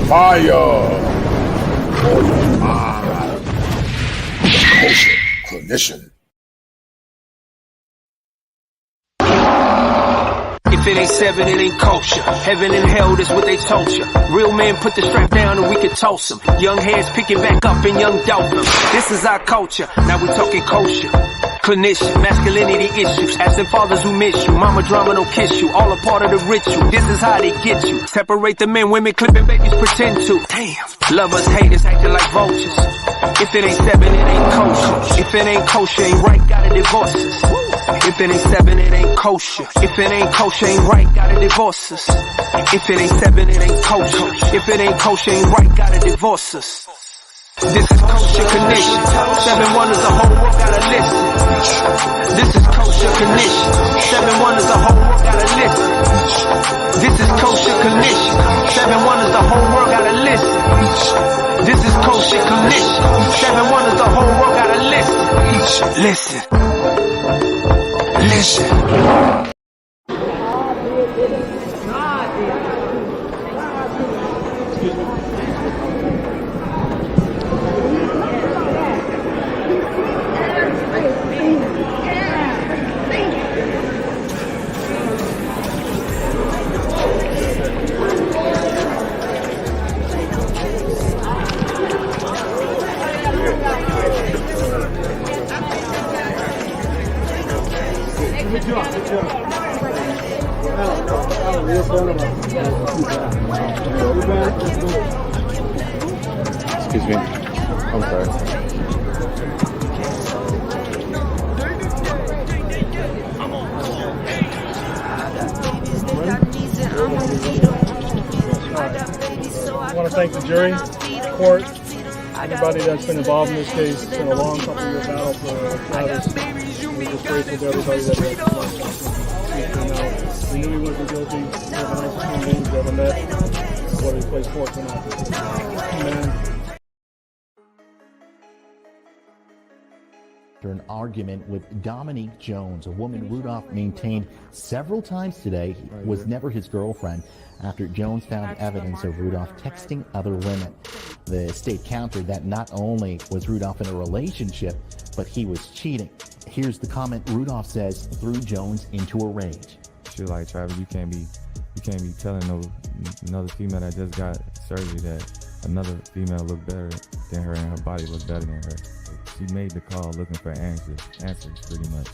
Fire for your mind. The kosher clinician. If it ain't seven, it ain't kosher. Heaven and hell, that's what they told you. Real men put the strap down and we can toast them. Young heads picking back up and young dolphins. This is our culture. Now we talking kosher. Clinician, masculinity issues, absent fathers who miss you, mama drama don't kiss you, all a part of the ritual, this is how they get you, separate the men, women clipping babies pretend to, damn, lovers, haters acting like vultures, if it ain't seven, it ain't kosher, if it ain't kosher, ain't right, gotta divorce us, if it ain't seven, it ain't kosher, if it ain't kosher, ain't right, gotta divorce us, if it ain't seven, it ain't kosher, if it ain't kosher, ain't right, gotta divorce us. This is kosher condition. 7 wonders, the whole world gotta listen. This is kosher condition. 7 wonders, the whole world gotta listen. This is kosher condition. 7 wonders, the whole world gotta listen. This is kosher condition. 7 wonders, the whole world gotta listen. Listen. Excuse me. I'm sorry. I want to thank the jury, court, everybody that's been involved in this case. It's been a long couple-year battle for Travis. We're just grateful to everybody that has. We knew he wasn't guilty. We have a nice team names that have met. Whether he plays fourth or not. Amen. After an argument with Dominique Jones, a woman Rudolph maintained several times today was never his girlfriend, after Jones found evidence of Rudolph texting other women. The state countered that not only was Rudolph in a relationship, but he was cheating. Here's the comment Rudolph says threw Jones into a rage. She was like, Travis, you can't be telling another female that just got surgery that another female looked better than her and her body looked better than her. She made the call looking for answers pretty much.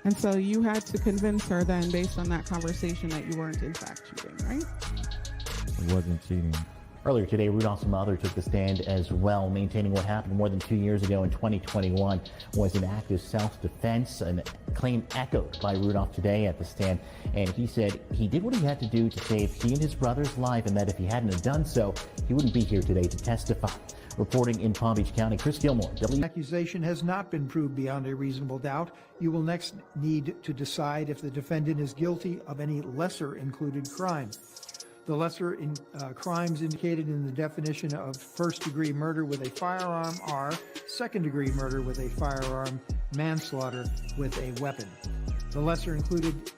And so you had to convince her then, based on that conversation, that you weren't in fact cheating, right? It wasn't cheating. Earlier today, Rudolph's mother took the stand as well, maintaining what happened more than 2 years ago in 2021 was an act of self-defense, a claim echoed by Rudolph today at the stand. And he said he did what he had to do to save he and his brother's life, and that if he hadn't have done so, he wouldn't be here today to testify. Reporting in Palm Beach County, Chris Gilmore. Accusation has not been proved beyond a reasonable doubt. You will next need to decide if the defendant is guilty of any lesser included crime. The lesser crimes indicated in the definition of first-degree murder with a firearm are second-degree murder with a firearm, manslaughter with a weapon. The lesser included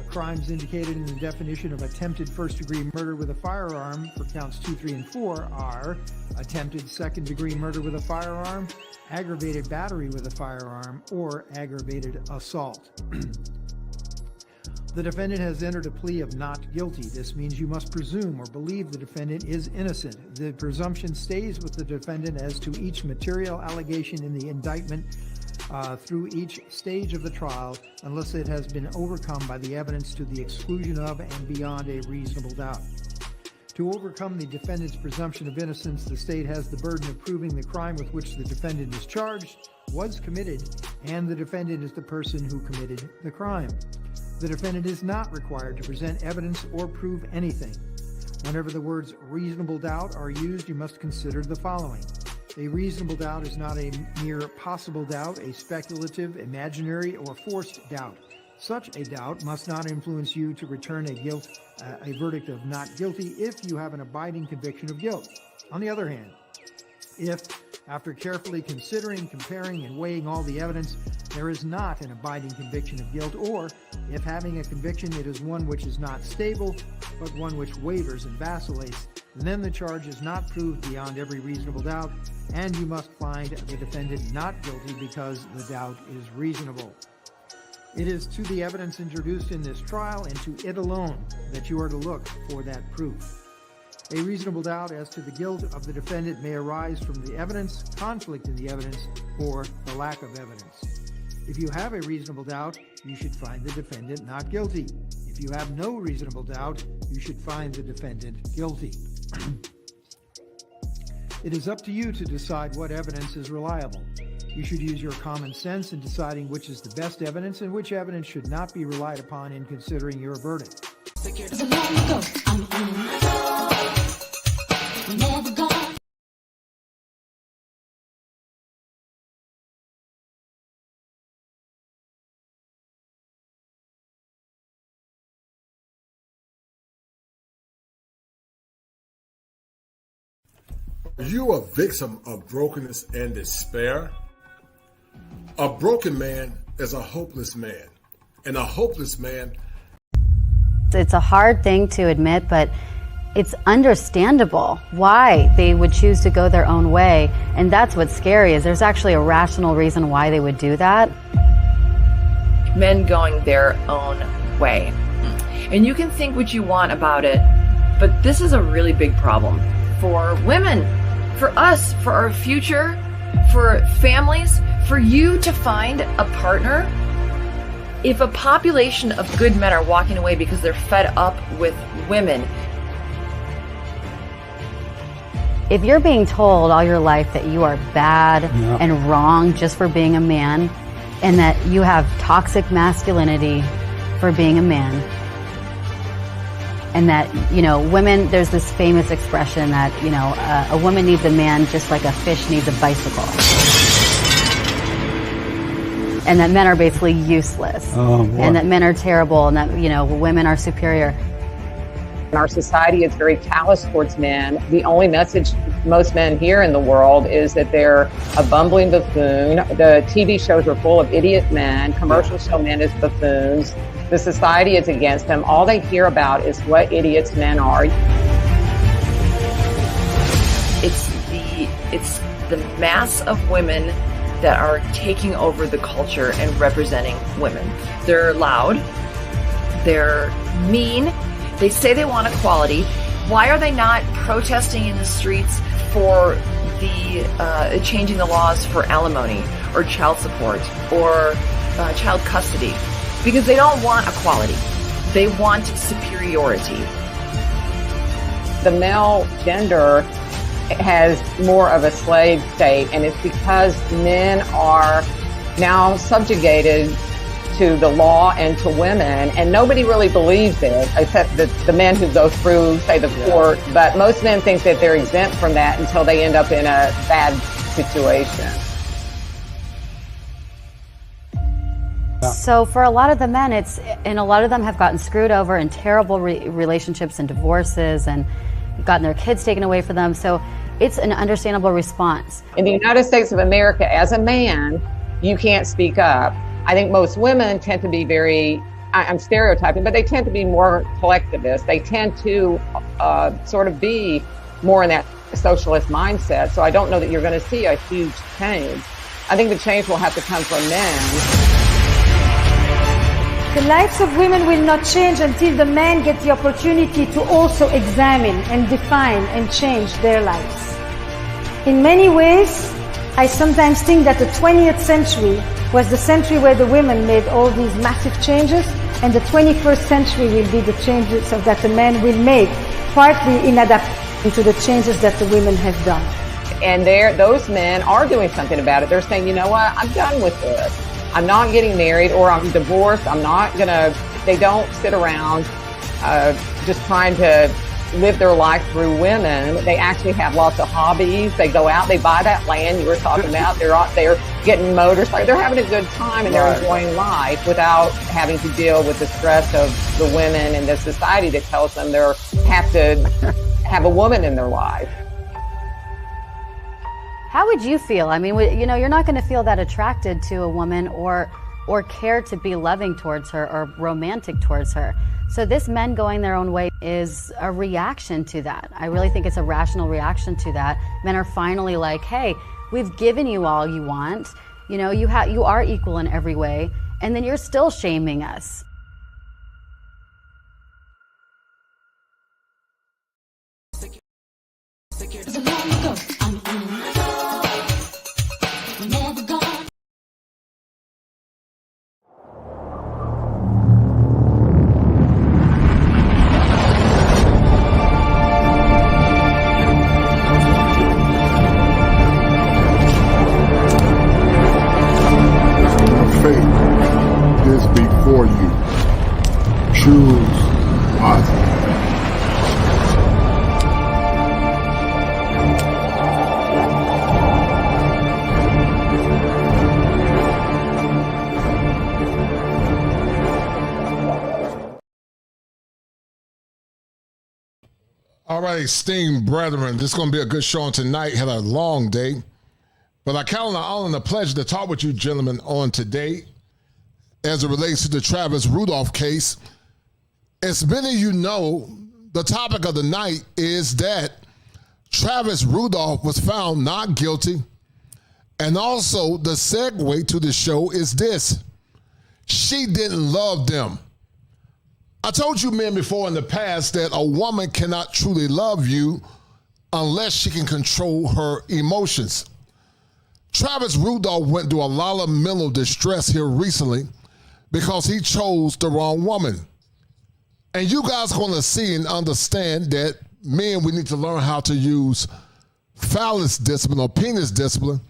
crimes indicated in the definition of attempted first-degree murder with a firearm for counts 2, 3, and 4 are attempted second-degree murder with a firearm, aggravated battery with a firearm, or aggravated assault. The defendant has entered a plea of not guilty. This means you must presume or believe the defendant is innocent. The presumption stays with the defendant as to each material allegation in the indictment through each stage of the trial, unless it has been overcome by the evidence to the exclusion of and beyond a reasonable doubt. To overcome the defendant's presumption of innocence, the state has the burden of proving the crime with which the defendant is charged was committed, and the defendant is the person who committed the crime. The defendant is not required to present evidence or prove anything. Whenever the words reasonable doubt are used, you must consider the following. A reasonable doubt is not a mere possible doubt, a speculative, imaginary, or forced doubt. Such a doubt must not influence you to return a verdict of not guilty if you have an abiding conviction of guilt. On the other hand, if, after carefully considering, comparing, and weighing all the evidence, there is not an abiding conviction of guilt, or if having a conviction it is one which is not stable, but one which wavers and vacillates, then the charge is not proved beyond every reasonable doubt, and you must find the defendant not guilty because the doubt is reasonable. It is to the evidence introduced in this trial and to it alone that you are to look for that proof. A reasonable doubt as to the guilt of the defendant may arise from the evidence, conflict in the evidence, or the lack of evidence. If you have a reasonable doubt, you should find the defendant not guilty. If you have no reasonable doubt, you should find the defendant guilty. It is up to you to decide what evidence is reliable. You should use your common sense in deciding which is the best evidence and which evidence should not be relied upon in considering your verdict. Are you a victim of brokenness and despair? A broken man is a hopeless man, and a hopeless man. It's a hard thing to admit, but it's understandable why they would choose to go their own way. And that's what's scary, is there's actually a rational reason why they would do that. Men going their own way. And you can think what you want about it, but this is a really big problem for women, for us, for our future, for families, for you to find a partner. If a population of good men are walking away because they're fed up with women. If you're being told all your life that you are bad and wrong just for being a man, and that you have toxic masculinity for being a man, and that, you know, women, there's this famous expression that, you know, a woman needs a man just like a fish needs a bicycle. And that men are basically useless. And that men are terrible, and that, you know, women are superior. Our society is very callous towards men. The only message most men hear in the world is that they're a bumbling buffoon. The TV shows are full of idiot men. Commercials show men as buffoons. The society is against them. All they hear about is what idiots men are. It's the mass of women that are taking over the culture and representing women. They're loud. They're mean. They say they want equality. Why are they not protesting in the streets for the changing the laws for alimony or child support or child custody? Because they don't want equality. They want superiority. The male gender has more of a slave state, and it's because men are now subjugated to the law and to women, and nobody really believes it, except the men who go through, say, the court. But most men think that they're exempt from that until they end up in a bad situation. So for a lot of the men, and a lot of them have gotten screwed over in terrible relationships and divorces, and gotten their kids taken away from them. So it's an understandable response. In the United States of America, as a man, you can't speak up. I think most women tend to be very, I'm stereotyping, but they tend to be more collectivist. They tend to sort of be more in that socialist mindset. So I don't know that you're going to see a huge change. I think the change will have to come from men. The lives of women will not change until the men get the opportunity to also examine and define and change their lives. In many ways, I sometimes think that the 20th century was the century where the women made all these massive changes, and the 21st century will be the changes that the men will make, partly in adaptation to the changes that the women have done. And those men are doing something about it. They're saying, you know what, I'm done with this. I'm not getting married, or I'm divorced. They don't sit around just trying to live their life through women. They actually have lots of hobbies. They go out, they buy that land you were talking about. They're getting motorcycles. They're having a good time, and they're enjoying life without having to deal with the stress of the women and the society that tells them they have to have a woman in their life. How would you feel? I mean, you know, you're not going to feel that attracted to a woman or care to be loving towards her or romantic towards her. So this men going their own way is a reaction to that. I really think it's a rational reaction to that. Men are finally like, hey, we've given you all you want. You know, you are equal in every way, and then you're still shaming us. Is before you. Choose wisely. All right, esteemed brethren, this is going to be a good show on tonight. Had a long day, but I count on the honor and the pleasure to talk with you gentlemen on today as it relates to the Travis Rudolph case. As many of you know, the topic of the night is that Travis Rudolph was found not guilty. And also the segue to the show is this: she didn't love them. I told you men before in the past that a woman cannot truly love you unless she can control her emotions. Travis Rudolph went through a lot of mental distress here recently because he chose the wrong woman. And you guys are going to see and understand that men, we need to learn how to use phallus discipline or penis discipline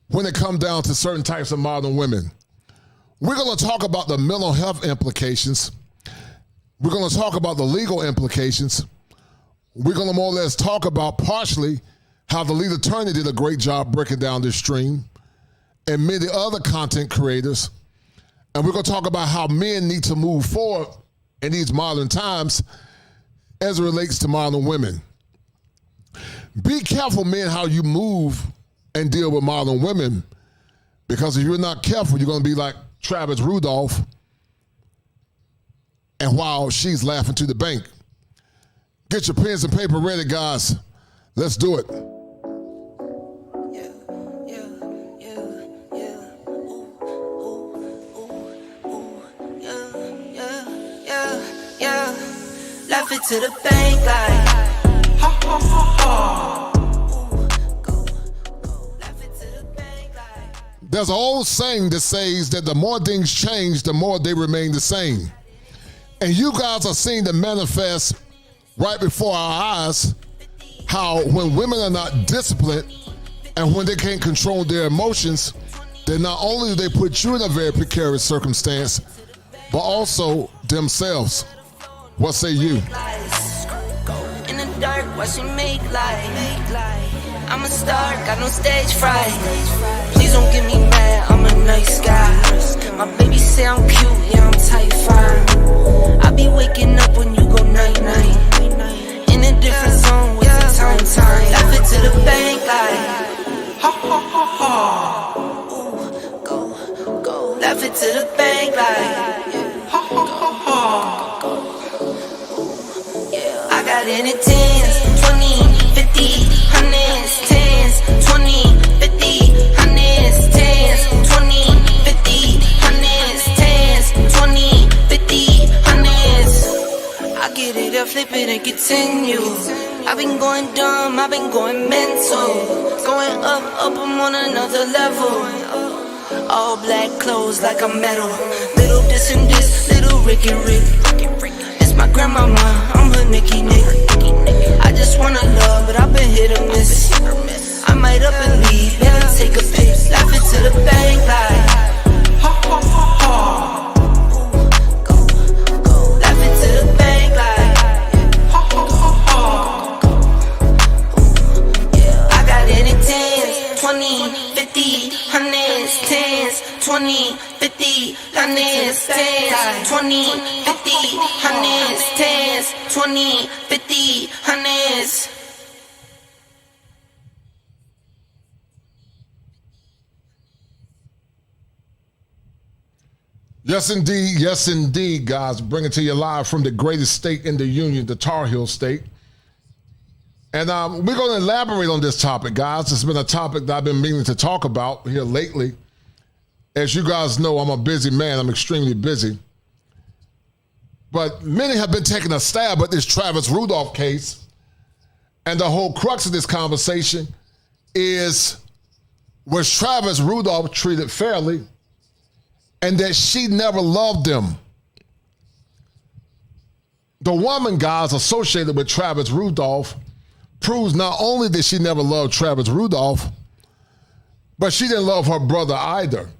when it comes down to certain types of modern women. We're going to talk about the mental health implications. We're going to talk about the legal implications. We're going to more or less talk about partially how the lead attorney did a great job breaking down this stream and many other content creators. And we're going to talk about how men need to move forward in these modern times as it relates to modern women. Be careful, men, how you move and deal with modern women, because if you're not careful, you're going to be like Travis Rudolph, and while she's laughing to the bank. Get your pens and paper ready, guys. Let's do it. Laugh it to the bank like ha ha ha ha. There's an old saying that says that the more things change, the more they remain the same. And you guys are seeing the manifest right before our eyes how when women are not disciplined and when they can't control their emotions, then not only do they put you in a very precarious circumstance, but also themselves. What say you? In the dark, watch me make light. I'm a star, got no stage fright. Please don't get me mad, I'm a nice guy. My baby say I'm cute, yeah, I'm tight fine. I be waking up when you go night-night. In a different zone with the time. Laugh it to the bank like ha ha ha ha. Ooh, go. Laugh it to the bank like ha ha ha ha. I got it in tens, 20, 50, hundreds, tens, 20, 50, hundreds, tens, 20, 50, hundreds, tens, 20, 50, hundreds. I get it, I flip it and continue. I've been going dumb, I've been going mental. Going up, I'm on another level. All black clothes like I'm metal. Little this and this, little Rick and Rick. My grandmama, I'm her Nicky Nick. I just wanna love, but I've been hit or miss. I might up and leave, better take a pic. Laugh it to the bank like ha ha ha ha. Go. Laugh it to the bank like ha ha ha ha. I got it in tens, 20, 50, hundreds, tens, 20, 50, hundreds, tens, 20, 50, hundreds, tens, 20, 50, hundreds. Yes, indeed, guys. Bring it to you live from the greatest state in the union, the Tar Heel State. And we're going to elaborate on this topic, guys. It's been a topic that I've been meaning to talk about here lately. As you guys know, I'm a busy man. I'm extremely busy. But many have been taking a stab at this Travis Rudolph case. And the whole crux of this conversation is, was Travis Rudolph treated fairly, and that she never loved him? The woman, guys, associated with Travis Rudolph proves not only that she never loved Travis Rudolph, but she didn't love her brother either.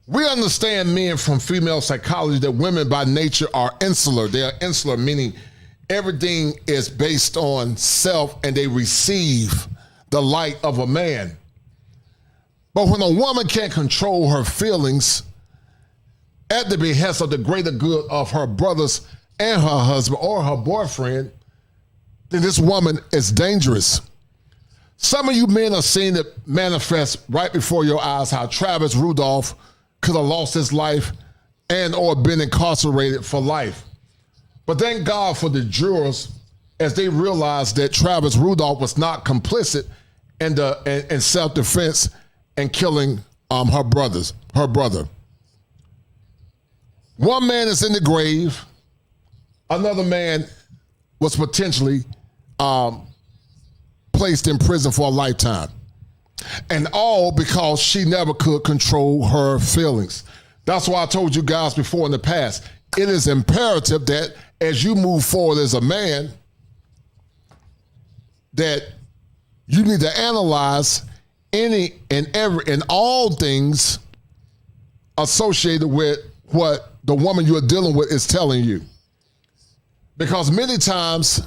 We understand, men, from female psychology, that women by nature are insular. They are insular, meaning everything is based on self and they receive the light of a man. But when a woman can't control her feelings at the behest of the greater good of her brothers and her husband or her boyfriend, then this woman is dangerous. Some of you men are seeing it manifest right before your eyes, how Travis Rudolph could have lost his life and or been incarcerated for life. But thank God for the jurors as they realized that Travis Rudolph was not complicit in self-defense and killing her brother. One man is in the grave. Another man was potentially placed in prison for a lifetime. And all because she never could control her feelings. That's why I told you guys before in the past, it is imperative that as you move forward as a man, that you need to analyze any and every and all things associated with what the woman you're dealing with is telling you. Because many times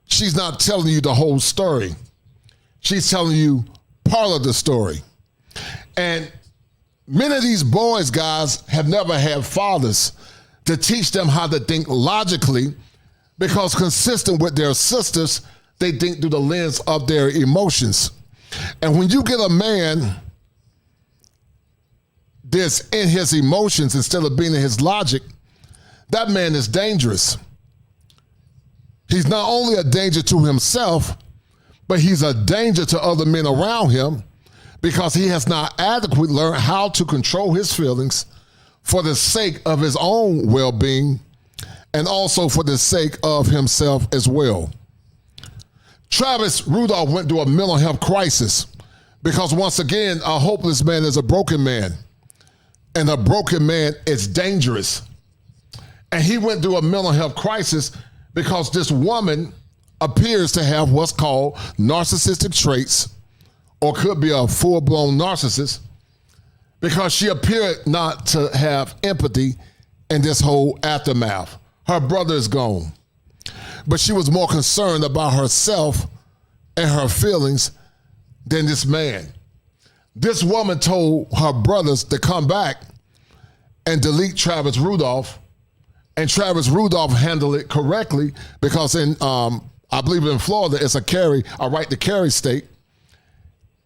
she's not telling you the whole story. She's telling you part of the story. And many of these boys, guys, have never had fathers to teach them how to think logically, because consistent with their sisters, they think through the lens of their emotions. And when you get a man that's in his emotions instead of being in his logic, that man is dangerous. He's not only a danger to himself, but he's a danger to other men around him, because he has not adequately learned how to control his feelings for the sake of his own well-being and also for the sake of himself as well. Travis Rudolph went through a mental health crisis because, once again, a hopeless man is a broken man, and a broken man is dangerous. And he went through a mental health crisis because this woman appears to have what's called narcissistic traits, or could be a full-blown narcissist, because she appeared not to have empathy in this whole aftermath. Her brother is gone, but she was more concerned about herself and her feelings than this man. This woman told her brothers to come back and delete Travis Rudolph, and Travis Rudolph handled it correctly, because in I believe in Florida, it's a right to carry state.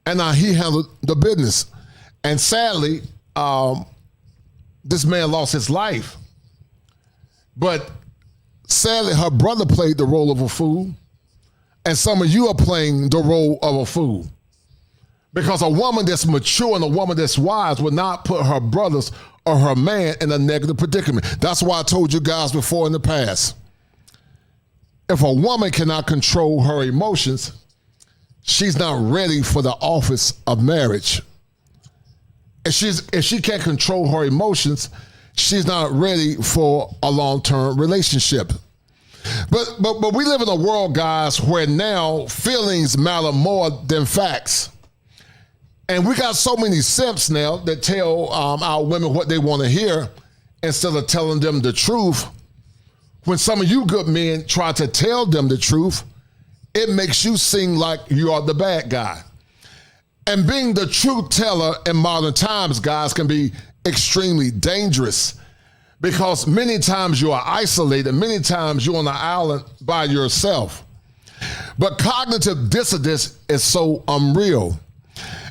And he handled the business. And sadly, this man lost his life. But sadly, her brother played the role of a fool. And some of you are playing the role of a fool. Because a woman that's mature and a woman that's wise would not put her brothers or her man in a negative predicament. That's why I told you guys before in the past, if a woman cannot control her emotions, she's not ready for the office of marriage. If she can't control her emotions, she's not ready for a long-term relationship. But we live in a world, guys, where now feelings matter more than facts. And we got so many simps now that tell our women what they want to hear instead of telling them the truth. When some of you good men try to tell them the truth, it makes you seem like you are the bad guy. And being the truth teller in modern times, guys, can be extremely dangerous, because many times you are isolated. Many times you're on an island by yourself. But cognitive dissonance is so unreal.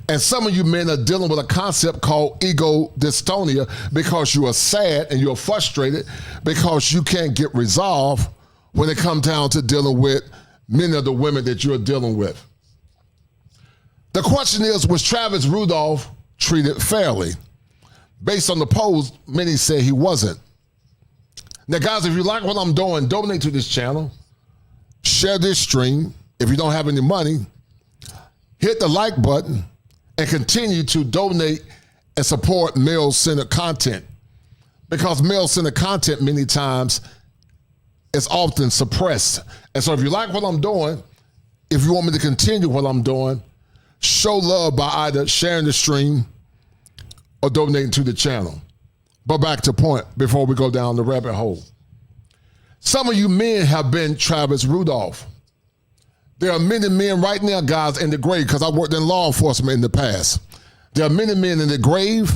And some of you men are dealing with a concept called ego dystonia because you are sad and you're frustrated because you can't get resolved when it comes down to dealing with many of the women that you're dealing with. The question is, was Travis Rudolph treated fairly? Based on the polls, many say he wasn't. Now, guys, if you like what I'm doing, donate to this channel. Share this stream. If you don't have any money, hit the like button and continue to donate and support male-centered content, because male-centered content many times is often suppressed. And so if you like what I'm doing, if you want me to continue what I'm doing, show love by either sharing the stream or donating to the channel. But back to point before we go down the rabbit hole. Some of you men have been Travis Rudolph. There are many men right now, guys, in the grave, because I worked in law enforcement in the past. There are many men in the grave.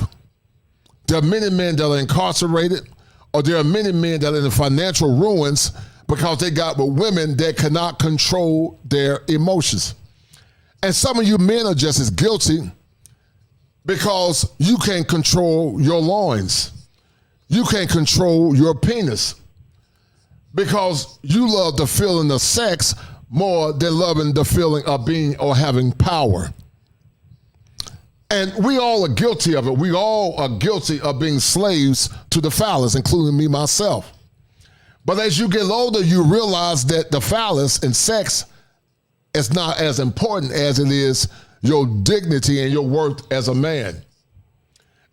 There are many men that are incarcerated, or there are many men that are in the financial ruins because they got with women that cannot control their emotions. And some of you men are just as guilty because you can't control your loins. You can't control your penis because you love the feeling of sex more than loving the feeling of being or having power. And we all are guilty of it. We all are guilty of being slaves to the phallus, including me myself. But as you get older, you realize that the phallus and sex is not as important as it is your dignity and your worth as a man.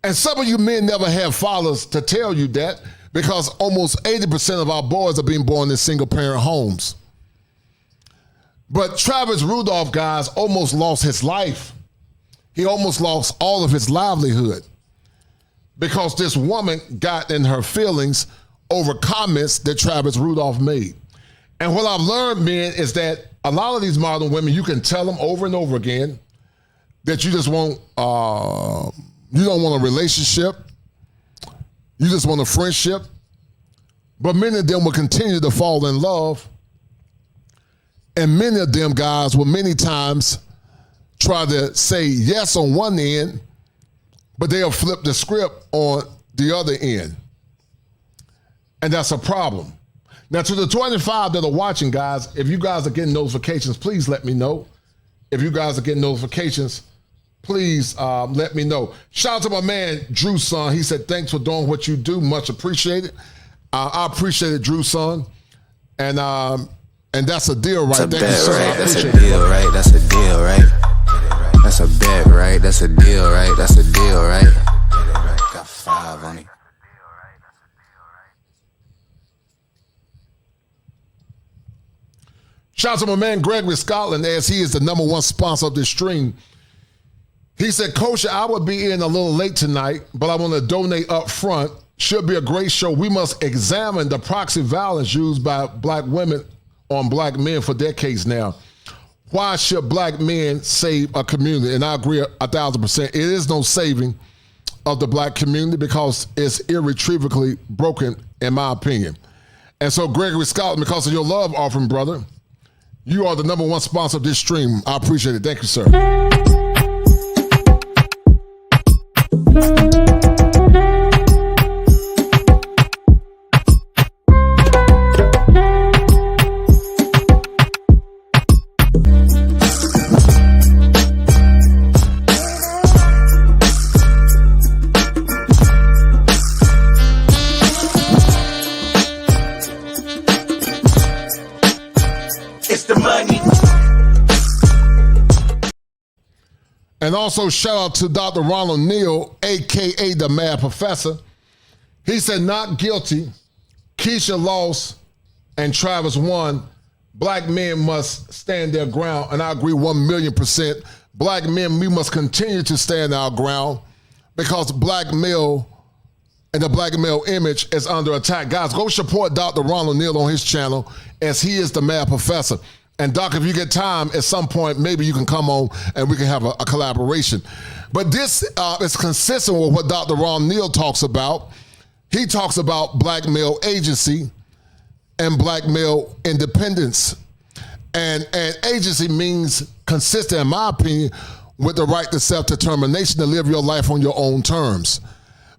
And some of you men never have fathers to tell you that, because almost 80% of our boys are being born in single-parent homes. But Travis Rudolph, guys, almost lost his life. He almost lost all of his livelihood because this woman got in her feelings over comments that Travis Rudolph made. And what I've learned, men, is that a lot of these modern women, you can tell them over and over again that you just want, you don't want a relationship. You just want a friendship. But many of them will continue to fall in love. And many of them, guys, will many times try to say yes on one end, but they'll flip the script on the other end. And that's a problem. Now, to the 25 that are watching, guys, if you guys are getting notifications, please let me know. If you guys are getting notifications, please let me know. Shout out to my man, Drew's son. He said, thanks for doing what you do. Much appreciated. I appreciate it, Drew's son. And that's a deal, right? That's a bet, right? That's a deal, right? That's a deal, right? That's a bet, right? That's a deal, right? That's a deal, right? Got 5 on it. Shout out to my man Gregory Scotland, as he is the #1 sponsor of this stream. He said, Coach, I would be in a little late tonight, but I want to donate up front. Should be a great show. We must examine the proxy violence used by black women on black men for decades now. Why should black men save a community? And I agree 1,000%. It is no saving of the black community because it's irretrievably broken, in my opinion. And so, Gregory Scotland, because of your love offering, brother, you are the #1 sponsor of this stream. I appreciate it. Thank you, sir. And also shout out to Dr. Ronald Neal, a.k.a. the Mad Professor. He said, not guilty. Keisha lost and Travis won. Black men must stand their ground. And I agree 1,000,000%. Black men, we must continue to stand our ground because black male and the black male image is under attack. Guys, go support Dr. Ronald Neal on his channel, as he is the Mad Professor. And Doc, if you get time at some point, maybe you can come on and we can have a collaboration. But this is consistent with what Dr. Ron Neal talks about. He talks about black male agency and black male independence. And agency means consistent, in my opinion, with the right to self-determination to live your life on your own terms.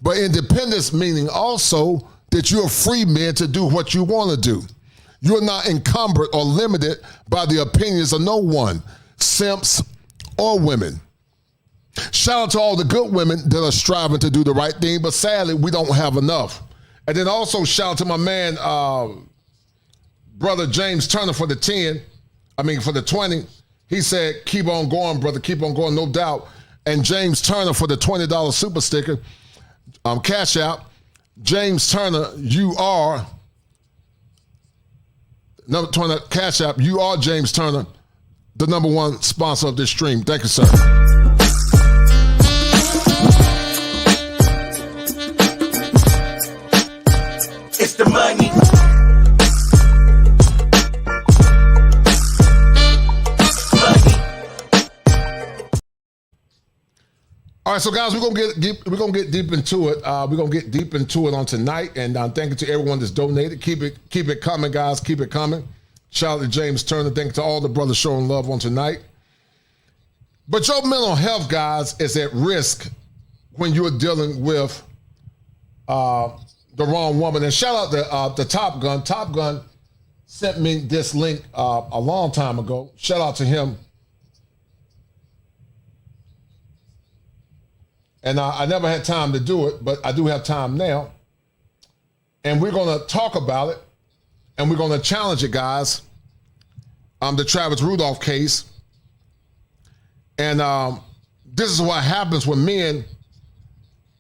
But independence meaning also that you're free man to do what you want to do. You're not encumbered or limited by the opinions of no one, simps or women. Shout out to all the good women that are striving to do the right thing, but sadly, we don't have enough. And then also shout out to my man, brother James Turner for the 20. He said, keep on going, brother, keep on going, no doubt. And James Turner for the $20 super sticker, cash out. James Turner, you are, number 20, cash out, you are James Turner, the #1 sponsor of this stream. Thank you, sir. It's the money. All right, so guys, we're gonna get deep into it. We're gonna get deep into it on tonight, and thank you to everyone that's donated. Keep it coming, guys. Keep it coming. Shout out to James Turner. Thank you to all the brothers showing love on tonight. But your mental health, guys, is at risk when you're dealing with the wrong woman. And shout out to Top Gun. Top Gun sent me this link a long time ago. Shout out to him. And I never had time to do it, but I do have time now. And we're going to talk about it, and we're going to challenge it, guys. The Travis Rudolph case. And this is what happens when men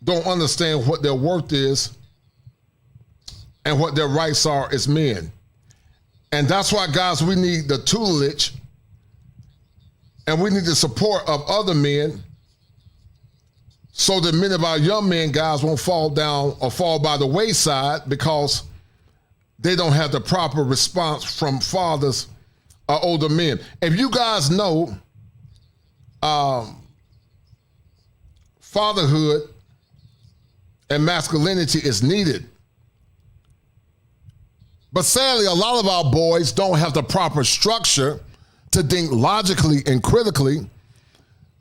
don't understand what their worth is and what their rights are as men. And that's why, guys, we need the tutelage and we need the support of other men so that many of our young men, guys, won't fall down or fall by the wayside because they don't have the proper response from fathers or older men. If you guys know, fatherhood and masculinity is needed. But sadly, a lot of our boys don't have the proper structure to think logically and critically,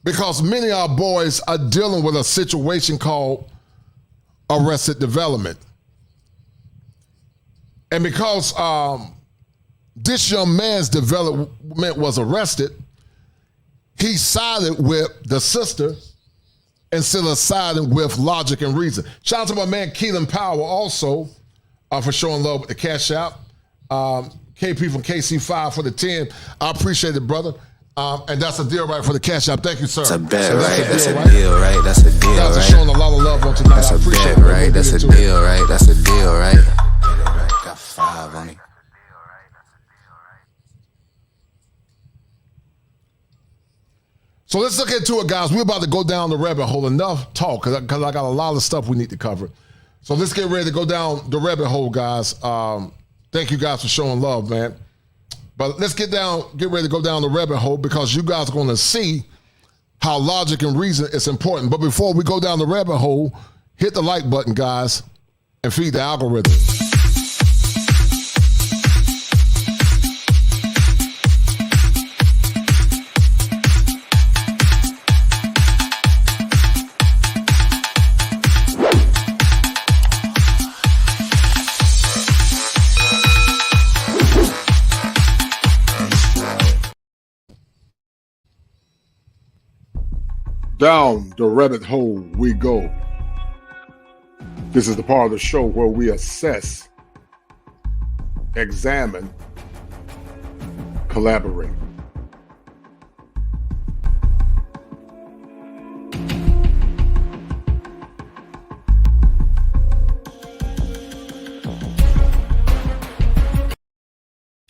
because many of our boys are dealing with a situation called arrested development. And because this young man's development was arrested, he sided with the sister instead of siding with logic and reason. Shout out to my man Keelan Powell also for showing love with the cash out. KP from KC5 for the 10. I appreciate it, brother. And that's a deal right for the cash out. Thank you, sir. That's a bet, right? That's a deal, right? That's a deal, right? You guys are showing a lot of love on tonight. That's I a appreciate bet, it. right? That's a deal, right? That's a deal, right? Got 5 on it. So let's look into it, guys. We're about to go down the rabbit hole. Enough talk, because I got a lot of stuff we need to cover. So let's get ready to go down the rabbit hole, guys. Thank you guys for showing love, man. But let's get ready to go down the rabbit hole, because you guys are going to see how logic and reason is important. But before we go down the rabbit hole, hit the like button, guys, and feed the algorithm. Down the rabbit hole we go. This is the part of the show where we assess, examine, collaborate.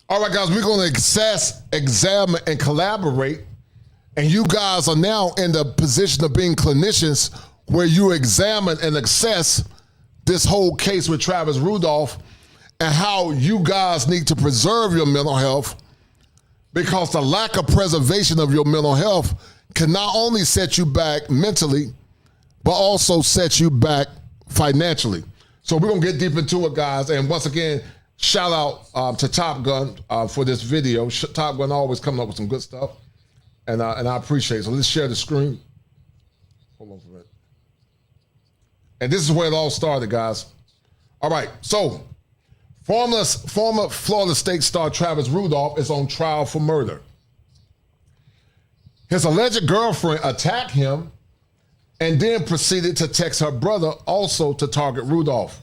All right, guys, we're going to assess, examine, and collaborate. And you guys are now in the position of being clinicians where you examine and assess this whole case with Travis Rudolph and how you guys need to preserve your mental health, because the lack of preservation of your mental health can not only set you back mentally, but also set you back financially. So we're going to get deep into it, guys. And once again, shout out to Top Gun for this video. Top Gun always coming up with some good stuff. And I appreciate it. So let's share the screen. Hold on for a minute. And this is where it all started, guys. All right, so former Florida State star Travis Rudolph is on trial for murder. His alleged girlfriend attacked him and then proceeded to text her brother also to target Rudolph.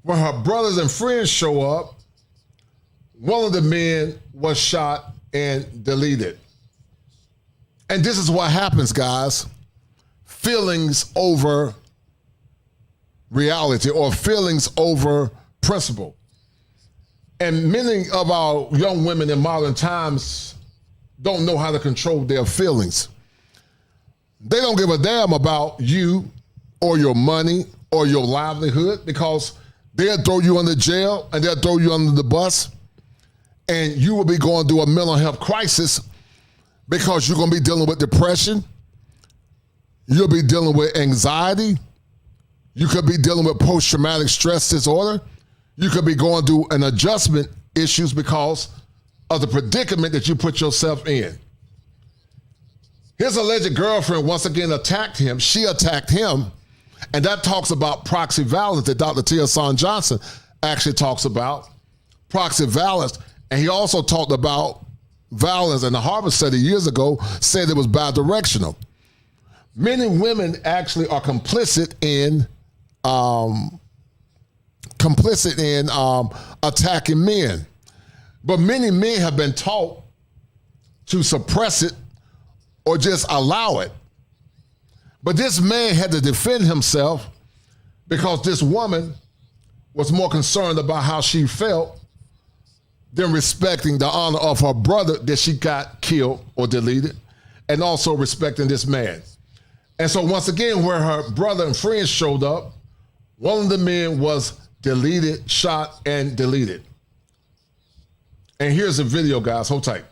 When her brothers and friends show up, one of the men was shot and deleted. And this is what happens, guys. Feelings over reality, or feelings over principle. And many of our young women in modern times don't know how to control their feelings. They don't give a damn about you or your money or your livelihood, because they'll throw you into jail and they'll throw you under the bus, and you will be going through a mental health crisis because you're going to be dealing with depression. You'll be dealing with anxiety. You could be dealing with post-traumatic stress disorder. You could be going through an adjustment issues because of the predicament that you put yourself in. His alleged girlfriend once again attacked him. She attacked him. And that talks about proxy violence that Dr. Tia Son Johnson actually talks about. Proxy violence. And he also talked about violence, and the Harvard study years ago said it was bidirectional. Many women actually are complicit in attacking men. But many men have been taught to suppress it or just allow it. But this man had to defend himself because this woman was more concerned about how she felt than respecting the honor of her brother that she got killed or deleted, and also respecting this man. And so once again, where her brother and friends showed up, one of the men was deleted, shot, and deleted. And here's the video, guys. Hold tight.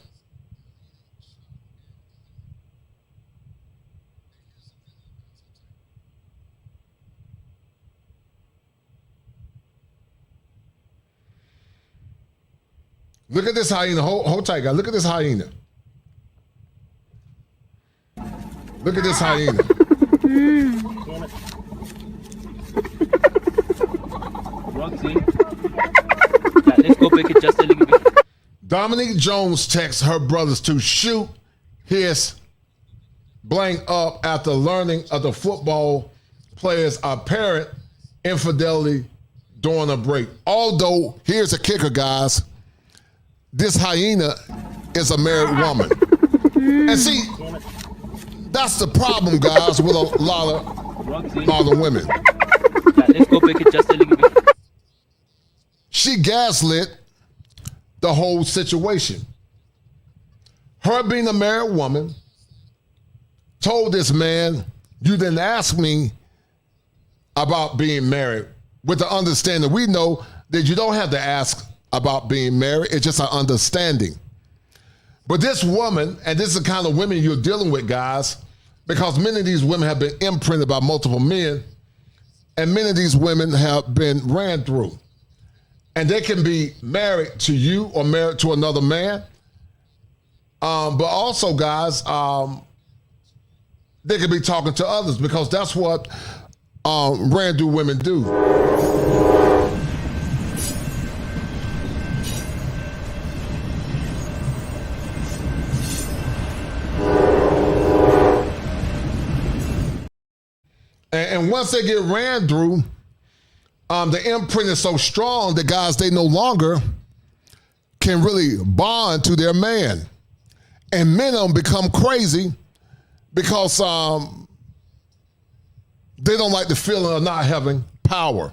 Look at this hyena. Hold tight, guys. Look at this hyena. Look at this hyena. Let's go back it just a little bit. Dominique Jones texts her brothers to shoot his blank up after learning of the football player's apparent infidelity during a break. Although, here's a kicker, guys. This hyena is a married woman. And see, that's the problem, guys, with a lot of modern women. Let's go back it just a little bit. She gaslit the whole situation. Her being a married woman told this man, you didn't ask me about being married, with the understanding we know that you don't have to ask about being married. It's just an understanding. But this woman, and this is the kind of women you're dealing with, guys, because many of these women have been imprinted by multiple men, and many of these women have been ran through. And they can be married to you or married to another man. But also, guys, they could be talking to others, because that's what ran through women do. And once they get ran through, the imprint is so strong that guys, they no longer can really bond to their man. And men of them become crazy because they don't like the feeling of not having power.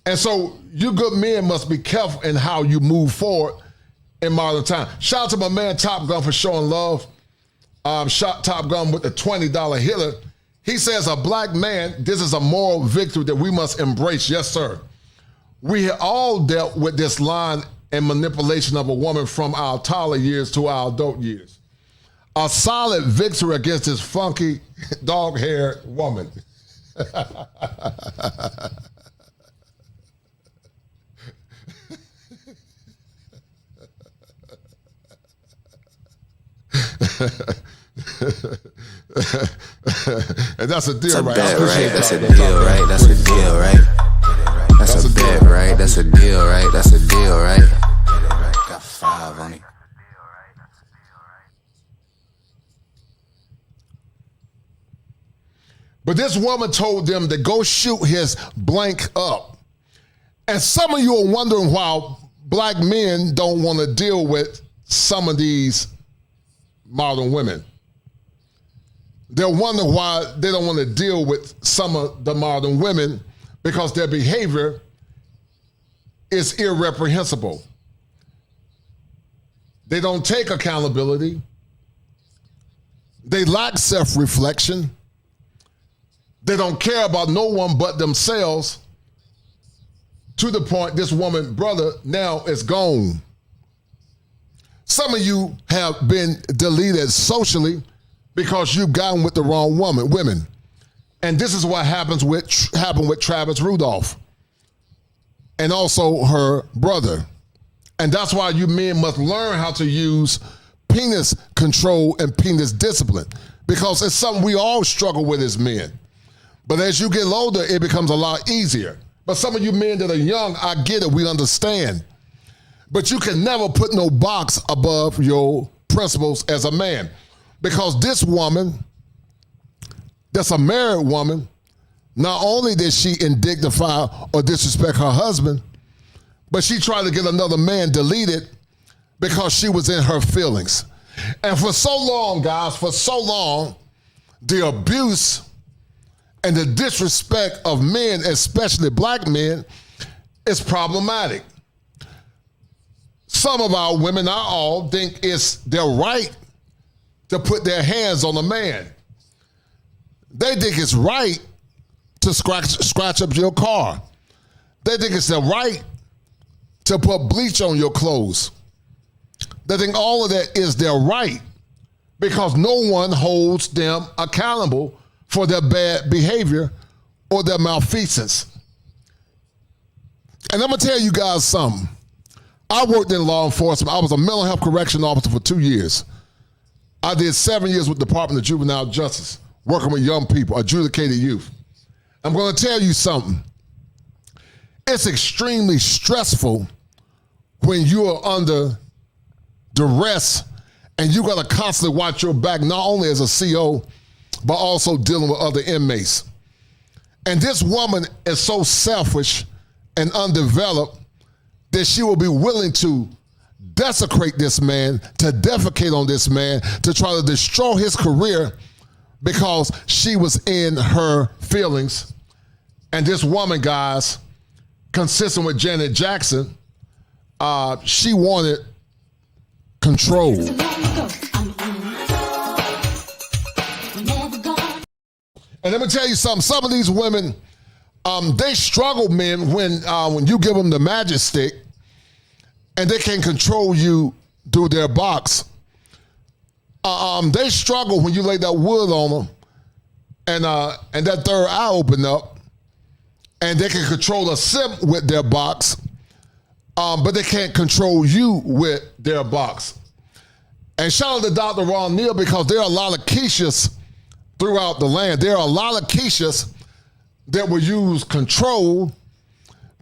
And so you good men must be careful in how you move forward in modern time. Shout out to my man Top Gun for showing love. Shot Top Gun with the $20 hitter. He says, a black man, this is a moral victory that we must embrace. Yes, sir. We have all dealt with this line and manipulation of a woman from our toddler years to our adult years. A solid victory against this funky dog-haired woman. And that's a deal, That's a right? bet, right? That's a deal, right? That's a deal, right? That's a bet, right? That's a deal, right? That's a deal, right? Got 5 on it. But this woman told them to go shoot his blank up. And some of you are wondering why black men don't want to deal with some of these modern women. They're wondering why they don't want to deal with some of the modern women, because their behavior is irreprehensible. They don't take accountability. They lack self-reflection. They don't care about no one but themselves, to the point this woman, brother, now is gone. Some of you have been deleted socially because you've gotten with the wrong women. And this is what happened with Travis Rudolph and also her brother. And that's why you men must learn how to use penis control and penis discipline, because it's something we all struggle with as men. But as you get older, it becomes a lot easier. But some of you men that are young, I get it, we understand. But you can never put no box above your principles as a man. Because this woman, that's a married woman, not only did she indignify or disrespect her husband, but she tried to get another man deleted because she was in her feelings. And for so long, guys, for so long, the abuse and the disrespect of men, especially black men, is problematic. Some of our women, not all, think it's their right to put their hands on a man. They think it's right to scratch up your car. They think it's their right to put bleach on your clothes. They think all of that is their right because no one holds them accountable for their bad behavior or their malfeasance. And I'm gonna tell you guys something. I worked in law enforcement. I was a mental health correction officer for 2 years. I did 7 years with the Department of Juvenile Justice, working with young people, adjudicated youth. I'm gonna tell you something. It's extremely stressful when you are under duress and you gotta constantly watch your back, not only as a CO, but also dealing with other inmates. And this woman is so selfish and undeveloped that she will be willing to desecrate this man, to defecate on this man, to try to destroy his career because she was in her feelings. And this woman, guys, consistent with Janet Jackson, she wanted control. And let me tell you something. Some of these women, they struggle, men, when you give them the magic stick and they can control you through their box. They struggle when you lay that wood on them and that third eye open up and they can control a simp with their box, but they can't control you with their box. And shout out to Dr. Ron Neal, because there are a lot of Keishas throughout the land. There are a lot of Keishas that will use control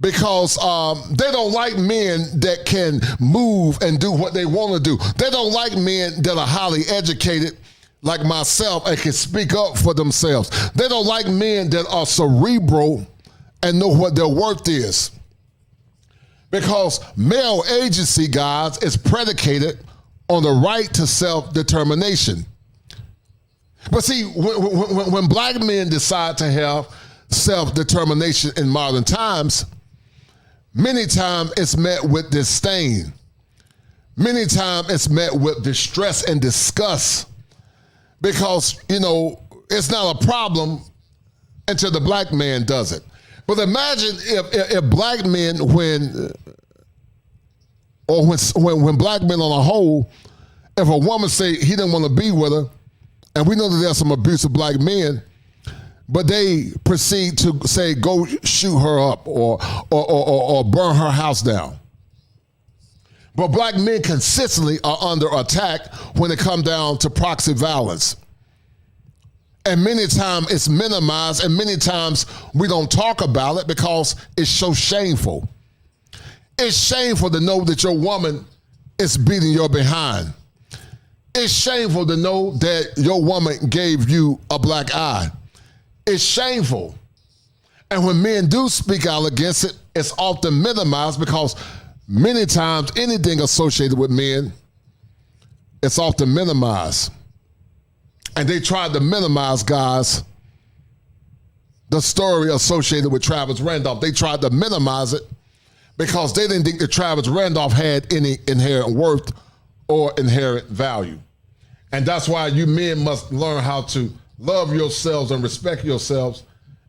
because they don't like men that can move and do what they want to do. They don't like men that are highly educated like myself and can speak up for themselves. They don't like men that are cerebral and know what their worth is. Because male agency, guys, is predicated on the right to self-determination. But see, when black men decide to have self-determination in modern times, many times it's met with disdain. Many times it's met with distress and disgust because, you know, it's not a problem until the black man does it. But imagine if black men, when black men on a whole, if a woman say he didn't want to be with her, and we know that there's some abusive black men, but they proceed to say, go shoot her up or burn her house down. But black men consistently are under attack when it comes down to proxy violence. And many times it's minimized, and many times we don't talk about it because it's so shameful. It's shameful to know that your woman is beating your behind. It's shameful to know that your woman gave you a black eye. It's shameful. And when men do speak out against it, it's often minimized because many times anything associated with men, it's often minimized. And they tried to minimize, guys, the story associated with Travis Randolph. They tried to minimize it because they didn't think that Travis Randolph had any inherent worth or inherent value. And that's why you men must learn how to love yourselves and respect yourselves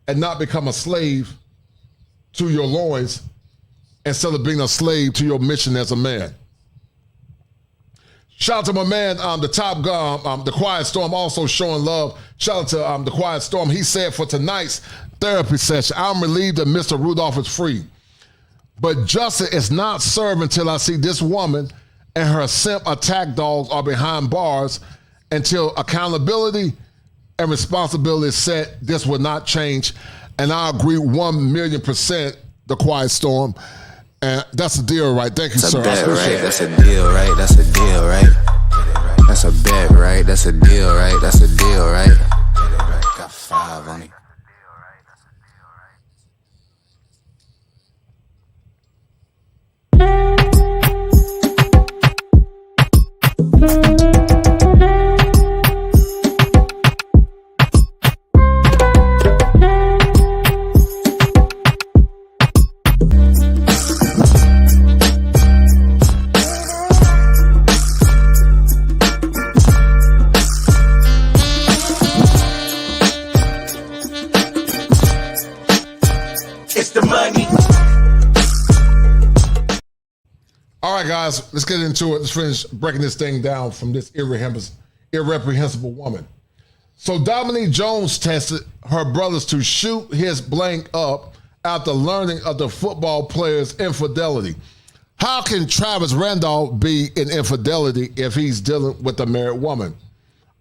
and not become a slave to your loins instead of being a slave to your mission as a man. Shout out to my man, the Top Gun, the Quiet Storm, also showing love. Shout out to the Quiet Storm. He said for tonight's therapy session, I'm relieved that Mr. Rudolph is free. But justice is not served until I see this woman and her simp attack dogs are behind bars. Until accountability and responsibility is set, this will not change. And I agree 1,000,000%, the Quiet Storm. And that's a deal, right? Thank you, sir. That's a bet, right? That's a deal, right? That's a deal, right? That's a bet, right? That's a deal, right? That's a deal, right? Got 5 on it. All right, guys, let's get into it. Let's finish breaking this thing down from this irreprehensible woman. So Dominique Jones tested her brothers to shoot his blank up after learning of the football player's infidelity. How can Travis Randolph be in infidelity if he's dealing with a married woman?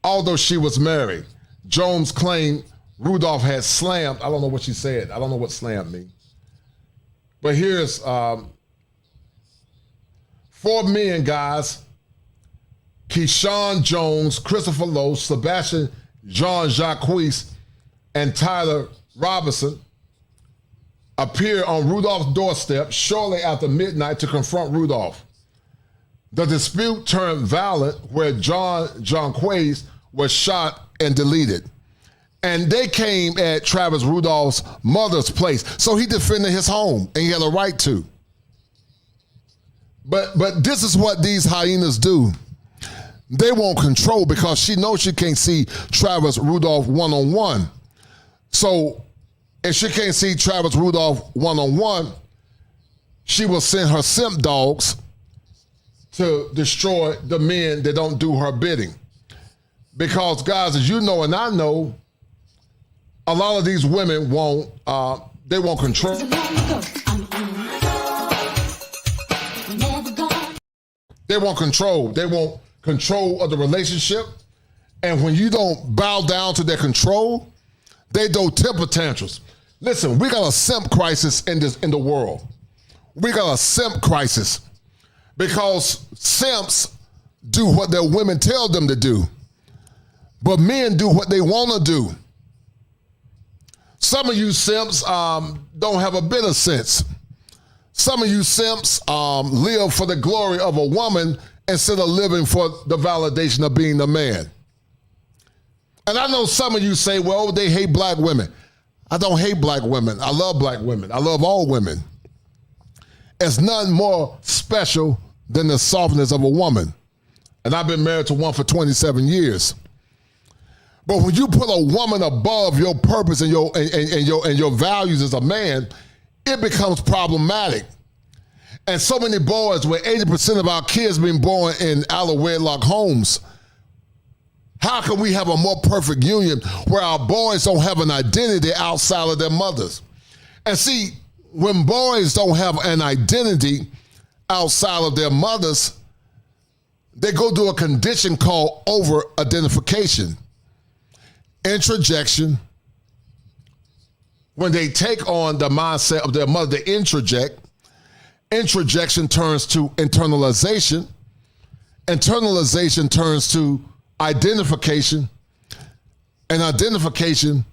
Although she was married, Jones claimed Rudolph had slammed. I don't know what she said. I don't know what slammed means. But here's 4 men, guys. Keyshawn Jones, Christopher Lowe, Sebastian Jean-Jacques, and Tyler Robinson appeared on Rudolph's doorstep shortly after midnight to confront Rudolph. The dispute turned violent where Jean-Jacques was shot and deleted. And they came at Travis Rudolph's mother's place. So he defended his home, and he had a right to. But this is what these hyenas do. They want control because she knows she can't see Travis Rudolph one-on-one. So if she can't see Travis Rudolph one-on-one, she will send her simp dogs to destroy the men that don't do her bidding. Because, guys, as you know and I know, a lot of these women want control. They want control. They want control of the relationship. And when you don't bow down to their control, they throw temper tantrums. Listen, we got a simp crisis in the world. We got a simp crisis because simps do what their women tell them to do. But men do what they want to do. Some of you simps don't have a bit of sense. Some of you simps live for the glory of a woman instead of living for the validation of being a man. And I know some of you say, well, they hate black women. I don't hate black women. I love black women. I love all women. It's nothing more special than the softness of a woman. And I've been married to one for 27 years. But when you put a woman above your purpose and your values as a man, it becomes problematic. And so many boys, where 80% of our kids being born in out-of-wedlock homes, how can we have a more perfect union where our boys don't have an identity outside of their mothers? And see, when boys don't have an identity outside of their mothers, they go through a condition called over-identification. Introjection, when they take on the mindset of their mother, they introject. Introjection turns to internalization. Internalization turns to identification. And identification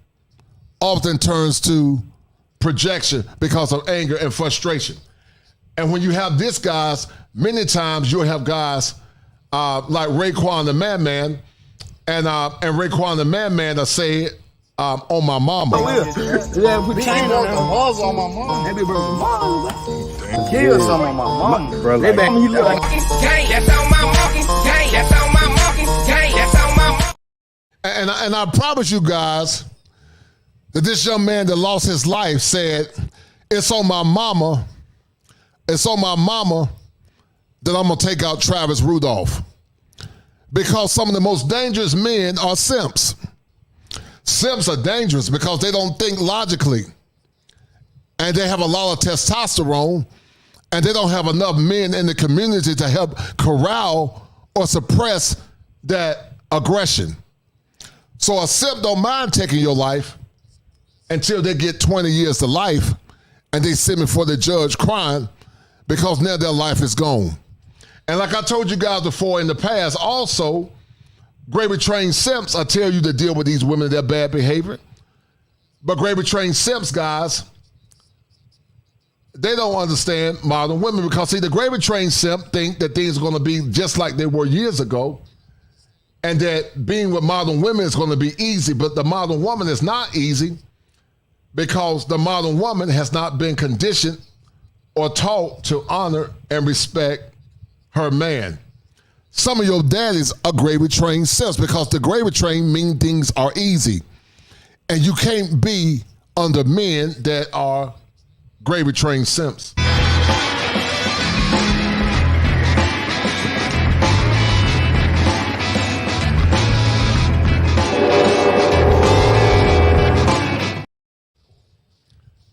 often turns to projection because of anger and frustration. And when you have this, guys, many times you'll have guys like Raekwon the Man, and Raekwon the Man will say, on my mama. Yeah, put chain on them balls on my mom. Maybe broke the balls. Kill some of my mom. Bro, they back me look like gang. That's on my monkey. Gang. That's on my monkey. Gang. That's on my. And I promise you guys that this young man that lost his life said, "It's on my mama. It's on my mama that I'm gonna take out Travis Rudolph." Because some of the most dangerous men are simps. Simps are dangerous because they don't think logically. And they have a lot of testosterone, and they don't have enough men in the community to help corral or suppress that aggression. So a simp don't mind taking your life until they get 20 years to life and they sit before the judge crying because now their life is gone. And like I told you guys before in the past, also, gravely trained simps, I tell you to deal with these women and their bad behavior. But gravely trained simps, guys, they don't understand modern women because, see, the gravely trained simp think that things are going to be just like they were years ago and that being with modern women is going to be easy. But the modern woman is not easy because the modern woman has not been conditioned or taught to honor and respect her man. Some of your daddies are gravely trained simps because the gravely trained mean things are easy. And you can't be under men that are gravely trained simps.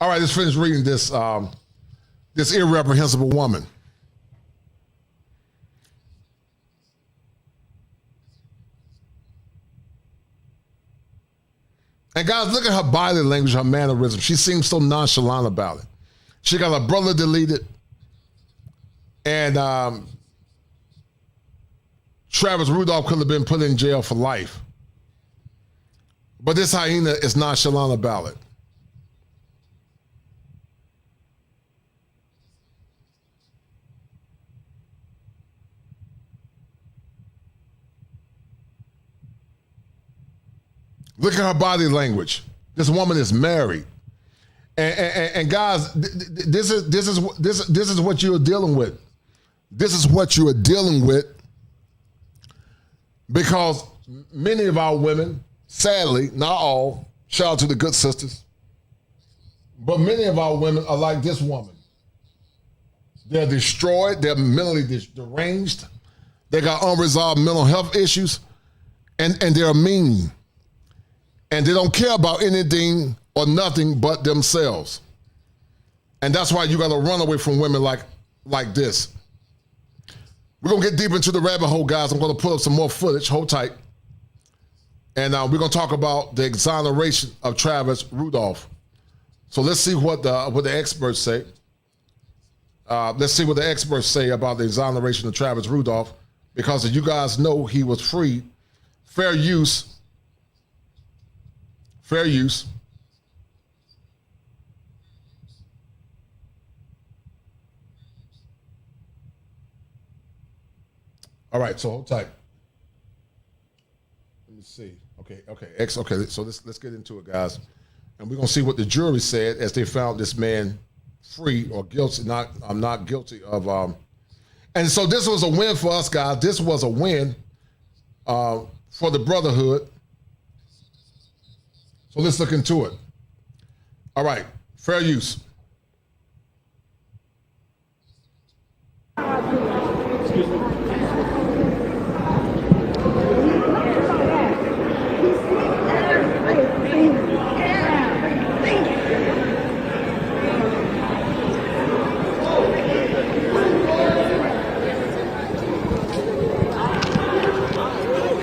All right, let's finish reading this, this irreprehensible woman. And guys, look at her body language, her mannerism. She seems so nonchalant about it. She got her brother deleted. And Travis Rudolph could have been put in jail for life. But this hyena is nonchalant about it. Look at her body language. This woman is married, and guys, this is what you are dealing with. This is what you are dealing with because many of our women, sadly, not all, shout out to the good sisters, but many of our women are like this woman. They're destroyed. They're mentally deranged. They got unresolved mental health issues, and they're mean. And they don't care about anything or nothing but themselves. And that's why you got to run away from women like this. We're going to get deep into the rabbit hole, guys. I'm going to pull up some more footage. Hold tight. And we're going to talk about the exoneration of Travis Rudolph. So let's see what the experts say. Let's see what the experts say about the exoneration of Travis Rudolph. Because as you guys know, he was freed. Fair use. Fair use. All right, so hold tight. Let me see. Okay. So let's get into it, guys, and we're gonna see what the jury said as they found this man free or guilty. I'm not guilty of. And so this was a win for us, guys. This was a win for the brotherhood. So let's look into it. All right, fair use. Excuse me.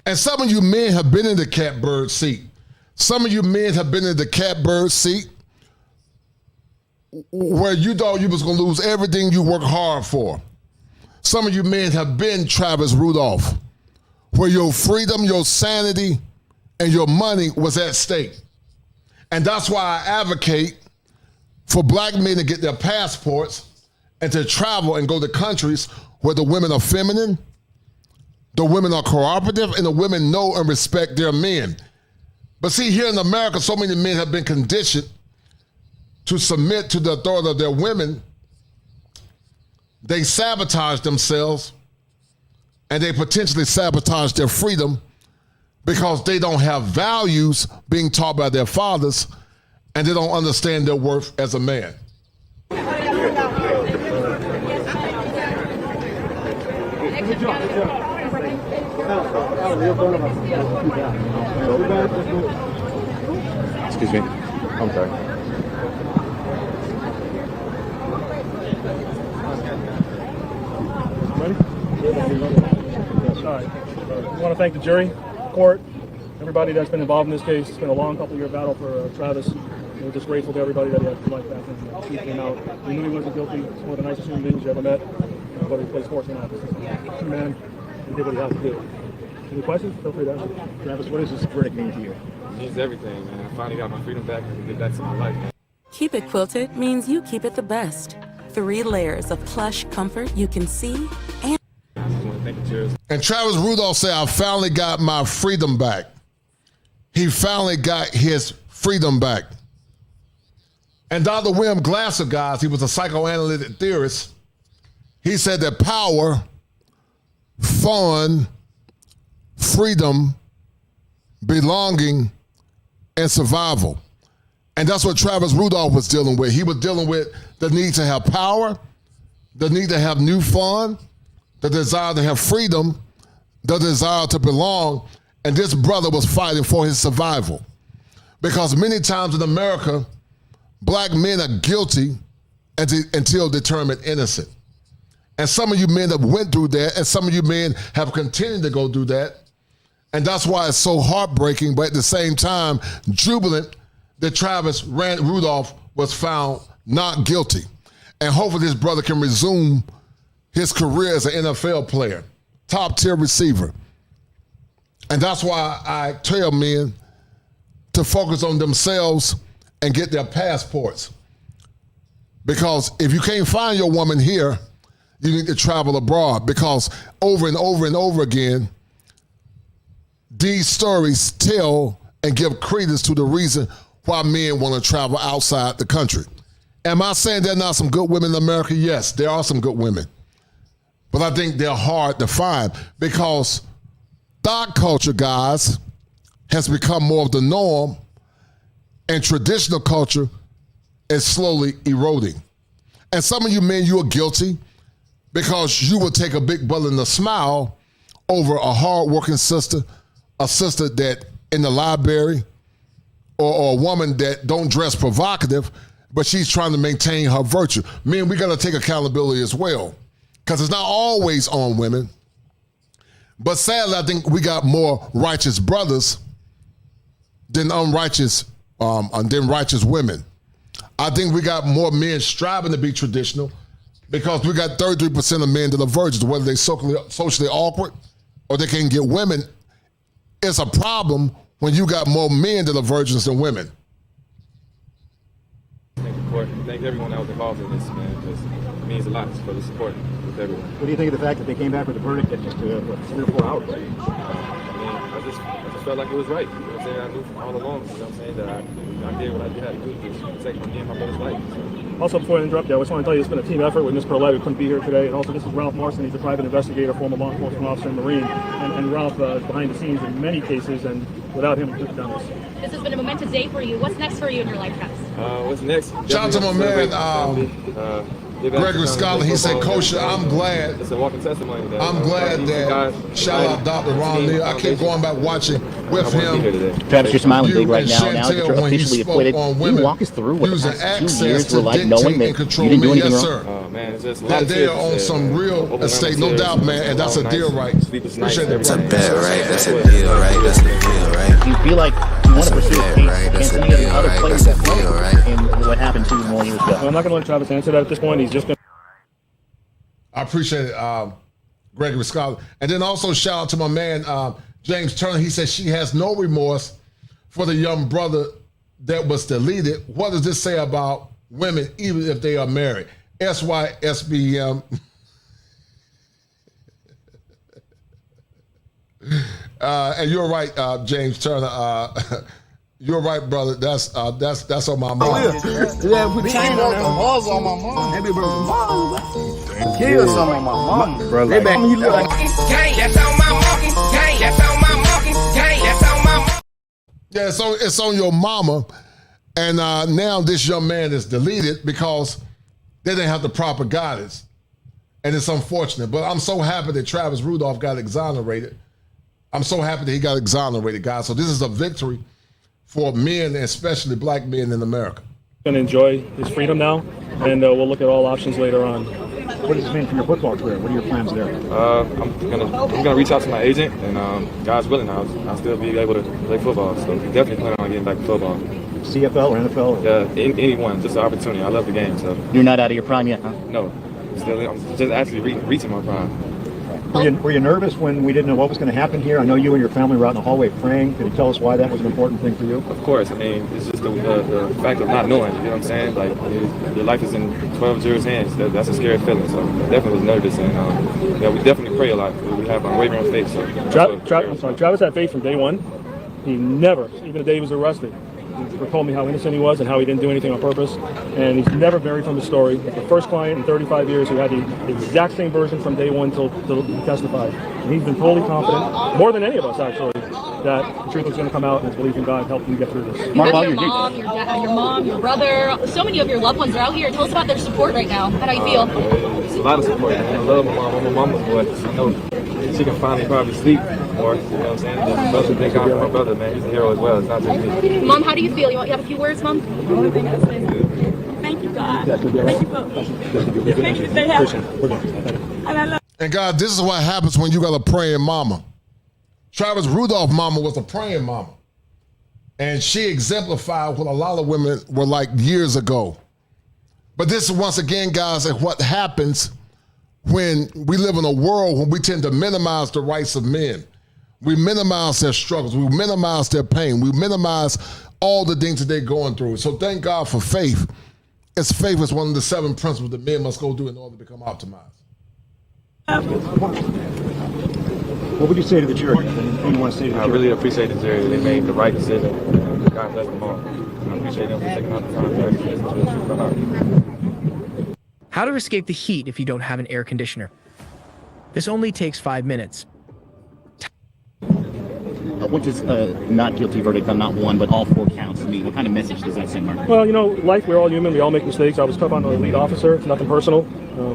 And some of you men have been in the catbird seat. Some of you men have been in the catbird seat where you thought you was going to lose everything you worked hard for. Some of you men have been Travis Rudolph, where your freedom, your sanity, and your money was at stake. And that's why I advocate for black men to get their passports and to travel and go to countries where the women are feminine, the women are cooperative, and the women know and respect their men. But see, here in America, so many men have been conditioned to submit to the authority of their women. They sabotage themselves and they potentially sabotage their freedom because they don't have values being taught by their fathers and they don't understand their worth as a man. Excuse me. I'm sorry. Ready? All right. I want to thank the jury, court, everybody that's been involved in this case. It's been a long couple-year battle for Travis. We're just grateful to everybody that he had his life back and he came out. We knew he wasn't guilty. He's one of the nicest human beings you ever met. But he plays sports in office. Man, he did what he had to do. Any questions? Feel free to ask. Travis, what does this verdict mean to you? It means everything, man. I finally got my freedom back and get back to my life, man. Keep It Quilted means you keep it the best. 3 layers of plush comfort you can see and... And Travis Rudolph said, I finally got my freedom back. He finally got his freedom back. And Dr. William Glasser, guys, he was a psychoanalytic theorist. He said that power, fun, freedom, belonging, and survival. And that's what Travis Rudolph was dealing with. He was dealing with the need to have power, the need to have new fun, the desire to have freedom, the desire to belong. And this brother was fighting for his survival. Because many times in America, black men are guilty until determined innocent. And some of you men have went through that, and some of you men have continued to go through that. And that's why it's so heartbreaking, but at the same time, jubilant that Travis Rudolph was found not guilty. And hopefully this brother can resume his career as an NFL player, top-tier receiver. And that's why I tell men to focus on themselves and get their passports. Because if you can't find your woman here, you need to travel abroad, because over and over and over again, these stories tell and give credence to the reason why men want to travel outside the country. Am I saying there are not some good women in America? Yes, there are some good women. But I think they're hard to find because thought culture, guys, has become more of the norm, and traditional culture is slowly eroding. And some of you men, you are guilty because you will take a big bullet and a smile over a hardworking sister, a sister that in the library, or a woman that don't dress provocative, but she's trying to maintain her virtue. Men, we got to take accountability as well, because it's not always on women. But sadly, I think we got more righteous brothers than righteous women. I think we got more men striving to be traditional because we got 33% of men that are virgins, whether they're socially awkward or they can't get women. It's a problem when you got more men that are virgins than women. Thank the court. Thank everyone that was involved in this, man, because it means a lot for the support with everyone. What do you think of the fact that they came back with a verdict at just 3 or 4 hours? I just felt like it was right. You know what I'm saying? I knew all along, you know what I'm saying, that I did what I had to do to protect me and my brother's life. So. Also, before I interrupt you, I just want to tell you it's been a team effort with Ms. Perlet, who couldn't be here today. And also, this is Ralph Marson. He's a private investigator, former law enforcement officer in the Marine. And Ralph is behind the scenes in many cases, and without him, we couldn't have done this. This has been a momentous day for you. What's next for you in your life, Travis? What's next? Shout out to my man, Gregory Scholar. He said, Coach, I'm glad. It's a walking testimony. I'm glad that, shout out Dr. Ron Neal. I keep going back watching with him. Travis, you're smiling big right now. Now that you're officially acquitted, can you walk us through what the past 2 years were like, knowing that you didn't do anything wrong? man. It's just that they are on some real estate, no doubt, man, and that's a deal, right? Appreciate it. That's a bet, right? That's a deal, right? That's a deal, right? Do you feel like you want to pursue a case against any of the other players that play? And what happened 2 more years ago? Well, I'm not going to let Travis answer that at this point. He's just going to. I appreciate it, Gregory Scott. And then also shout out to my man, James Turner. He says she has no remorse for the young brother that was deleted. What does this say about women, even if they are married? SYSBM. And you're right, James Turner. You're right, brother. That's on my mind. Yeah, put chain on my mom. Maybe kill some of my mom. Bro, They back me look like That's on my monkey. That's on my monkey. That's on my. Yeah, so it's on your mama, and now this young man is deleted because they didn't have the proper guidance, and it's unfortunate. But I'm so happy that Travis Rudolph got exonerated. I'm so happy that he got exonerated, guys. So this is a victory for men, especially black men in America. Going to enjoy his freedom now, and we'll look at all options later on. What does this mean for your football career? What are your plans there? I'm gonna reach out to my agent, and God's willing, I'll still be able to play football. So definitely plan on getting back to football. CFL or NFL? Yeah, anyone, just an opportunity. I love the game. So You're not out of your prime yet, huh? no, I'm just actually reaching my prime. Were you nervous when we didn't know what was going to happen here? I know you and your family were out in the hallway praying. Can you tell us why that was an important thing for you? Of course. I mean, it's just the fact of not knowing. You know what I'm saying? Like, your life is in 12 jurors' hands. That's a scary feeling. So I definitely was nervous. And yeah, we definitely pray a lot. We have unwavering faith. So Travis had faith from day one. He never, even the day he was arrested, he told me how innocent he was and how he didn't do anything on purpose. And he's never varied from his story. He's the first client in 35 years who had the exact same version from day one till he testified. And he's been totally confident, more than any of us actually, that the truth was going to come out, and his belief in God helped him get through this. You have your mom, your dad, your mom, your brother, so many of your loved ones are out here. Tell us about their support right now. How do you feel? It's a lot of support. I love my mom. I'm a mama's boy. I know she can finally probably sleep more. You know what I'm saying? Just thank God for my brother, man. He's a hero as well. It's not just me. Mom, how do you feel? You have a few words, Mom? The only thing I say is thank you, God. Thank you for thank you to stay healthy. And I love. And God, this is what happens when you got a praying mama. Travis Rudolph's mama was a praying mama. And she exemplified what a lot of women were like years ago. But this is once again, guys, what happens when we live in a world when we tend to minimize the rights of men. We minimize their struggles. We minimize their pain. We minimize all the things that they're going through. So thank God for faith. As faith is one of the 7 principles that men must go do in order to become optimized. What would you say to the jury? Anything you want to say to the jury? I really appreciate the jury. They made the right decision. God bless them all. I appreciate them for taking out the time to actually listen to the truth from out. How to escape the heat if you don't have an air conditioner. This only takes 5 minutes. Which is not guilty verdict on not one, but all 4 counts. I mean, what kind of message does that send, Mark? Well, you know, life, we're all human. We all make mistakes. I was tough on the lead officer. It's nothing personal.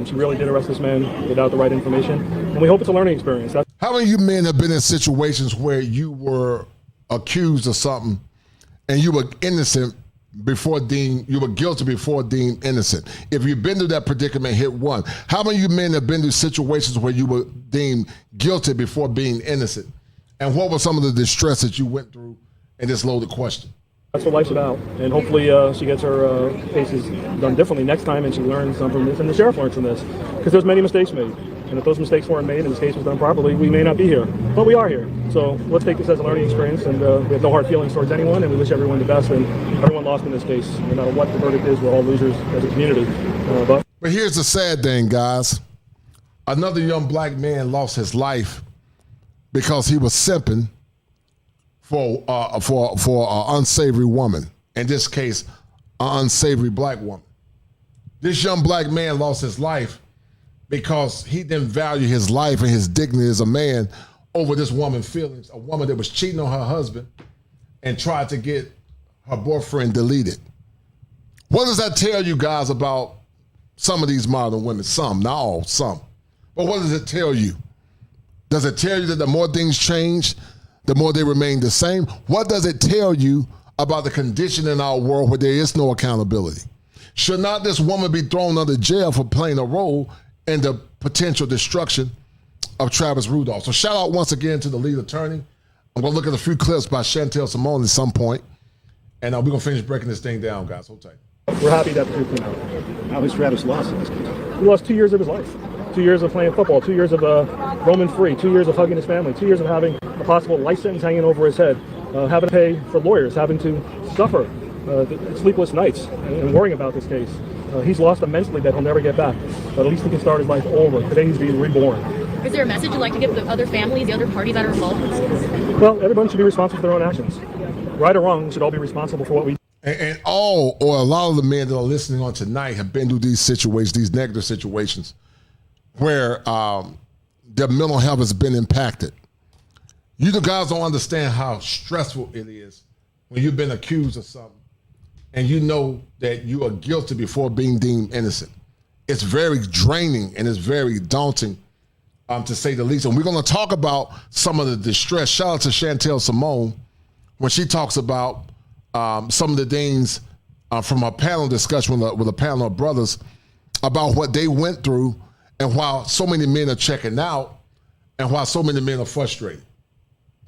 She really did arrest this man without the right information. And we hope it's a learning experience. How many of you men have been in situations where you were accused of something and you were innocent before deemed, you were guilty before deemed innocent? If you've been through that predicament, hit 1. How many of you men have been through situations where you were deemed guilty before being innocent? And what was some of the distress that you went through in this loaded question? That's what life's about. And hopefully she gets her cases done differently next time, and she learns something from this, and the sheriff learns from this. Because there's many mistakes made. And if those mistakes weren't made and this case was done properly, we may not be here. But we are here. So let's take this as a learning experience, and we have no hard feelings towards anyone, and we wish everyone the best, and everyone lost in this case. No matter what the verdict is, we're all losers as a community. But here's the sad thing, guys. Another young black man lost his life because he was simping for an unsavory woman. In this case, an unsavory black woman. This young black man lost his life because he didn't value his life and his dignity as a man over this woman's feelings, a woman that was cheating on her husband and tried to get her boyfriend deleted. What does that tell you guys about some of these modern women? Some, not all, some. But what does it tell you? Does it tell you that the more things change, the more they remain the same? What does it tell you about the condition in our world where there is no accountability? Should not this woman be thrown under jail for playing a role in the potential destruction of Travis Rudolph? So shout out once again to the lead attorney. I'm going to look at a few clips by Chantel Simone at some point, and we're going to finish breaking this thing down, guys. Hold tight. We're happy that the truth came out. How has Travis lost in this case? He lost 2 years of his life. 2 years of playing football, 2 years of roaming free, 2 years of hugging his family, 2 years of having a possible life sentence hanging over his head, having to pay for lawyers, having to suffer sleepless nights and worrying about this case. He's lost immensely that he'll never get back, but at least he can start his life over. Today he's being reborn. Is there a message you'd like to give the other families, the other parties that are involved in this? Well, everyone should be responsible for their own actions. Right or wrong, we should all be responsible for what we do. And all or a lot of the men that are listening on tonight have been through these situations, these negative situations, where their mental health has been impacted. You the guys don't understand how stressful it is when you've been accused of something and you know that you are guilty before being deemed innocent. It's very draining and it's very daunting, to say the least. And we're going to talk about some of the distress. Shout out to Chantel Simone when she talks about some of the things from a panel discussion with a panel of brothers about what they went through and why so many men are checking out and why so many men are frustrated.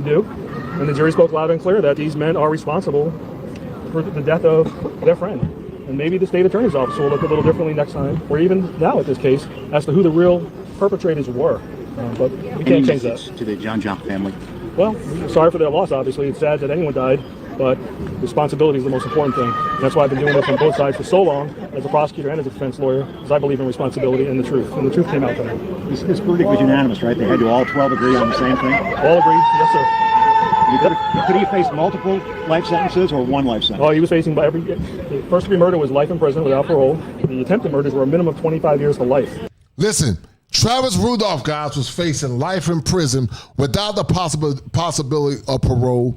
Do, and the jury spoke loud and clear that these men are responsible for the death of their friend. And maybe the state attorney's office will look a little differently next time, or even now at this case, as to who the real perpetrators were. But we can't change that. To the John family. Well, sorry for their loss, obviously. It's sad that anyone died, but responsibility is the most important thing. And that's why I've been doing this on both sides for so long, as a prosecutor and as a defense lawyer, because I believe in responsibility and the truth. And the truth came out tonight. This verdict was unanimous, right? They had to all 12 agree on the same thing? All agreed, yes, sir. Could he face multiple life sentences or one life sentence? Oh, he was facing by the first-degree murder was life in prison without parole. The attempted murders were a minimum of 25 years to life. Listen, Travis Rudolph, guys, was facing life in prison without the possibility of parole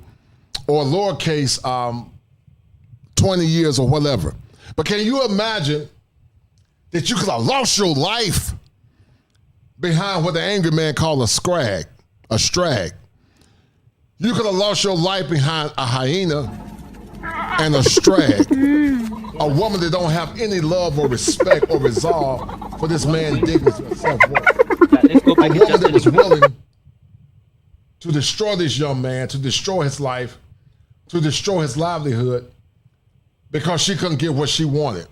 or lowercase 20 years or whatever. But can you imagine that you could have lost your life behind what the angry man called a strag? You could have lost your life behind a hyena and a strag. A woman that don't have any love or respect or resolve for this man's dignity or self-worth. A woman that was willing to destroy this young man, to destroy his life, to destroy his livelihood because she couldn't get what she wanted.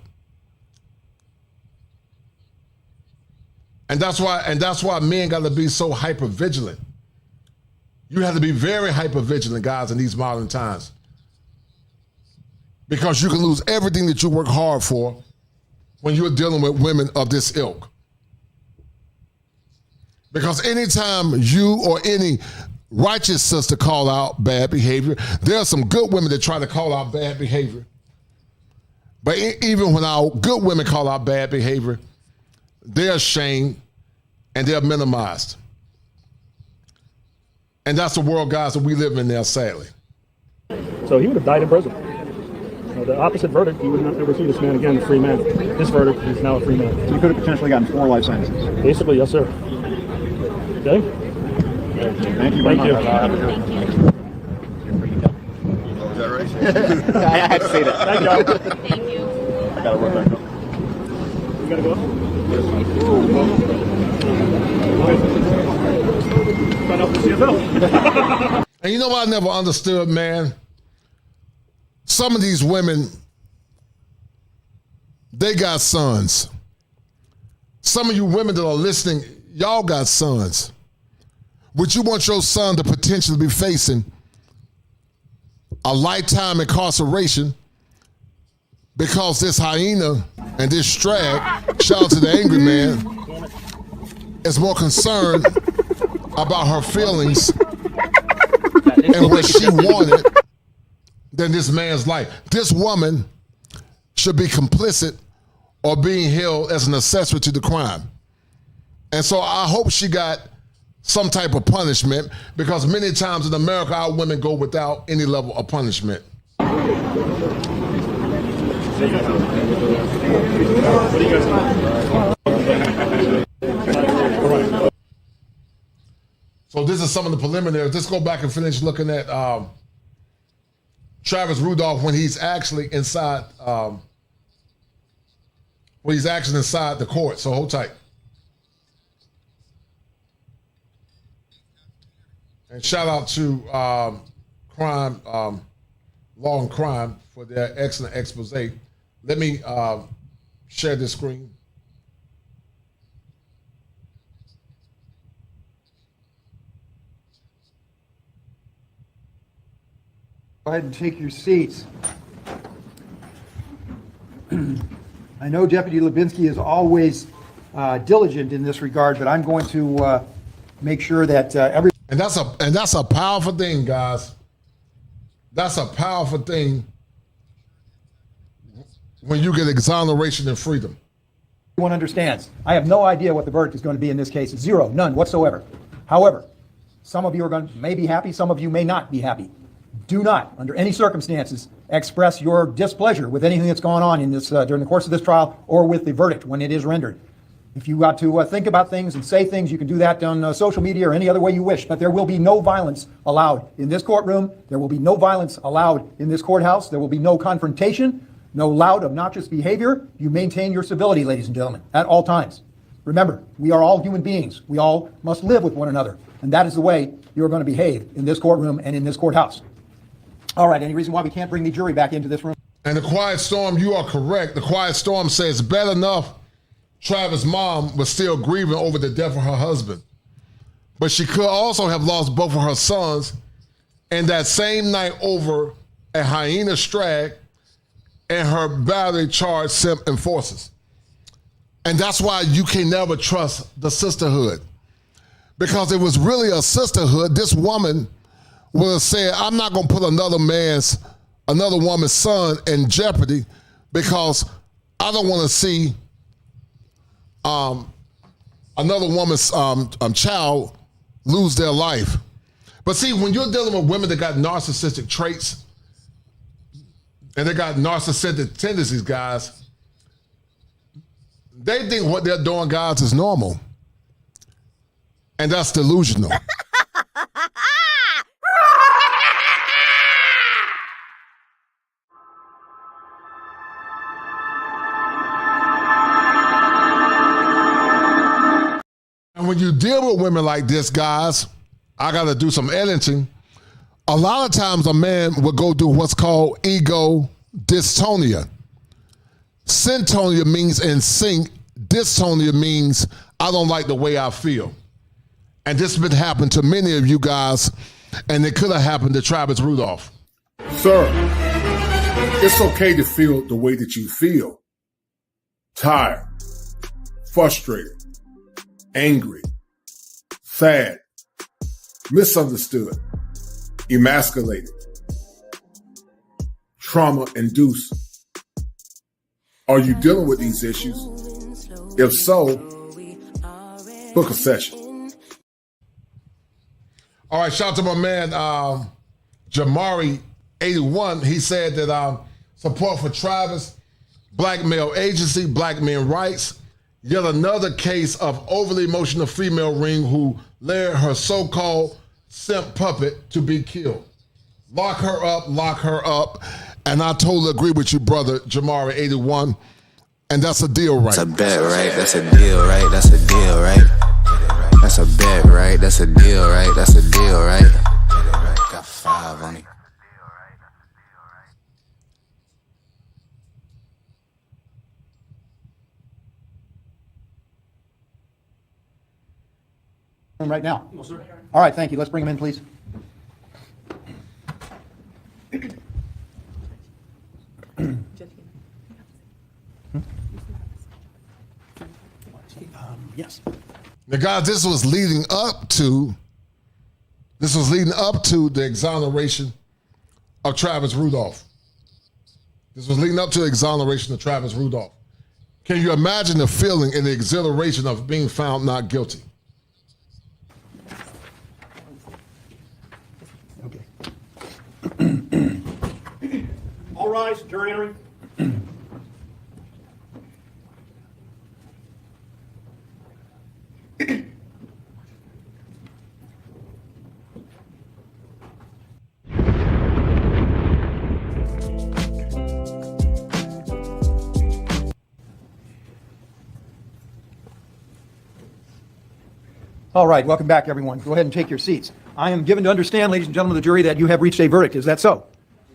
And that's why men got to be so hyper vigilant. You have to be very hyper vigilant, guys, in these modern times. Because you can lose everything that you work hard for when you're dealing with women of this ilk. Because anytime you or any righteous sister call out bad behavior, there are some good women that try to call out bad behavior. But even when our good women call out bad behavior, they're shamed and they're minimized. And that's the world, guys, that we live in now, sadly. So he would have died in prison. The opposite verdict, you would not ever see this man again, a free man. This verdict, he's now a free man. So you could have potentially gotten 4 life sentences. Basically, yes, sir. Okay? Thank you very much. Is that right? I had to say that. Thank you. Thank you. I gotta work back up. You gotta go up? Sign up for CFL. And you know what I never understood, man? Some of these women, they got sons. Some of you women that are listening, y'all got sons. Would you want your son to potentially be facing a lifetime incarceration because this hyena and this strag, shout out to the angry man, is more concerned about her feelings and what she wanted than this man's life? This woman should be complicit or being held as an accessory to the crime. And so I hope she got some type of punishment, because many times in America, our women go without any level of punishment. What do you guys think? So this is some of the preliminaries. Let's go back and finish looking at Travis Rudolph when he's actually inside Well, he's actually inside the court, so hold tight. And shout out to Crime, Law and Crime for their excellent expose. Let me share this screen. Go ahead and take your seats. I know Deputy Lubinsky is always diligent in this regard, but I'm going to make sure that every. And that's a powerful thing, guys. That's a powerful thing when you get exoneration and freedom. Everyone understands. I have no idea what the verdict is going to be in this case. Zero, none whatsoever. However, some of you may be happy, some of you may not be happy. Do not, under any circumstances, express your displeasure with anything that's gone on in this during the course of this trial or with the verdict when it is rendered. If you got to think about things and say things, you can do that on social media or any other way you wish, but there will be no violence allowed in this courtroom. There will be no violence allowed in this courthouse. There will be no confrontation, no loud, obnoxious behavior. You maintain your civility, ladies and gentlemen, at all times. Remember, we are all human beings. We all must live with one another, and that is the way you are going to behave in this courtroom and in this courthouse. All right, any reason why we can't bring the jury back into this room? And the quiet storm, you are correct. The quiet storm says, bad enough, Travis' mom was still grieving over the death of her husband. But she could also have lost both of her sons and that same night over a hyena strag and her battery charged simp enforcers. And that's why you can never trust the sisterhood. Because if it was really a sisterhood, this woman would have said, I'm not going to put another woman's son in jeopardy because I don't want to see another woman's child lose their life. But see, when you're dealing with women that got narcissistic traits and they got narcissistic tendencies, guys, they think what they're doing, guys, is normal. And that's delusional. And when you deal with women like this, guys, I got to do some editing. A lot of times a man will go through what's called ego dystonia. Syntonia means in sync. Dystonia means I don't like the way I feel. And this has been happening to many of you guys, and it could have happened to Travis Rudolph. Sir, it's okay to feel the way that you feel. Tired, frustrated, angry, sad, misunderstood, emasculated, trauma-induced. Are you dealing with these issues? If so, book a session. All right, shout out to my man, Jamari 81. He said that support for Travis, Black Male Agency, Black Men Rights, yet another case of overly emotional female ring who led her so-called simp puppet to be killed. Lock her up. And I totally agree with you, brother, Jamari 81. And that's a deal, right? That's a bet, right? That's a deal, right? That's a deal, right? That's a bet, right? That's a deal, right? That's a deal, right? Got 5 on it. Right now. All right, thank you. Let's bring him in, please. Yes. Now, guys, this was leading up to the exoneration of Travis Rudolph. This was leading up to the exoneration of Travis Rudolph. Can you imagine the feeling and the exhilaration of being found not guilty? Okay. All rise, jury entering. All right, welcome back, everyone. Go ahead and take your seats. I am given to understand, ladies and gentlemen of the jury, that you have reached a verdict. Is that so?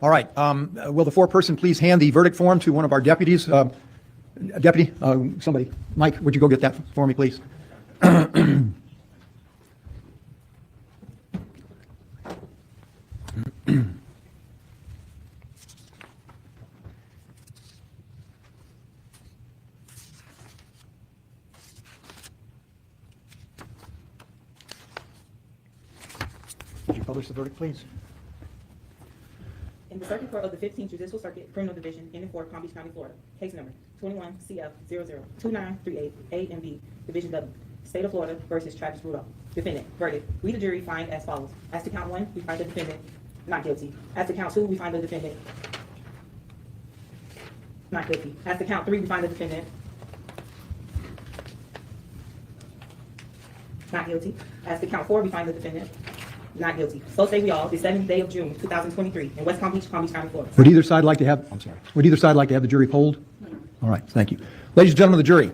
All right. Will the foreperson please hand the verdict form to one of our deputies? Deputy, somebody. Mike, would you go get that for me, please? Would you publish the verdict, please? In the Circuit Court of the 15th Judicial Circuit, Criminal Division, in and for Palm Beach County, Florida, case number 21 CF002938 A and B, Division W, State of Florida versus Travis Rudolph. Defendant, verdict. We, the jury, find as follows. As to count 1, we find the defendant not guilty. As to count 2, we find the defendant not guilty. As to count 3, we find the defendant not guilty. As to count 4, we find the defendant not guilty. So say we all, the 7th day of June, 2023, in West Palm Beach, County, Florida. Would either side like to have, would either side like to have the jury polled? All right, thank you. Ladies and gentlemen of the jury,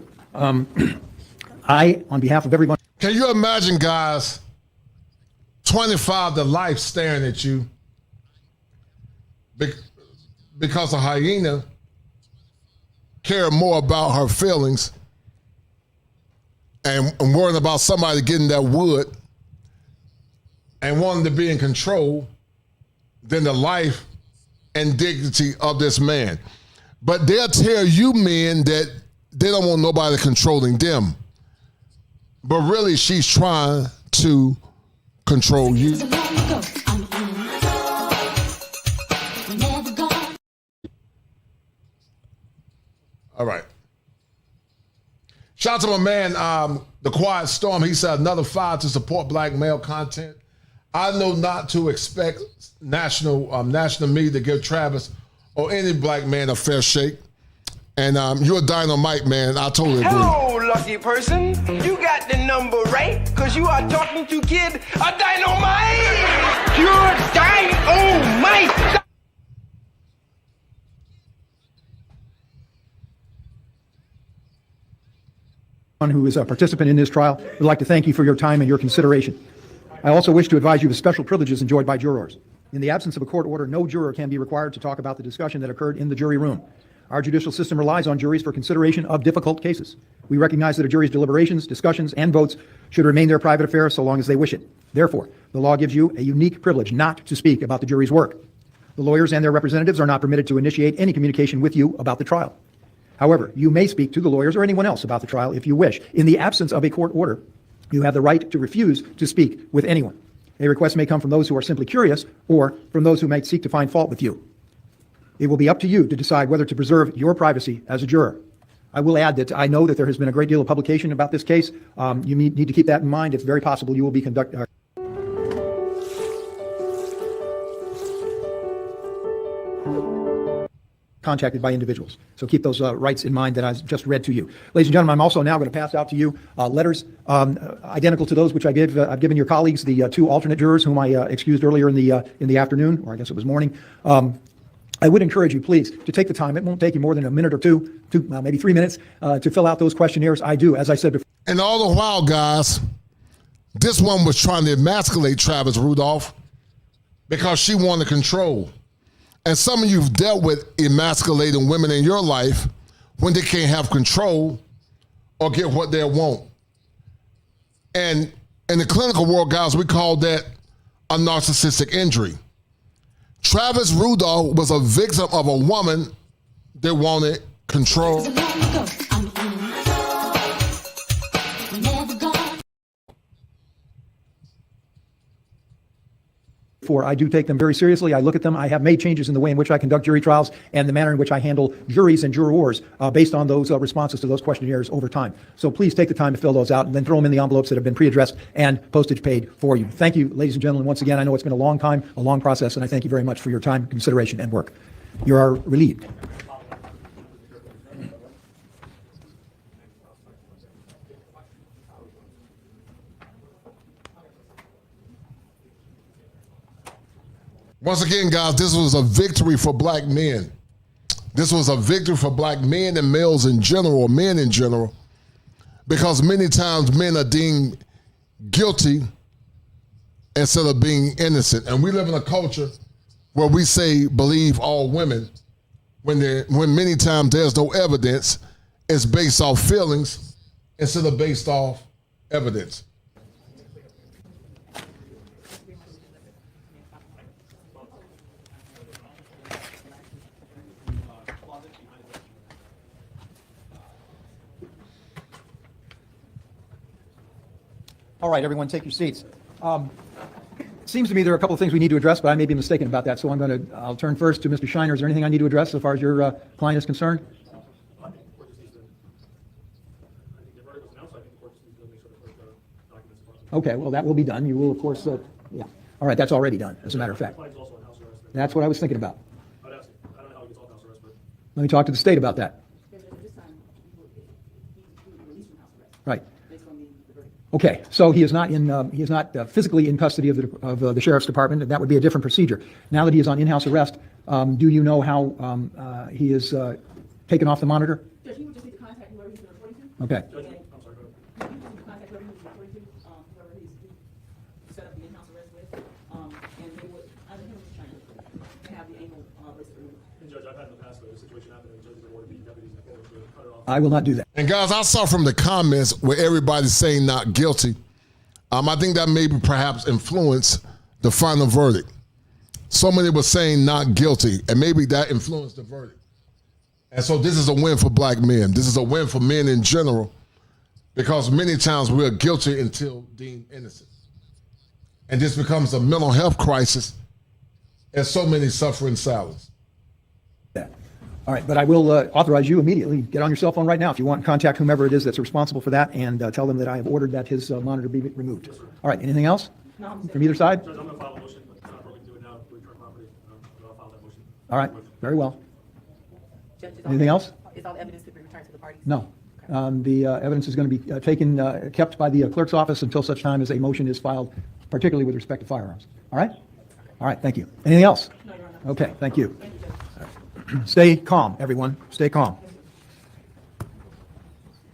I, on behalf of everyone. Can you imagine, guys, 25 to life staring at you because a hyena cared more about her feelings and worrying about somebody getting that wood and wanting to be in control than the life and dignity of this man. But they'll tell you men that they don't want nobody controlling them. But really, she's trying to control you. All right. Shout out to my man, The Quiet Storm. He said another 5 to support black male content. I know not to expect national media to give Travis or any black man a fair shake. And you're a dynamite, man. I totally agree. Hello, lucky person. You got the number right, because you are talking to kid a dynamite. Pure dynamite. Who is a participant in this trial, would like to thank you for your time and your consideration. I also wish to advise you of special privileges enjoyed by jurors. In the absence of a court order, no juror can be required to talk about the discussion that occurred in the jury room. Our judicial system relies on juries for consideration of difficult cases. We recognize that a jury's deliberations, discussions, and votes should remain their private affair so long as they wish it. Therefore, the law gives you a unique privilege not to speak about the jury's work. The lawyers and their representatives are not permitted to initiate any communication with you about the trial. However, you may speak to the lawyers or anyone else about the trial if you wish. In the absence of a court order, you have the right to refuse to speak with anyone. A request may come from those who are simply curious or from those who might seek to find fault with you. It will be up to you to decide whether to preserve your privacy as a juror. I will add that I know that there has been a great deal of publication about this case. You need to keep that in mind. It's very possible you will be contacted by individuals. So keep those rights in mind that I just read to you. Ladies and gentlemen, I'm also now going to pass out to you letters identical to those which I've given your colleagues, the 2 alternate jurors whom I excused earlier in the afternoon, or I guess it was morning. I would encourage you, please, to take the time. It won't take you more than a minute or two, maybe 3 minutes, to fill out those questionnaires. I do, as I said before. And all the while, guys, this one was trying to emasculate Travis Rudolph because she wanted control. And some of you've dealt with emasculating women in your life when they can't have control or get what they want. And in the clinical world, guys, we call that a narcissistic injury. Travis Rudolph was a victim of a woman that wanted control. I do take them very seriously. I look at them. I have made changes in the way in which I conduct jury trials and the manner in which I handle juries and jurors based on those responses to those questionnaires over time. So please take the time to fill those out and then throw them in the envelopes that have been pre-addressed and postage paid for you. Thank you, ladies and gentlemen. Once again, I know it's been a long time, a long process, and I thank you very much for your time, consideration, and work. You are relieved. Once again, guys, this was a victory for black men. This was a victory for black men and males in general, men in general, because many times men are deemed guilty instead of being innocent. And we live in a culture where we say believe all women when many times there's no evidence. It's based off feelings instead of based off evidence. All right, everyone, take your seats. It seems to me there are a couple of things we need to address, but I may be mistaken about that. So I'll turn first to Mr. Shiner. Is there anything I need to address as far as your client is concerned? Okay, well, that will be done. You will, of course, yeah. All right, that's already done, as a matter of fact. That's what I was thinking about. Let me talk to the state about that. Right. Okay, so he is not physically in custody of the sheriff's department, and that would be a different procedure. Now that he is on in-house arrest, do you know how he is taken off the monitor? Judge, he would just need to contact whoever he's been reporting to. Okay. He would contact whoever he's reporting to, whoever he's set up the in-house arrest with, and they would, either him or Mr. Shiner, have the anal list removed. And Judge, I've had in the past, though, a situation happen, and judges have ordered the deputies to cut it off. I will not do that. And guys, I saw from the comments where everybody's saying not guilty. I think that maybe perhaps influenced the final verdict. So many were saying not guilty, and maybe that influenced the verdict. And so this is a win for black men. This is a win for men in general, because many times we're guilty until deemed innocent. And this becomes a mental health crisis, and so many suffer in silence. All right, but I will authorize you immediately. Get on your cell phone right now if you want. Contact whomever it is that's responsible for that, and tell them that I have ordered that his monitor be removed. All right, anything else from either side? Judge, I'm going to file a motion, but it's not appropriate to do it now to return property. I'll file that motion. All right, very well. Judge, Anything else? Is all evidence to be returned to the parties? No. The evidence is going to be kept by the clerk's office until such time as a motion is filed, particularly with respect to firearms. All right? All right, thank you. Anything else? No, Your Honor. Okay, thank you. Stay calm, everyone. Stay calm.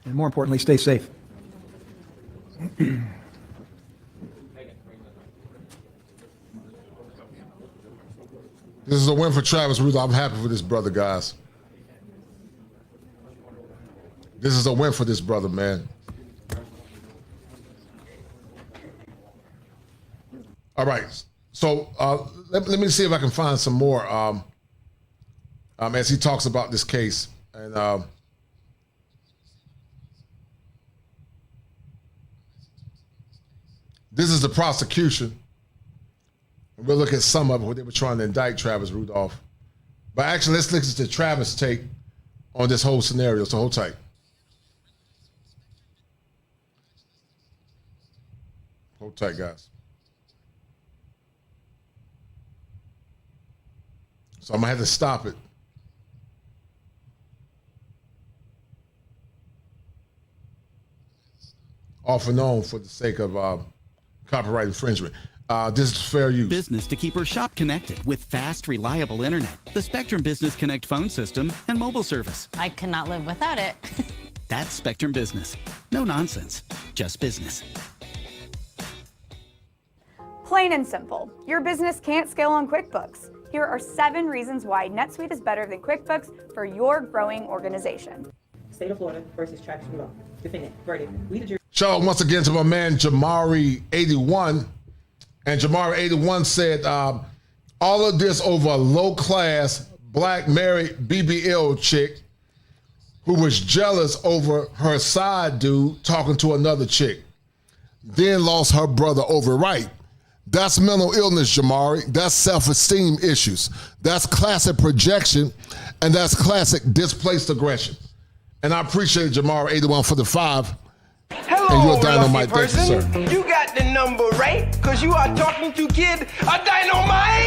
And more importantly, stay safe. This is a win for Travis Rudolph. I'm happy for this brother, guys. This is a win for this brother, man. All right. So let me see if I can find some more as he talks about this case. And this is the prosecution. We'll look at some of it where they were trying to indict Travis Rudolph. But actually, let's listen to Travis' take on this whole scenario. So hold tight. Hold tight, guys. So I'm going to have to stop it. Off and on for the sake of copyright infringement. This is fair use. Business to keep her shop connected with fast, reliable internet, the Spectrum Business Connect phone system, and mobile service. I could not live without it. That's Spectrum Business. No nonsense, just business. Plain and simple, your business can't scale on QuickBooks. Here are 7 reasons why NetSuite is better than QuickBooks for your growing organization. State of Florida versus Travis Rudolph. Defendant, verdict. We the jury. Shout out once again to my man Jamari81. And Jamari81 said, all of this over a low-class, black, married BBL chick who was jealous over her side dude talking to another chick, then lost her brother overnight. That's mental illness, Jamari. That's self-esteem issues. That's classic projection, and that's classic displaced aggression. And I appreciate Jamari81 for the 5. Hello, and you're a dynamite. lucky person. Thank you, sir. You got the number right, because you are talking to kid a dynamite.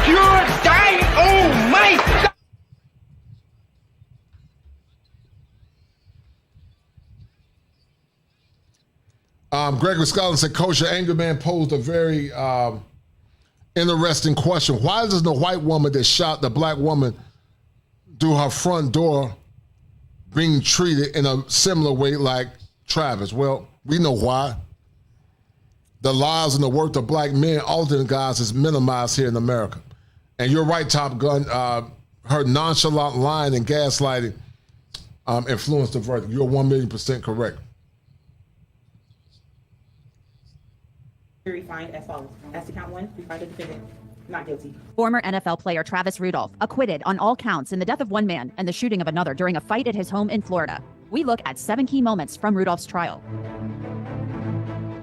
You're dynamite. Gregory Scotland said, Coach, your angry man posed a very interesting question. Why doesn't the white woman that shot the black woman through her front door being treated in a similar way like Travis? Well, we know why. the lives and the worth of black men, all of them guys, is minimized here in America. And you're right, Top Gun. Her nonchalant lying and gaslighting influenced the verdict. You're 1,000,000% correct. Jury find as follows. As to count one, we find the defendant not guilty. Former NFL player Travis Rudolph acquitted on all counts in the death of one man and the shooting of another during a fight at his home in Florida. We look at 7 key moments from Rudolph's trial.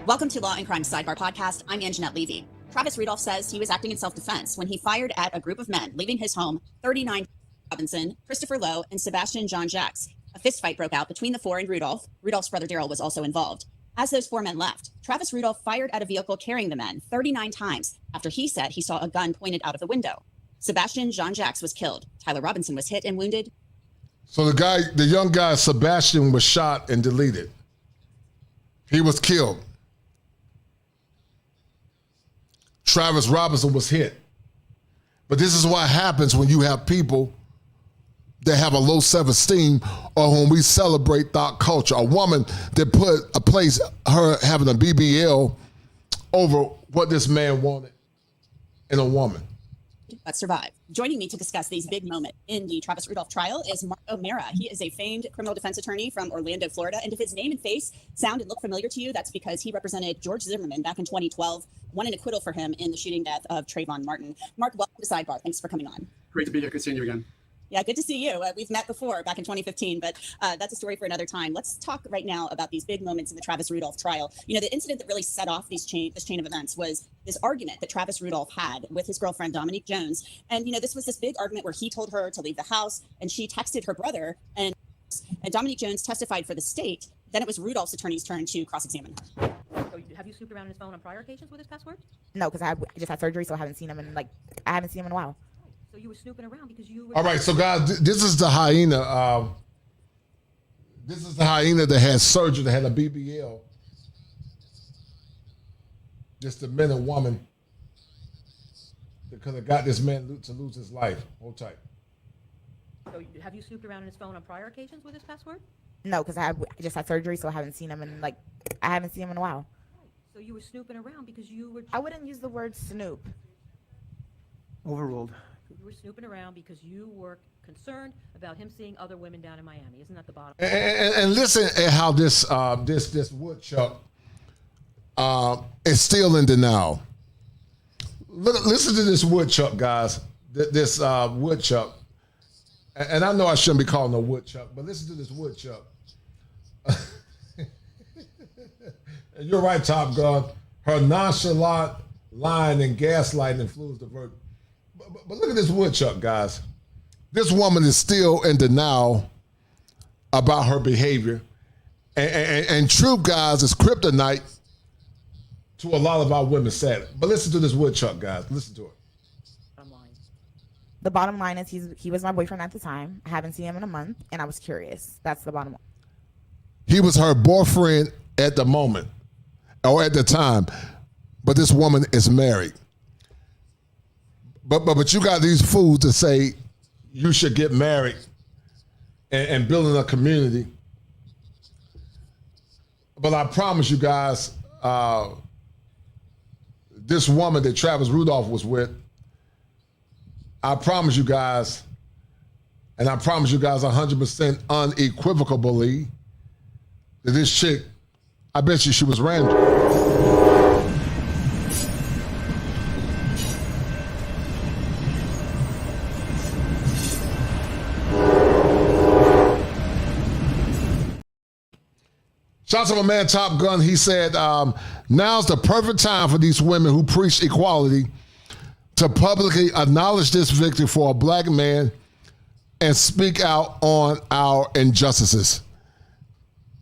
Welcome to Law and Crime Sidebar Podcast. I'm Anjanette Levy. Travis Rudolph says he was acting in self-defense when he fired at a group of men leaving his home, 39 Robinson, Christopher Lowe, and Sebastian John Jacques. A fistfight broke out between the four and Rudolph. Rudolph's brother Daryl was also involved. As those 4 men left, Travis Rudolph fired at a vehicle carrying the men 39 times after he said he saw a gun pointed out of the window. Sebastian John Jacques was killed. Tyler Robinson was hit and wounded. So the young guy, Sebastian, was shot and deleted. He was killed. Travis Robinson was hit. But this is what happens when you have people that have a low self-esteem, or when we celebrate thought culture. A woman that placed her having a BBL over what this man wanted in a woman. But survived. Joining me to discuss these big moments in the Travis Rudolph trial is Mark O'Mara. He is a famed criminal defense attorney from Orlando, Florida. And if his name and face sound and look familiar to you, that's because he represented George Zimmerman back in 2012, won an acquittal for him in the shooting death of Trayvon Martin. Mark, welcome to Sidebar. Thanks for coming on. Great to be here. Good seeing you again. Yeah, good to see you. We've met before back in 2015, but that's a story for another time. Let's talk right now about these big moments in the Travis Rudolph trial. You know, the incident that really set off this chain of events was this argument that Travis Rudolph had with his girlfriend, Dominique Jones. And, you know, this was this big argument where he told her to leave the house and she texted her brother, and Dominique Jones testified for the state. Then it was Rudolph's attorney's turn to cross-examine her. So have you snooped around his phone on prior occasions with his password? No, because I just had surgery, so I haven't seen him in I haven't seen him in a while. So you were snooping around because you were... All right, so guys, this is the hyena. This is the hyena that had surgery, that had a BBL. Just a man and woman that could have got this man to lose his life. Hold tight. So have you snooped around in his phone on prior occasions with his password? No, because I just had surgery, so I haven't seen him in I haven't seen him in a while. So you were snooping around because you were... I wouldn't use the word snoop. Overruled. You were snooping around because you were concerned about him seeing other women down in Miami. Isn't that the bottom? And listen at how this woodchuck is still in denial. Listen to this woodchuck, guys. This woodchuck. And I know I shouldn't be calling her woodchuck, but listen to this woodchuck. And you're right, Top Gun. Her nonchalant lying and gaslighting influenced the verdict. But look at this woodchuck, guys. This woman is still in denial about her behavior. And truth, guys, is kryptonite to a lot of our women, sadly. But listen to this woodchuck, guys. Listen to it. The bottom line is he was my boyfriend at the time. I haven't seen him in a month, and I was curious. That's the bottom line. He was her boyfriend at the moment, or at the time, but this woman is married. But you got these fools that say you should get married and building a community. But I promise you guys, this woman that Travis Rudolph was with, I promise you guys, and I promise you guys 100% unequivocally, that this chick, I bet you she was random. Shout out to my man Top Gun. He said, now's the perfect time for these women who preach equality to publicly acknowledge this victory for a black man and speak out on our injustices.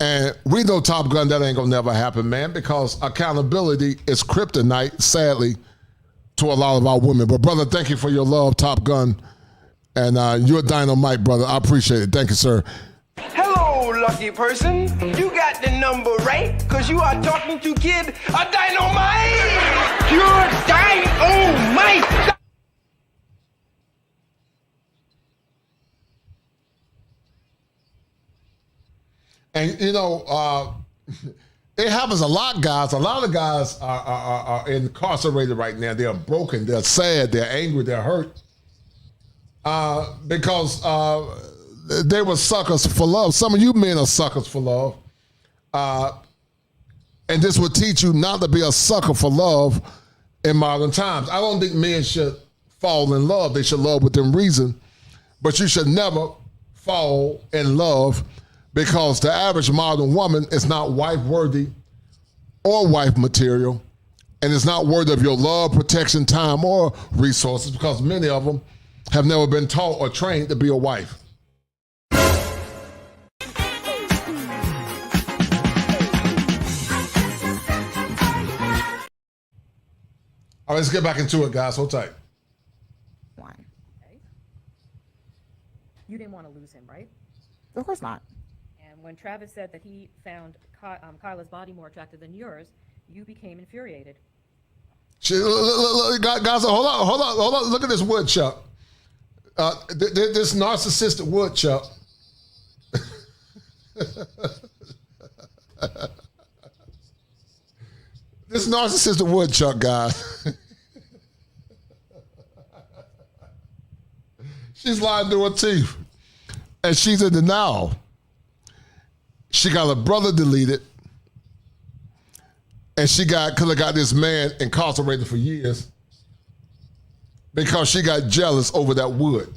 And we know, Top Gun, that ain't gonna never happen, man, because accountability is kryptonite, sadly, to a lot of our women. But brother, thank you for your love, Top Gun. And you're dynamite, brother. I appreciate it. Thank you, sir. Hello, lucky person. You got the number right, because you are talking to Kid a Dynamite. Pure Dynamite. And, you know, It happens a lot, guys. A lot of guys are incarcerated right now. They're broken. They're sad. They're angry. They're hurt. Because they were suckers for love. Some of you men are suckers for love. And this will teach you not to be a sucker for love in modern times. I don't think men should fall in love. They should love within reason. But you should never fall in love because the average modern woman is not wife-worthy or wife material, and is not worthy of your love, protection, time, or resources because many of them have never been taught or trained to be a wife. All right, let's get back into it, guys. Hold tight. One. Okay. You didn't want to lose him, right? Of course not. And when Travis said that he found Kyla's body more attractive than yours, you became infuriated. Guys, hold on. Look at this woodchuck. This narcissistic woodchuck. This narcissistic woodchuck guy. She's lying through her teeth. And she's in denial. She got her brother deleted. And she could have got this man incarcerated for years because she got jealous over that wood.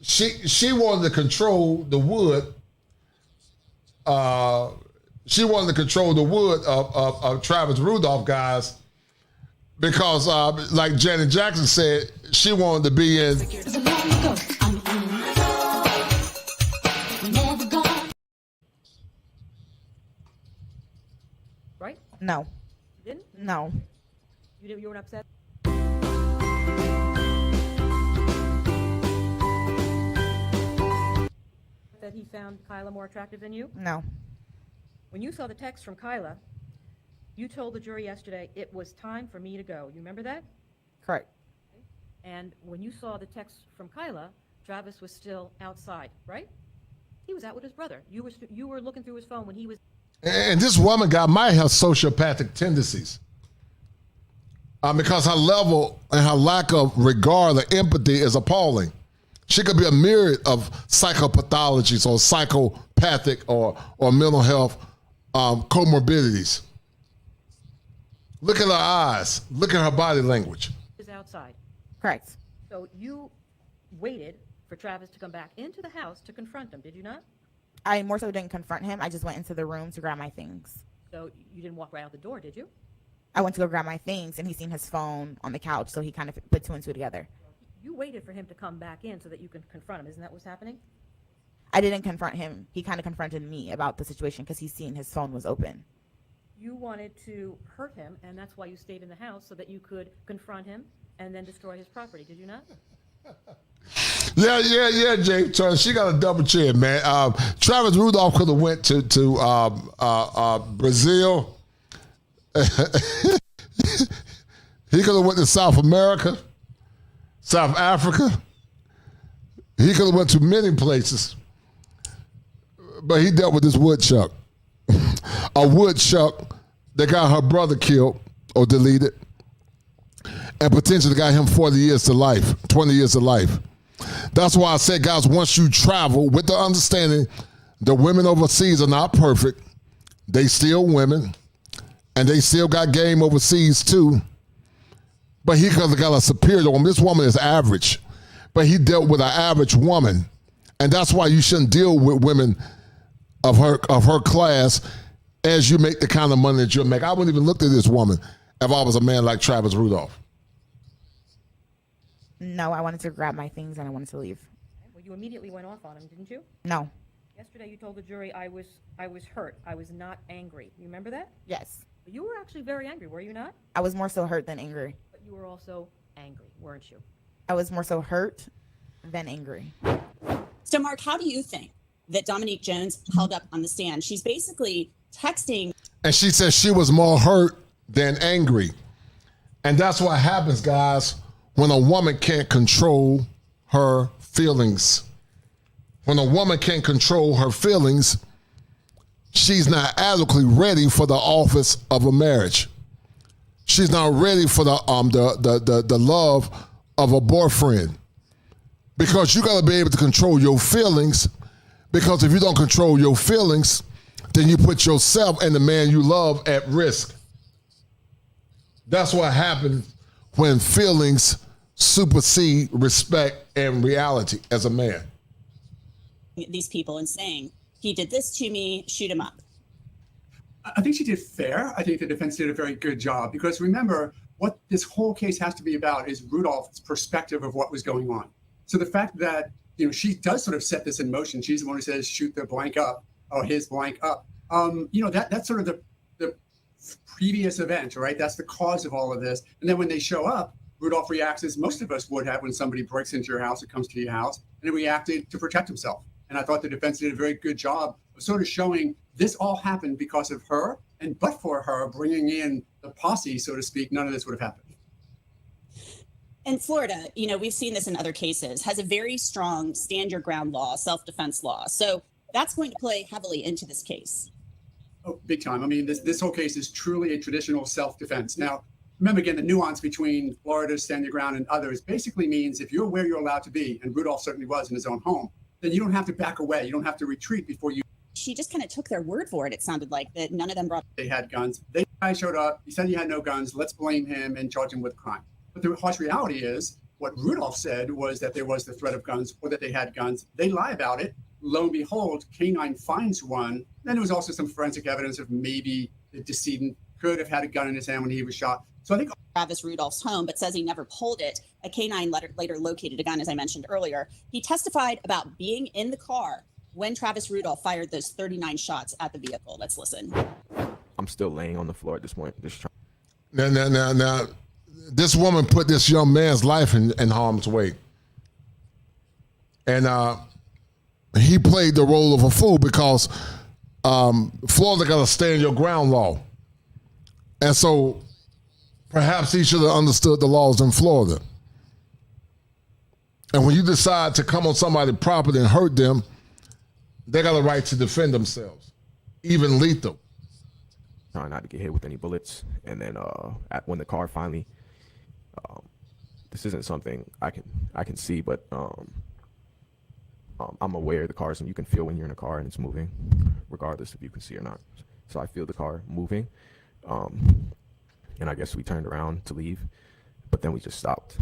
She wanted to control the wood. She wanted to control the wood of Travis Rudolph, guys, because like Janet Jackson said, she wanted to be in. Right? No. You didn't? No. You weren't upset? That he found Kyla more attractive than you? No. When you saw the text from Kyla, you told the jury yesterday it was time for me to go. You remember that? Correct. And when you saw the text from Kyla, Travis was still outside, right? He was out with his brother. You were looking through his phone when he was. And this woman guy might have sociopathic tendencies because her level and her lack of regard or empathy is appalling. She could be a myriad of psychopathologies or psychopathic or mental health comorbidities. Look at her eyes. Look at her body language. Is outside. Correct. So you waited for Travis to come back into the house to confront him, did you not? I more so didn't confront him. I just went into the room to grab my things. So you didn't walk right out the door, did you? I went to go grab my things, and he seen his phone on the couch, so he kind of put two and two together. You waited for him to come back in so that you could confront him. Isn't that what's happening? I didn't confront him. He kind of confronted me about the situation because he's seen his phone was open. You wanted to hurt him, and that's why you stayed in the house so that you could confront him and then destroy his property. Did you not? Yeah, James Turner. She got a double chin, man. Travis Rudolph could have went to Brazil. He could have went to South America, South Africa. He could have went to many places. But he dealt with this woodchuck. A woodchuck that got her brother killed or deleted and potentially got him 40 years to life, 20 years to life. That's why I said, guys, once you travel with the understanding the women overseas are not perfect, they still women, and they still got game overseas too. But he could have got a superior woman. This woman is average, but he dealt with an average woman. And that's why you shouldn't deal with women of her class as you make the kind of money that you'll make. I wouldn't even look at this woman if I was a man like Travis Rudolph. No, I wanted to grab my things and I wanted to leave. Well, you immediately went off on him, didn't you? No. Yesterday you told the jury I was hurt. I was not angry. You remember that? Yes. You were actually very angry, were you not? I was more so hurt than angry. But you were also angry, weren't you? I was more so hurt than angry. So, Mark, how do you think that Dominique Jones held up on the stand? She's basically texting. And she said she was more hurt than angry. And that's what happens, guys, when a woman can't control her feelings. When a woman can't control her feelings, she's not adequately ready for the office of a marriage. She's not ready for the love of a boyfriend. Because you got to be able to control your feelings, because if you don't control your feelings, then you put yourself and the man you love at risk. That's what happens when feelings supersede respect and reality as a man. These people and saying, he did this to me, shoot him up. I think she did fair. I think the defense did a very good job, because remember, what this whole case has to be about is Rudolph's perspective of what was going on. So the fact that, she does sort of set this in motion. She's the one who says, shoot the blank up, or his blank up. That's sort of the previous event, right? That's the cause of all of this. And then when they show up, Rudolph reacts as most of us would have when somebody breaks into your house or comes to your house, and he reacted to protect himself. And I thought the defense did a very good job of sort of showing this all happened because of her, and but for her bringing in the posse, so to speak, none of this would have happened. And Florida, we've seen this in other cases, has a very strong stand your ground law, self-defense law. So that's going to play heavily into this case. Oh, big time. I mean, this whole case is truly a traditional self-defense. Now, remember again, the nuance between Florida's stand your ground and others basically means if you're where you're allowed to be, and Rudolph certainly was in his own home, then you don't have to back away. You don't have to retreat before you. She just kind of took their word for it. It sounded like that none of them brought. They had guns. They showed up. He said he had no guns. Let's blame him and charge him with crime. But the harsh reality is what Rudolph said was that there was the threat of guns or that they had guns. They lie about it. Lo and behold, K-9 finds one. Then there was also some forensic evidence of maybe the decedent could have had a gun in his hand when he was shot. So I think Travis Rudolph's home, but says he never pulled it. A K-9 later located a gun, as I mentioned earlier. He testified about being in the car when Travis Rudolph fired those 39 shots at the vehicle. Let's listen. I'm still laying on the floor at this point. Just trying. Now, this woman put this young man's life in harm's way. And he played the role of a fool because Florida got a stand your ground law. And so perhaps he should have understood the laws in Florida. And when you decide to come on somebody's property and hurt them, they got a right to defend themselves, even lethal. Trying not to get hit with any bullets. And then when the car finally, this isn't something I can see, but I'm aware of the cars, and you can feel when you're in a car and it's moving, regardless if you can see or not. So I feel the car moving. And I guess we turned around to leave, but then we just stopped,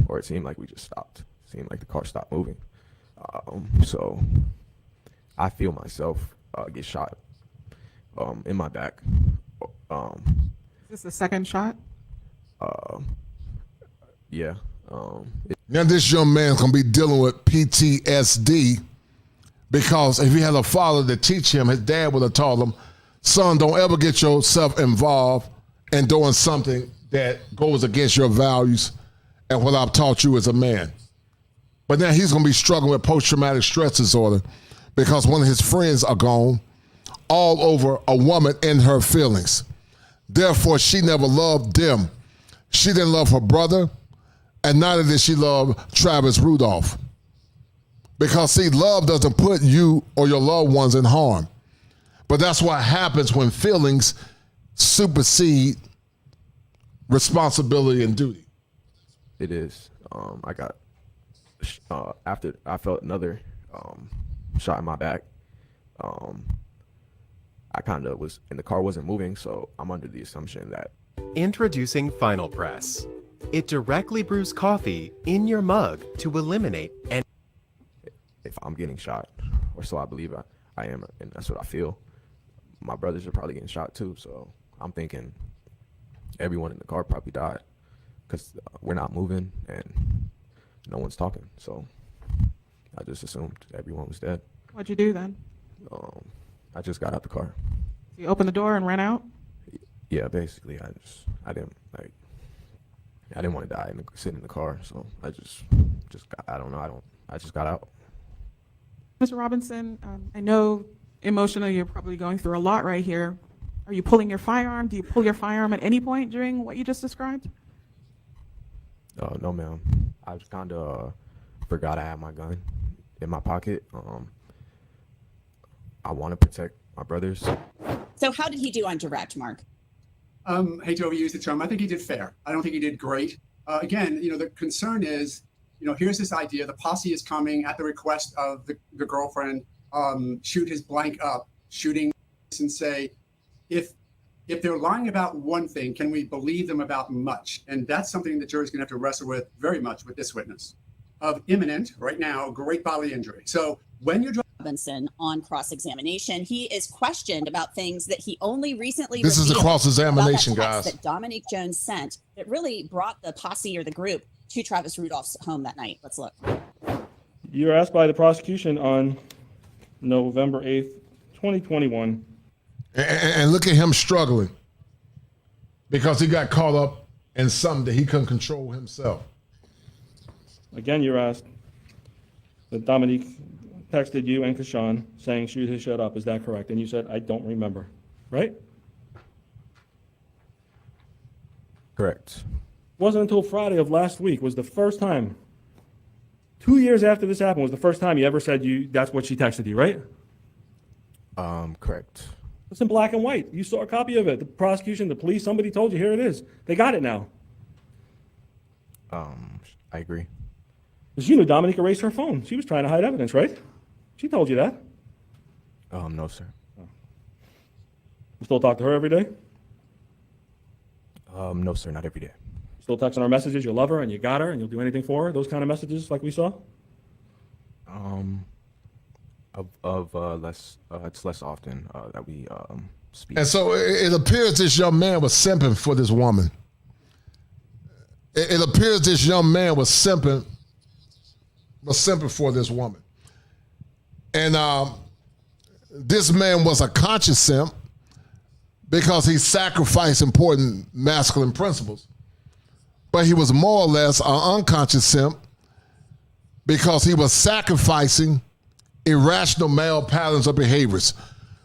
or it seemed like we just stopped. It seemed like the car stopped moving. So I feel myself get shot in my back. Is this the second shot? Yeah. Now this young man's gonna be dealing with PTSD because if he had a father to teach him, his dad would have taught him, son, don't ever get yourself involved in doing something that goes against your values and what I've taught you as a man. But now he's going to be struggling with post-traumatic stress disorder because one of his friends are gone, all over a woman in her feelings. Therefore, she never loved them. She didn't love her brother, and neither did she love Travis Rudolph. Because, see, love doesn't put you or your loved ones in harm. But that's what happens when feelings supersede responsibility and duty. It is. I got, after I felt another shot in my back, I kind of was, and the car wasn't moving, so I'm under the assumption that. Introducing Final Press. It directly brews coffee in your mug to eliminate any. If I'm getting shot, or so I believe I am, and that's what I feel, my brothers are probably getting shot too, so I'm thinking everyone in the car probably died because we're not moving and no one's talking, so I just assumed everyone was dead. What'd you do then? I just got out the car. You opened the door and ran out? Yeah, basically, I didn't want to die and sit in the car, so I just got out. Mr. Robinson, I know emotionally you're probably going through a lot right here. Are you pulling your firearm? Do you pull your firearm at any point during what you just described? No, ma'am. I just kind of forgot I had my gun in my pocket. I want to protect my brothers. So how did he do on direct, Mark? Hate to overuse the term. I think he did fair. I don't think he did great. Again, the concern is, here's this idea. The posse is coming at the request of the girlfriend, shoot his blank up, shooting and say, if they're lying about one thing, can we believe them about much? And that's something the jury's going to have to wrestle with very much with this witness of imminent, right now, great bodily injury. So when you're Robinson on cross-examination, he is questioned about things that he only recently This is a revealed cross-examination, about that text guys. that Dominique Jones sent that really brought the posse or the group to Travis Rudolph's home that night. Let's look. You were asked by the prosecution on November 8th, 2021. And look at him struggling because he got caught up in something that he couldn't control himself. Again, you're asked that Dominique texted you and Kashawn saying shoot his shut up. Is that correct? And you said, I don't remember, right? Correct. Wasn't until Friday of last week was the first time, 2 years after this happened, was the first time you ever said that's what she texted you, right? Correct. It's in black and white. You saw a copy of it. The prosecution, the police, somebody told you, here it is. They got it now. I agree. Because you knew Dominique erased her phone. She was trying to hide evidence, right? She told you that. No, sir. You still talk to her every day? No, sir, not every day. Still texting her messages, you love her and you got her and you'll do anything for her? Those kind of messages like we saw? It's less often that we speak. And so it appears this young man was simping for this woman. It appears this young man was simping for this woman. And this man was a conscious simp because he sacrificed important masculine principles. But he was more or less an unconscious simp because he was sacrificing irrational male patterns of behaviors.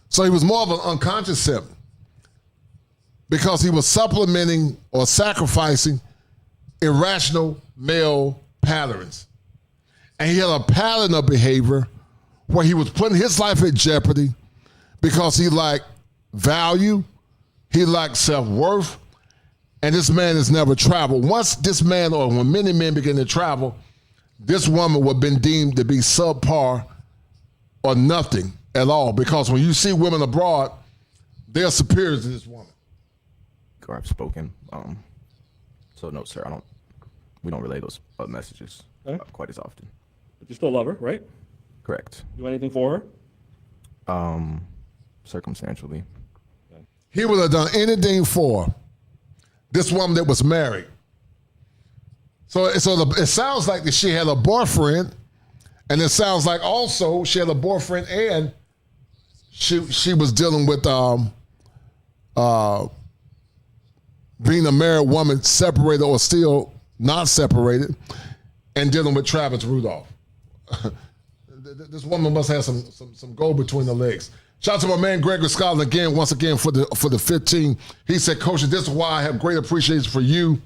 So he was more of an unconscious simp because he was supplementing or sacrificing irrational male patterns. And he had a pattern of behavior where he was putting his life at jeopardy because he lacked value, he lacked self-worth, and this man has never traveled. Once this man, or when many men begin to travel, this woman would have been deemed to be subpar or nothing at all, because when you see women abroad, they're superior to this woman. I've spoken. So no, sir, we don't relay those messages quite as often. But you still love her, right? Correct. Do anything for her? Circumstantially. He would have done anything for this woman that was married. So it sounds like that she had a boyfriend, and it sounds like also she had a boyfriend and she was dealing with being a married woman, separated or still not separated, and dealing with Travis Rudolph. This woman must have some gold between the legs. Shout out to my man Gregory Scotland once again for the 15. He said, Coach, this is why I have great appreciation for you.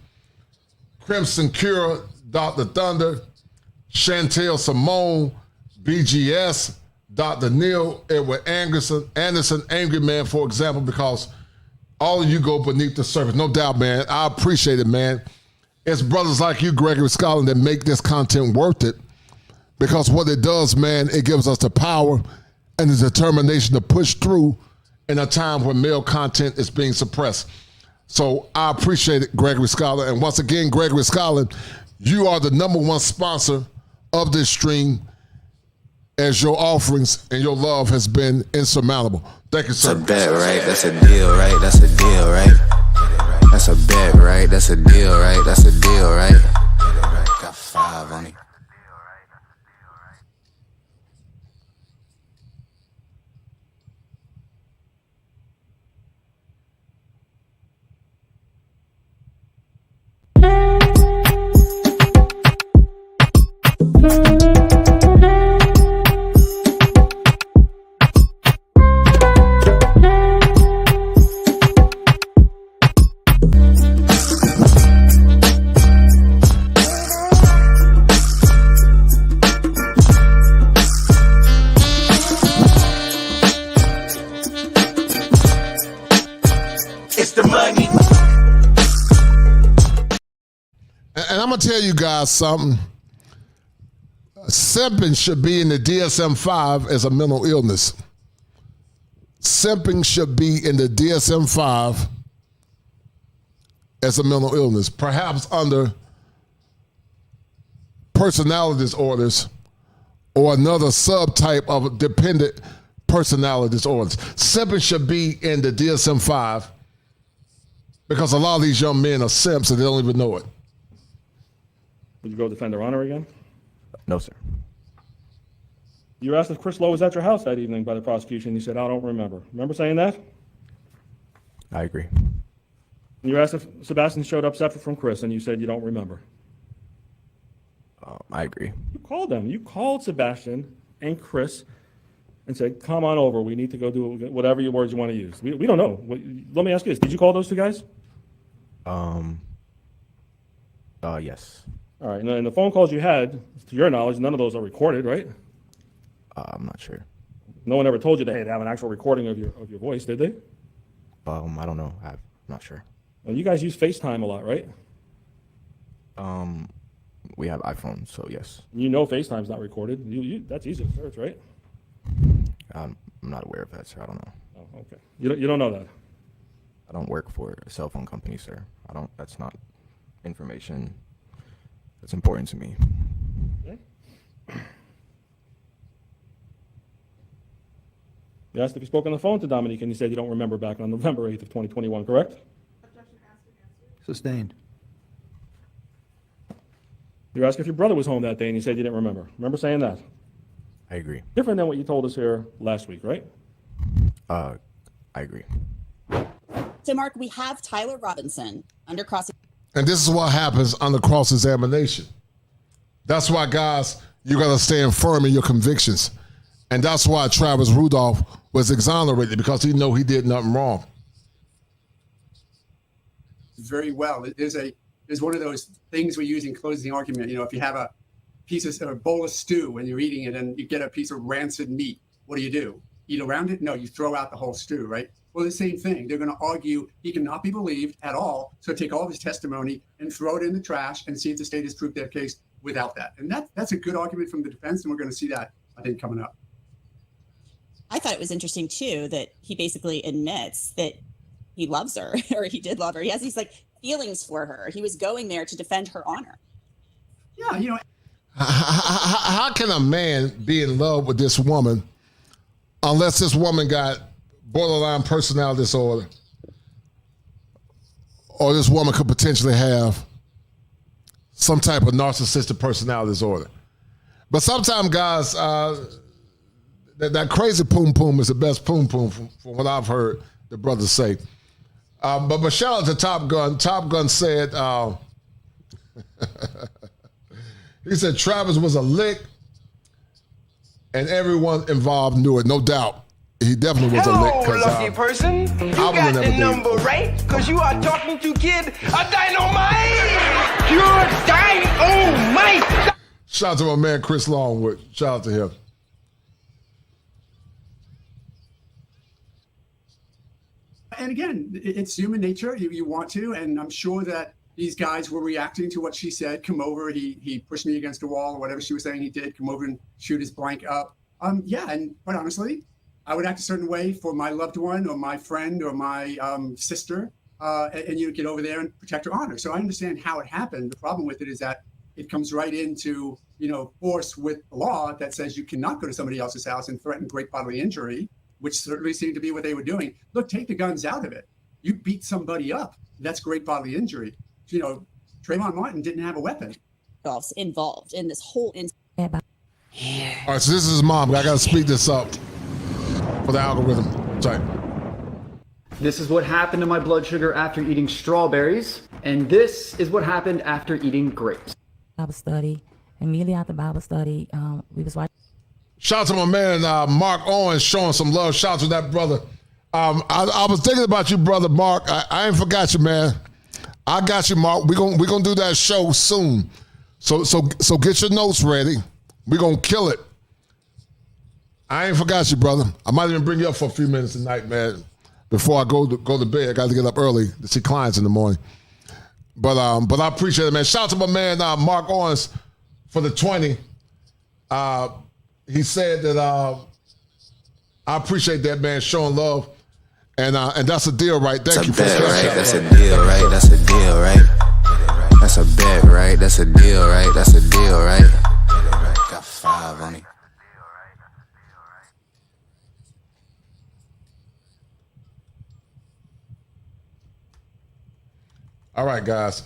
Crimson Cure, Dr. Thunder, Chantel Simone, BGS, Dr. Neil, Edward Anderson, Angry Man, for example, because all of you go beneath the surface. No doubt, man. I appreciate it, man. It's brothers like you, Gregory Scotland, that make this content worth it, because what it does, man, it gives us the power and the determination to push through in a time when male content is being suppressed. So I appreciate it, Gregory Scotland. And once again, Gregory Scotland, you are the #1 sponsor of this stream, as your offerings and your love has been insurmountable. Thank you, sir. That's a bet, right? That's a deal, right? That's a deal, right? That's a bet, right? That's a deal, right? That's a deal, right? Got 5 on it. And I'm going to tell you guys something. Simping should be in the DSM-5 as a mental illness. Simping should be in the DSM-5 as a mental illness, perhaps under personality disorders or another subtype of dependent personality disorders. Simping should be in the DSM-5 because a lot of these young men are simps and they don't even know it. Would you go defend her honor again? No, sir. You were asked if Chris Lowe was at your house that evening by the prosecution. You said, I don't remember. Remember saying that? I agree. You were asked if Sebastian showed up separate from Chris, and you said you don't remember. I agree. You called them. You called Sebastian and Chris and said, come on over. We need to go do whatever your words you want to use. We don't know. Let me ask you this. Did you call those two guys? Yes. All right. And the phone calls you had, to your knowledge, none of those are recorded, right? I'm not sure. No one ever told you they had to have an actual recording of your voice, did they? I don't know. I'm not sure. Well, you guys use FaceTime a lot, right? We have iPhones, so yes. You know FaceTime's not recorded. That's easy to search, right? I'm not aware of that, sir. I don't know. Oh, okay. You don't know that? I don't work for a cell phone company, sir. That's not information that's important to me. Okay. You asked if you spoke on the phone to Dominique, and you said you don't remember back on November 8th of 2021, correct? Sustained. You asked if your brother was home that day, and you said you didn't remember. Remember saying that? I agree. Different than what you told us here last week, right? I agree. So, Mark, we have Tyler Robinson under cross. And this is what happens under cross-examination. That's why, guys, you got to stand firm in your convictions. And that's why Travis Rudolph was exonerated, because he knew he did nothing wrong. Very well. There's one of those things we use in closing the argument. You know, if you have a bowl of stew and you're eating it and you get a piece of rancid meat, what do? Eat around it? No, you throw out the whole stew, right? Well, the same thing. They're going to argue he cannot be believed at all. So take all of his testimony and throw it in the trash and see if the state has proved their case without that. And that's a good argument from the defense, and we're going to see that, I think, coming up. I thought it was interesting, too, that he basically admits that he loves her, or he did love her. He has these, feelings for her. He was going there to defend her honor. Yeah, you know. How can a man be in love with this woman unless this woman got borderline personality disorder, or this woman could potentially have some type of narcissistic personality disorder? But sometimes, guys, that crazy poom poom is the best poom poom from what I've heard the brothers say. But shout out to Top Gun. Top Gun said, he said Travis was a lick and everyone involved knew it, no doubt. He definitely was a lick. Hello, lucky person. You got the number right, because you are talking to Kid a Dynamite. Pure Dynamite. Shout out to my man Chris Longwood. Shout out to him. And again, it's human nature. You want to, and I'm sure that these guys were reacting to what she said. Come over, he pushed me against a wall, or whatever she was saying he did. Come over and shoot his blank up. Yeah, and quite honestly, I would act a certain way for my loved one or my friend or my sister, and you get over there and protect her honor. So I understand how it happened. The problem with it is that it comes right into, force with the law that says you cannot go to somebody else's house and threaten great bodily injury, which certainly seemed to be what they were doing. Look, take the guns out of it. You beat somebody up. That's great bodily injury. Trayvon Martin didn't have a weapon. Involved in this whole incident. All right, so this is his mom. I got to speed this up for the algorithm. Sorry. This is what happened to my blood sugar after eating strawberries, and this is what happened after eating grapes. Bible study. Immediately after Bible study, we was watching. Shout out to my man Mark Owens showing some love. Shout out to that brother. I was thinking about you, brother Mark. I ain't forgot you, man. I got you, Mark. We're gonna do that show soon. So get your notes ready. We're gonna kill it. I ain't forgot you, brother. I might even bring you up for a few minutes tonight, man. Before I go to bed, I got to get up early to see clients in the morning. But I appreciate it, man. Shout out to my man Mark Owens for the 20. He said that I appreciate that, man, showing love. And that's a deal, right? Thank you for bet, that. right? That's a deal, right? That's a deal, right? That's a bet, right? That's a deal, right? That's a deal, right? Got 5 on it. All right, guys.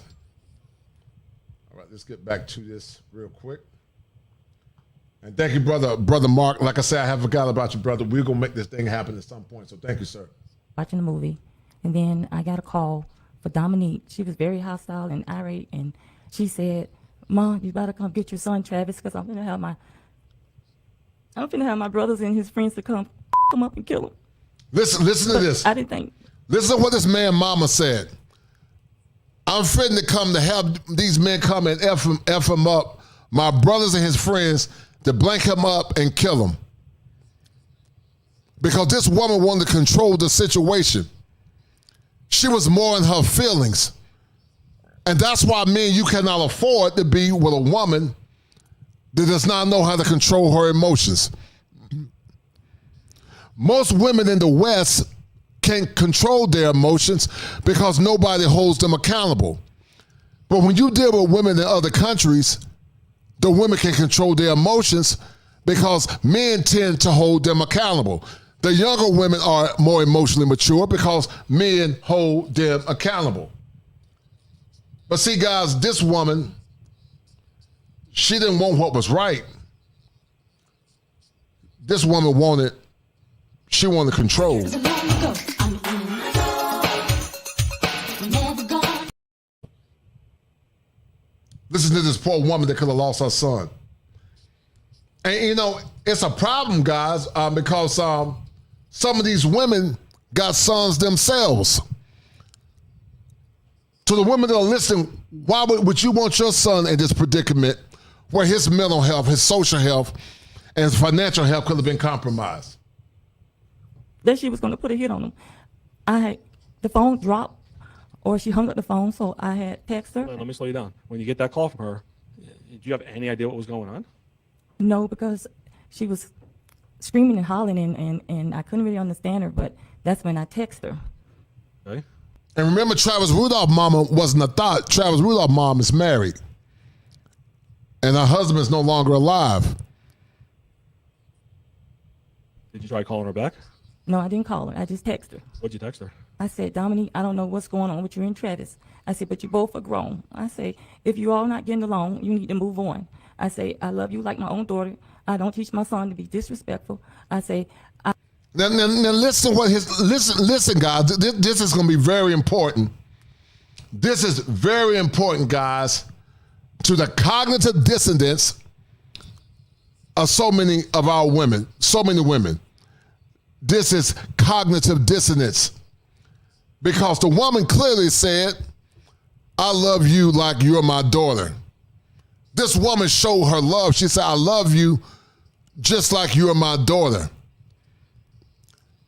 All right, let's get back to this real quick. And thank you, brother Mark. Like I said, I haven't forgot about you, brother. We're going to make this thing happen at some point. So thank you, sir. Watching the movie, and then I got a call for Dominique. She was very hostile and irate, and she said, "Mom, you better come get your son Travis, because I'm gonna have my brothers and his friends to come up and kill him." Listen to this. I didn't think. Listen to what this man mama said. I'm fitting to come to have these men come and F him up, my brothers and his friends, to blank him up and kill him. Because this woman wanted to control the situation. She was more in her feelings. And that's why men, you cannot afford to be with a woman that does not know how to control her emotions. Most women in the West can't control their emotions because nobody holds them accountable. But when you deal with women in other countries, the women can control their emotions because men tend to hold them accountable. The younger women are more emotionally mature because men hold them accountable. But see, guys, this woman, she didn't want what was right. This woman wanted control. Listen to this poor woman that could have lost her son. And, you know, it's a problem, guys, because some of these women got sons themselves. To the women that are listening, why would you want your son in this predicament where his mental health, his social health, and his financial health could have been compromised? That she was going to put a hit on him. The phone dropped, or she hung up the phone, so I had text her. Let me slow you down. When you get that call from her, did you have any idea what was going on? No, because she was screaming and hollering, and I couldn't really understand her, but that's when I texted her. Okay. And remember, Travis Rudolph mama wasn't a thought. Travis Rudolph mom is married. And her husband is no longer alive. Did you try calling her back? No, I didn't call her. I just texted her. What'd you text her? I said, Dominique, I don't know what's going on with you and Travis. I said, but you both are grown. I say, if you all not getting along, you need to move on. I say, I love you like my own daughter. I don't teach my son to be disrespectful. I say, Now listen listen, guys. This is going to be very important. This is very important, guys, to the cognitive dissonance of so many of our women, so many women. This is cognitive dissonance because the woman clearly said, I love you like you're my daughter. This woman showed her love. She said, I love you just like you're my daughter.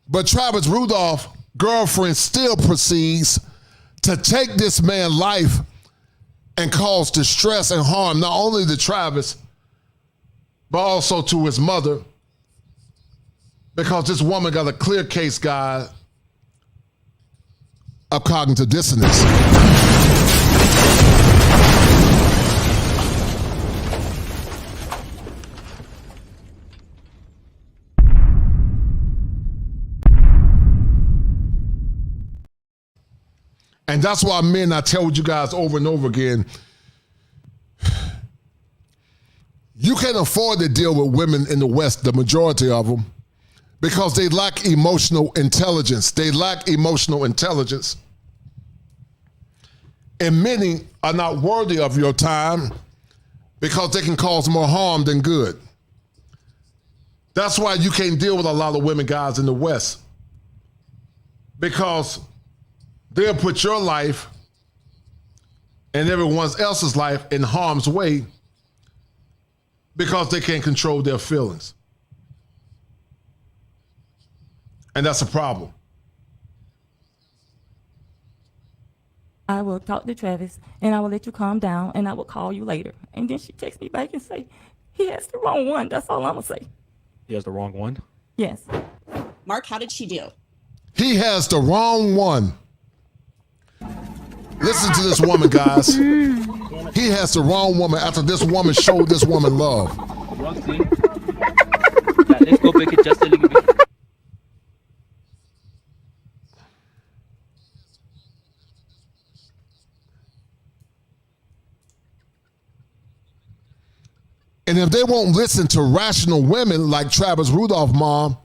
But Travis Rudolph's girlfriend still proceeds to take this man's life and cause distress and harm, not only to Travis, but also to his mother, because this woman got a clear case, guy, of cognitive dissonance. And that's why, men, I tell you guys over and over again, you can't afford to deal with women in the West, the majority of them, because they lack emotional intelligence. They lack emotional intelligence. And many are not worthy of your time because they can cause more harm than good. That's why you can't deal with a lot of women, guys, in the West, because they'll put your life and everyone else's life in harm's way because they can't control their feelings. And that's a problem. I will talk to Travis, and I will let you calm down, and I will call you later. And then she texts me back and say, he has the wrong one. That's all I'm going to say. He has the wrong one? Yes. Mark, how did she do? He has the wrong one. Listen to this woman, guys. He has the wrong woman after this woman showed this woman love. Wrong thing. Yeah, let's go back it just a little bit. And if they won't listen to rational women like Travis Rudolph, mom,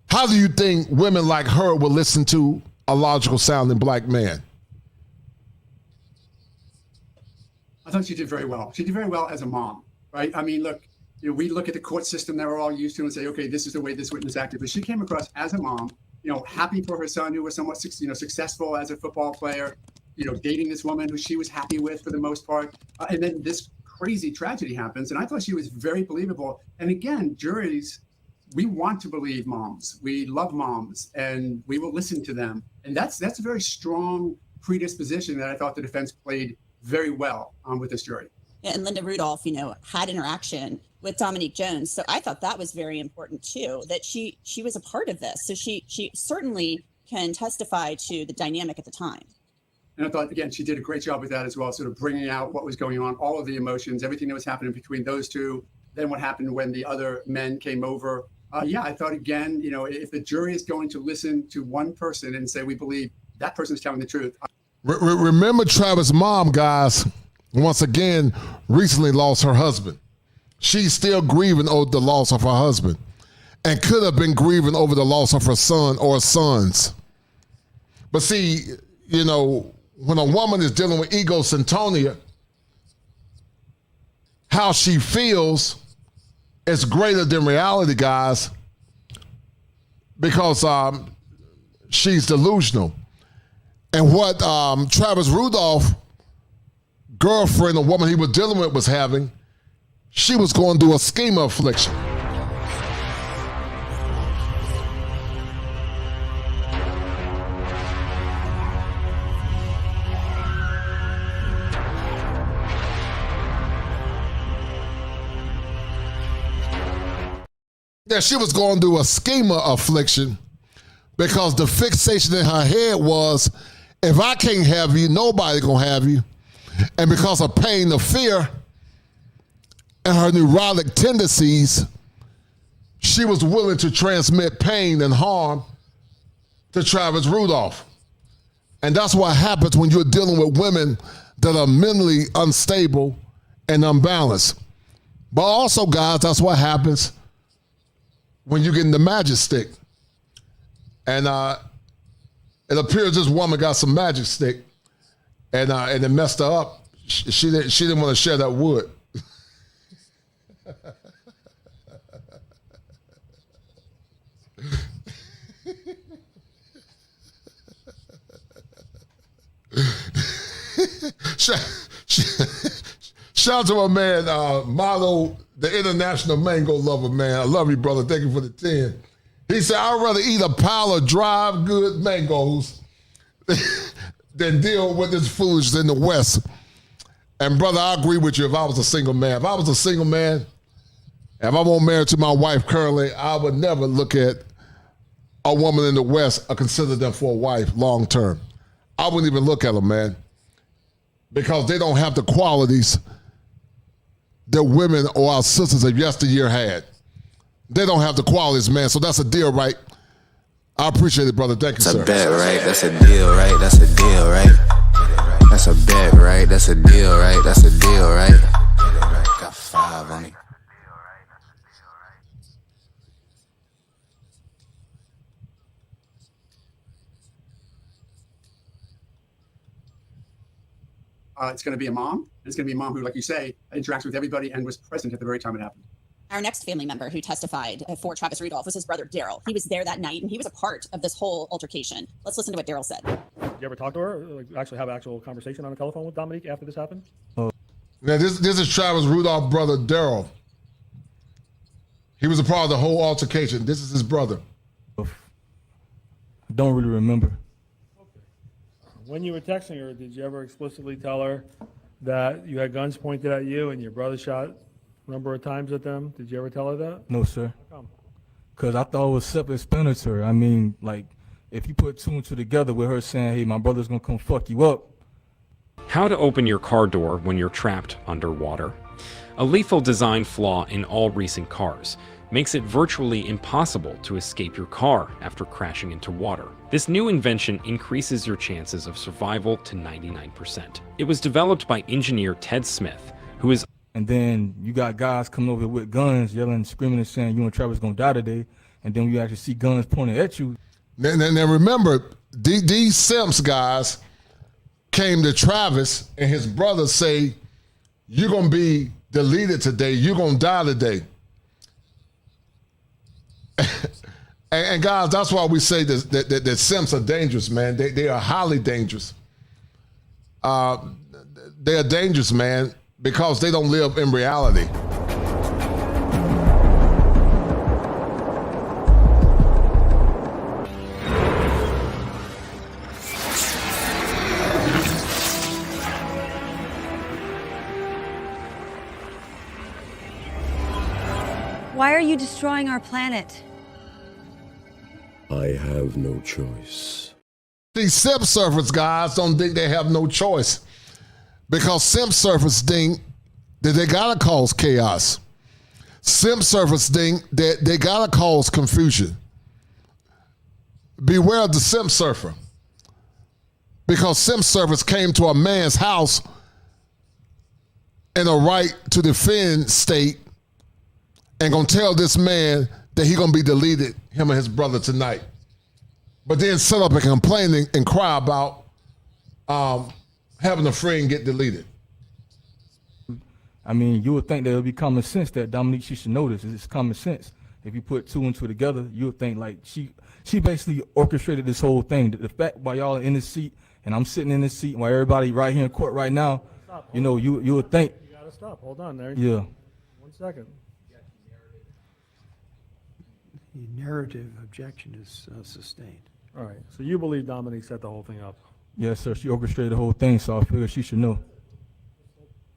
how do you think women like her will listen to a logical sounding black man? I thought she did very well. She did very well as a mom, right? I mean, look, we look at the court system that we're all used to and say, okay, this is the way this witness acted. But she came across as a mom, happy for her son who was somewhat, successful as a football player, dating this woman who she was happy with for the most part. And then this crazy tragedy happens. And I thought she was very believable. And again, juries, we want to believe moms. We love moms and we will listen to them. And that's a very strong predisposition that I thought the defense played very well with this jury. Yeah, and Linda Rudolph, had interaction with Dominique Jones. So I thought that was very important too, that she was a part of this. So she certainly can testify to the dynamic at the time. And I thought, again, she did a great job with that as well, sort of bringing out what was going on, all of the emotions, everything that was happening between those two, then what happened when the other men came over. I thought, again, if the jury is going to listen to one person and say, we believe that person is telling the truth. Remember Travis' mom, guys, once again, recently lost her husband. She's still grieving over the loss of her husband and could have been grieving over the loss of her son or sons. But see, when a woman is dealing with egocentria, how she feels is greater than reality, guys, because she's delusional. And what Travis Rudolph, girlfriend, a woman he was dealing with, was having, she was going through a schema affliction. That she was going through a schema affliction because the fixation in her head was, if I can't have you, nobody gonna have you. And because of pain, of fear, and her neurotic tendencies, she was willing to transmit pain and harm to Travis Rudolph. And that's what happens when you're dealing with women that are mentally unstable and unbalanced. But also, guys, that's what happens when you get in the magic stick. And it appears this woman got some magic stick and it messed her up. She didn't want to share that wood. Shout out to my man, Milo, the international mango lover, man. I love you, brother. Thank you for the 10. He said, I'd rather eat a pile of dried good mangoes than deal with this foolishness in the West. And brother, I agree with you if I was a single man. If I was a single man, if I wasn't married to my wife currently, I would never look at a woman in the West or consider them for a wife long term. I wouldn't even look at them, man, because they don't have the qualities that women or our sisters of yesteryear had. They don't have the qualities, man. So that's a deal, right? I appreciate it, brother. Thank you, sir. That's a bet, right? That's a deal, right? That's a deal, right? That's a bet, right? That's a deal, right? That's a deal, right? Got 5 on it. It's going to be a mom. It's going to be a mom who, like you say, interacts with everybody and was present at the very time it happened. Our next family member who testified for Travis Rudolph was his brother, Daryl. He was there that night, and he was a part of this whole altercation. Let's listen to what Daryl said. Did you ever talk to her? Like, actually have an actual conversation on the telephone with Dominique after this happened? Now, this is Travis Rudolph's brother, Daryl. He was a part of the whole altercation. This is his brother. I don't really remember. When you were texting her, did you ever explicitly tell her that you had guns pointed at you and your brother shot a number of times at them? Did you ever tell her that? No, sir. How come? Because I thought it was self-explanatory. I mean, like, if you put two and two together with her saying, hey, my brother's going to come fuck you up. How to open your car door when you're trapped underwater. A lethal design flaw in all recent cars makes it virtually impossible to escape your car after crashing into water. This new invention increases your chances of survival to 99%. It was developed by engineer Ted Smith, who is... And then you got guys coming over with guns, yelling, screaming, and saying, you and Travis gonna die today. And then you actually see guns pointed at you. Now remember, these Simps guys came to Travis and his brother say, you're gonna be deleted today, you're gonna die today. And guys, that's why we say that Simps are dangerous, man. They are highly dangerous. They are dangerous, man, because they don't live in reality. Why are you destroying our planet? I have no choice. These simp surfers, guys, don't think they have no choice. Because simp surfers think that they gotta cause chaos. Simp surfers think that they gotta cause confusion. Beware of the simp surfer. Because simp surfers came to a man's house in a right to defend state and gonna tell this man that he gonna be deleted, him and his brother, tonight. But then set up a complaint and cry about having a friend get deleted. I mean, you would think that it would be common sense that Dominique, she should know this. It's common sense. If you put two and two together, you would think like she basically orchestrated this whole thing. The fact while y'all are in this seat and I'm sitting in this seat while everybody right here in court right now, you know, you would think. You gotta stop. Hold on there. Yeah. 1 second. The narrative objection is sustained. All right. So you believe Dominique set the whole thing up? Yes, sir. She orchestrated the whole thing, so I figure she should know.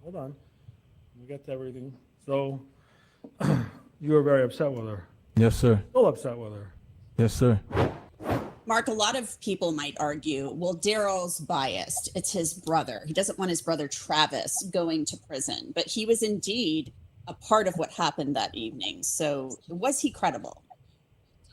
Hold on. We get to everything. So you were very upset with her. Yes, sir. Still upset with her. Yes, sir. Mark, a lot of people might argue, well, Daryl's biased. It's his brother. He doesn't want his brother Travis going to prison, but he was indeed a part of what happened that evening. So was he credible?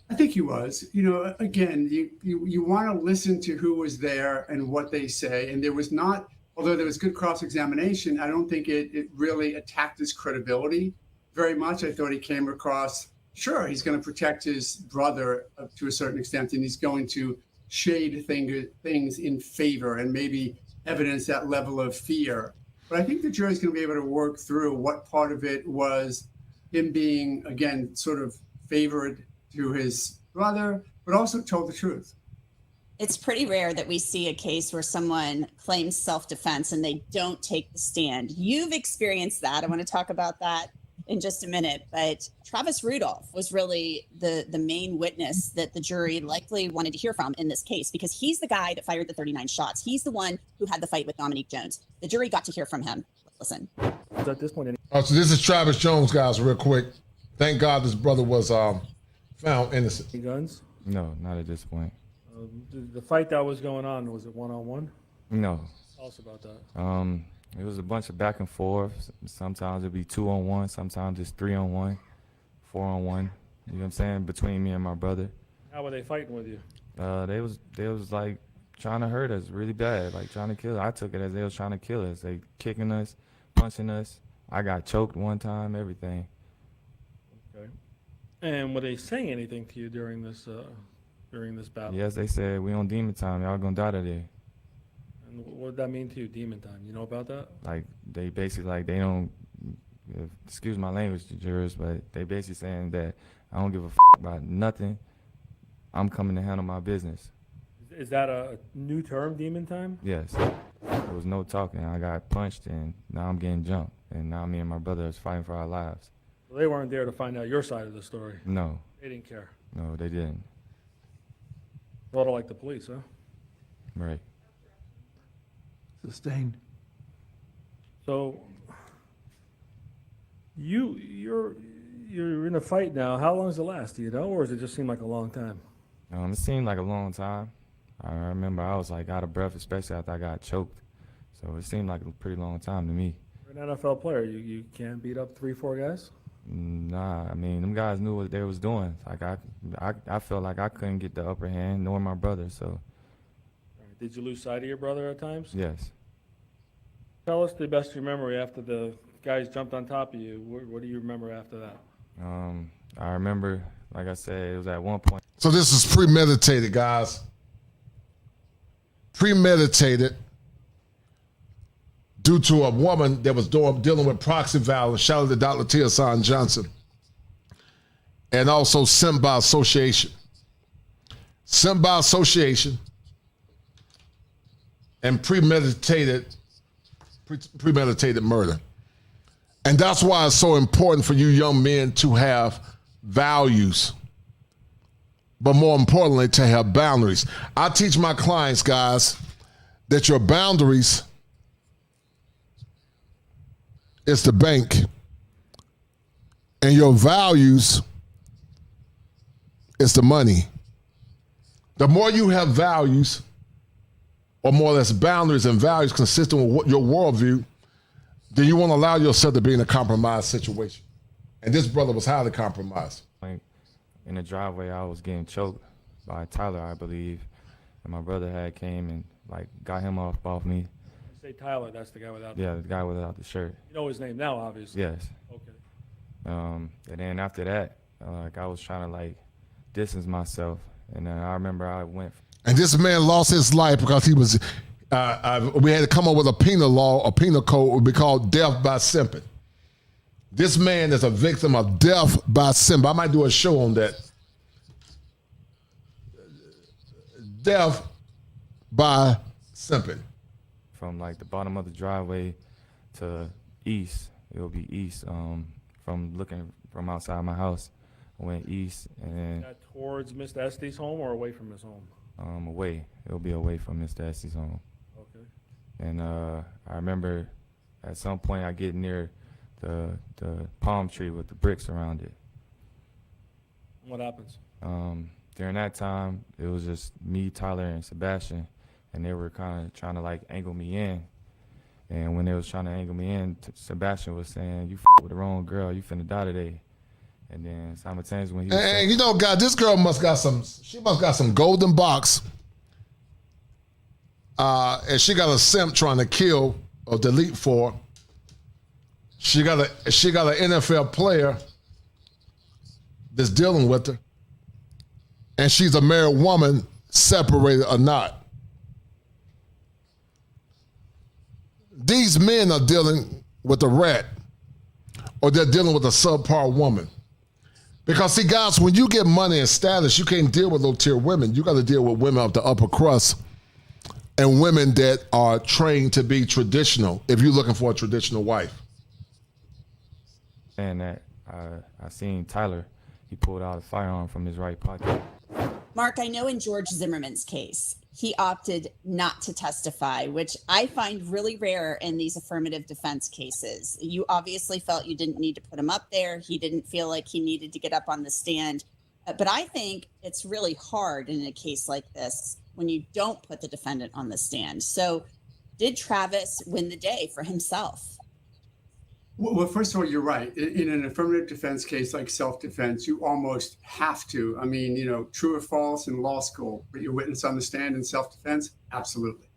I think he was. You know, again, you want to listen to who was there and what they say. And there was not, although there was good cross-examination, I don't think it really attacked his credibility very much. I thought he came across, sure, he's going to protect his brother to a certain extent, and he's going to shade things in favor and maybe evidence that level of fear. But I think the jury's going to be able to work through what part of it was him being, again, sort of favored to his brother, but also told the truth. It's pretty rare that we see a case where someone claims self-defense and they don't take the stand. You've experienced that. I want to talk about that in just a minute, but Travis Rudolph was really the main witness that the jury likely wanted to hear from in this case, because he's the guy that fired the 39 shots. He's the one who had the fight with Dominique Jones. The jury got to hear from him. Listen. At this point, so this is Travis Jones, guys, real quick. Thank God this brother was found innocent. Any guns? No, not at this point. The fight that was going on, was it one-on-one? No. Tell us about that. It was a bunch of back and forth. Sometimes it'd be 2-on-1, sometimes it's 3-on-1, 4-on-1. You know what I'm saying? Between me and my brother. How were they fighting with you? They was like trying to hurt us really bad, like trying to kill us. I took it as they was trying to kill us. They kicking us, punching us. I got choked one time, everything. Okay. And were they saying anything to you during this battle? Yes, they said, we on demon time, y'all gonna die today. And what did that mean to you, demon time? You know about that? Like, they basically, like, they don't, excuse my language to jurors, but they basically saying that I don't give a about nothing. I'm coming to handle my business. Is that a new term, demon time? Yes. There was no talking. I got punched, and now I'm getting jumped. And now me and my brother is fighting for our lives. Well, they weren't there to find out your side of the story. No. They didn't care. No, they didn't. Sort of like the police, huh? Right. Sustained. So you're in a fight now. How long does it last? Do you know, or does it just seem like a long time? It seemed like a long time. I remember I was like out of breath, especially after I got choked. So it seemed like a pretty long time to me. You're an NFL player. You can't beat up 3-4 guys? Nah, I mean, them guys knew what they was doing. Like I felt like I couldn't get the upper hand, nor my brother. So. Did you lose sight of your brother at times? Yes. Tell us the best of your memory after the guys jumped on top of you. What do you remember after that? I remember, like I said, it was at one point. So this is premeditated, guys. Premeditated due to a woman that was dealing with proxy violence. Shout out to Dr. Tia San Johnson. And also sent by association. Sent by association and premeditated murder. And that's why it's so important for you young men to have values, but more importantly, to have boundaries. I teach my clients, guys, that your boundaries is the bank, and your values is the money. The more you have values, or more or less boundaries and values consistent with your worldview, then you won't allow yourself to be in a compromised situation. And this brother was highly compromised. Like in the driveway, I was getting choked by Tyler, I believe, and my brother had came and like got him off me. You say Tyler, that's the guy without the guy without the shirt. You know his name now, obviously. Yes. Okay. And then after that, like I was trying to like distance myself, and then I remember I went. And this man lost his life because he was. We had to come up with a penal law, a penal code would be called death by simping. This man is a victim of death by simping. I might do a show on that. Death by simping. From like the bottom of the driveway to east, it'll be east. From looking from outside my house, I went east and then. Towards Mr. Estes' home or away from his home? Away. It'll be away from Mr. Estes' home. Okay. And I remember at some point I get near the palm tree with the bricks around it. What happens? During that time, it was just me, Tyler, and Sebastian, and they were kind of trying to like angle me in. And when they was trying to angle me in, Sebastian was saying, "You with the wrong girl. You finna die today." And then simultaneously when he was and you know, God, this girl must got some golden box. And she got a simp trying to kill or delete for. She got an NFL player that's dealing with her. And she's a married woman, separated or not. These men are dealing with a rat, or they're dealing with a subpar woman. Because see, guys, when you get money and status, you can't deal with low-tier women. You got to deal with women of the upper crust and women that are trained to be traditional if you're looking for a traditional wife. And that I seen Tyler, he pulled out a firearm from his right pocket. Mark, I know in George Zimmerman's case, he opted not to testify, which I find really rare in these affirmative defense cases. You obviously felt you didn't need to put him up there. He didn't feel like he needed to get up on the stand. But I think it's really hard in a case like this when you don't put the defendant on the stand. So did Travis win the day for himself? Well, first of all, you're right. In an affirmative defense case like self-defense, you almost have to. I mean, you know, true or false in law school, but your witness on the stand in self-defense, absolutely.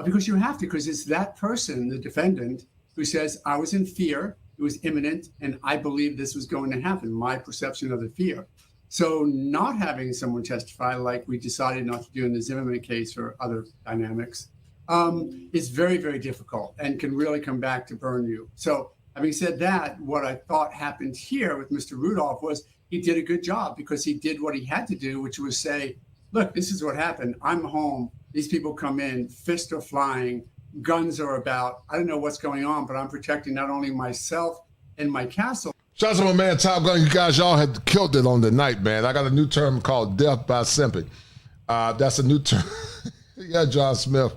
Because you have to, because it's that person, the defendant, who says, I was in fear, it was imminent, and I believe this was going to happen, my perception of the fear. So not having someone testify like we decided not to do in the Zimmerman case or other dynamics is very, very difficult and can really come back to burn you. So having said that, what I thought happened here with Mr. Rudolph was he did a good job because he did what he had to do, which was say, look, this is what happened. I'm home. These people come in, fists are flying, guns are about. I don't know what's going on, but I'm protecting not only myself and my castle. Shout out to my man Top Gun. You guys, y'all had killed it on the night, man. I got a new term called death by simping. That's a new term. Yeah, John Smith.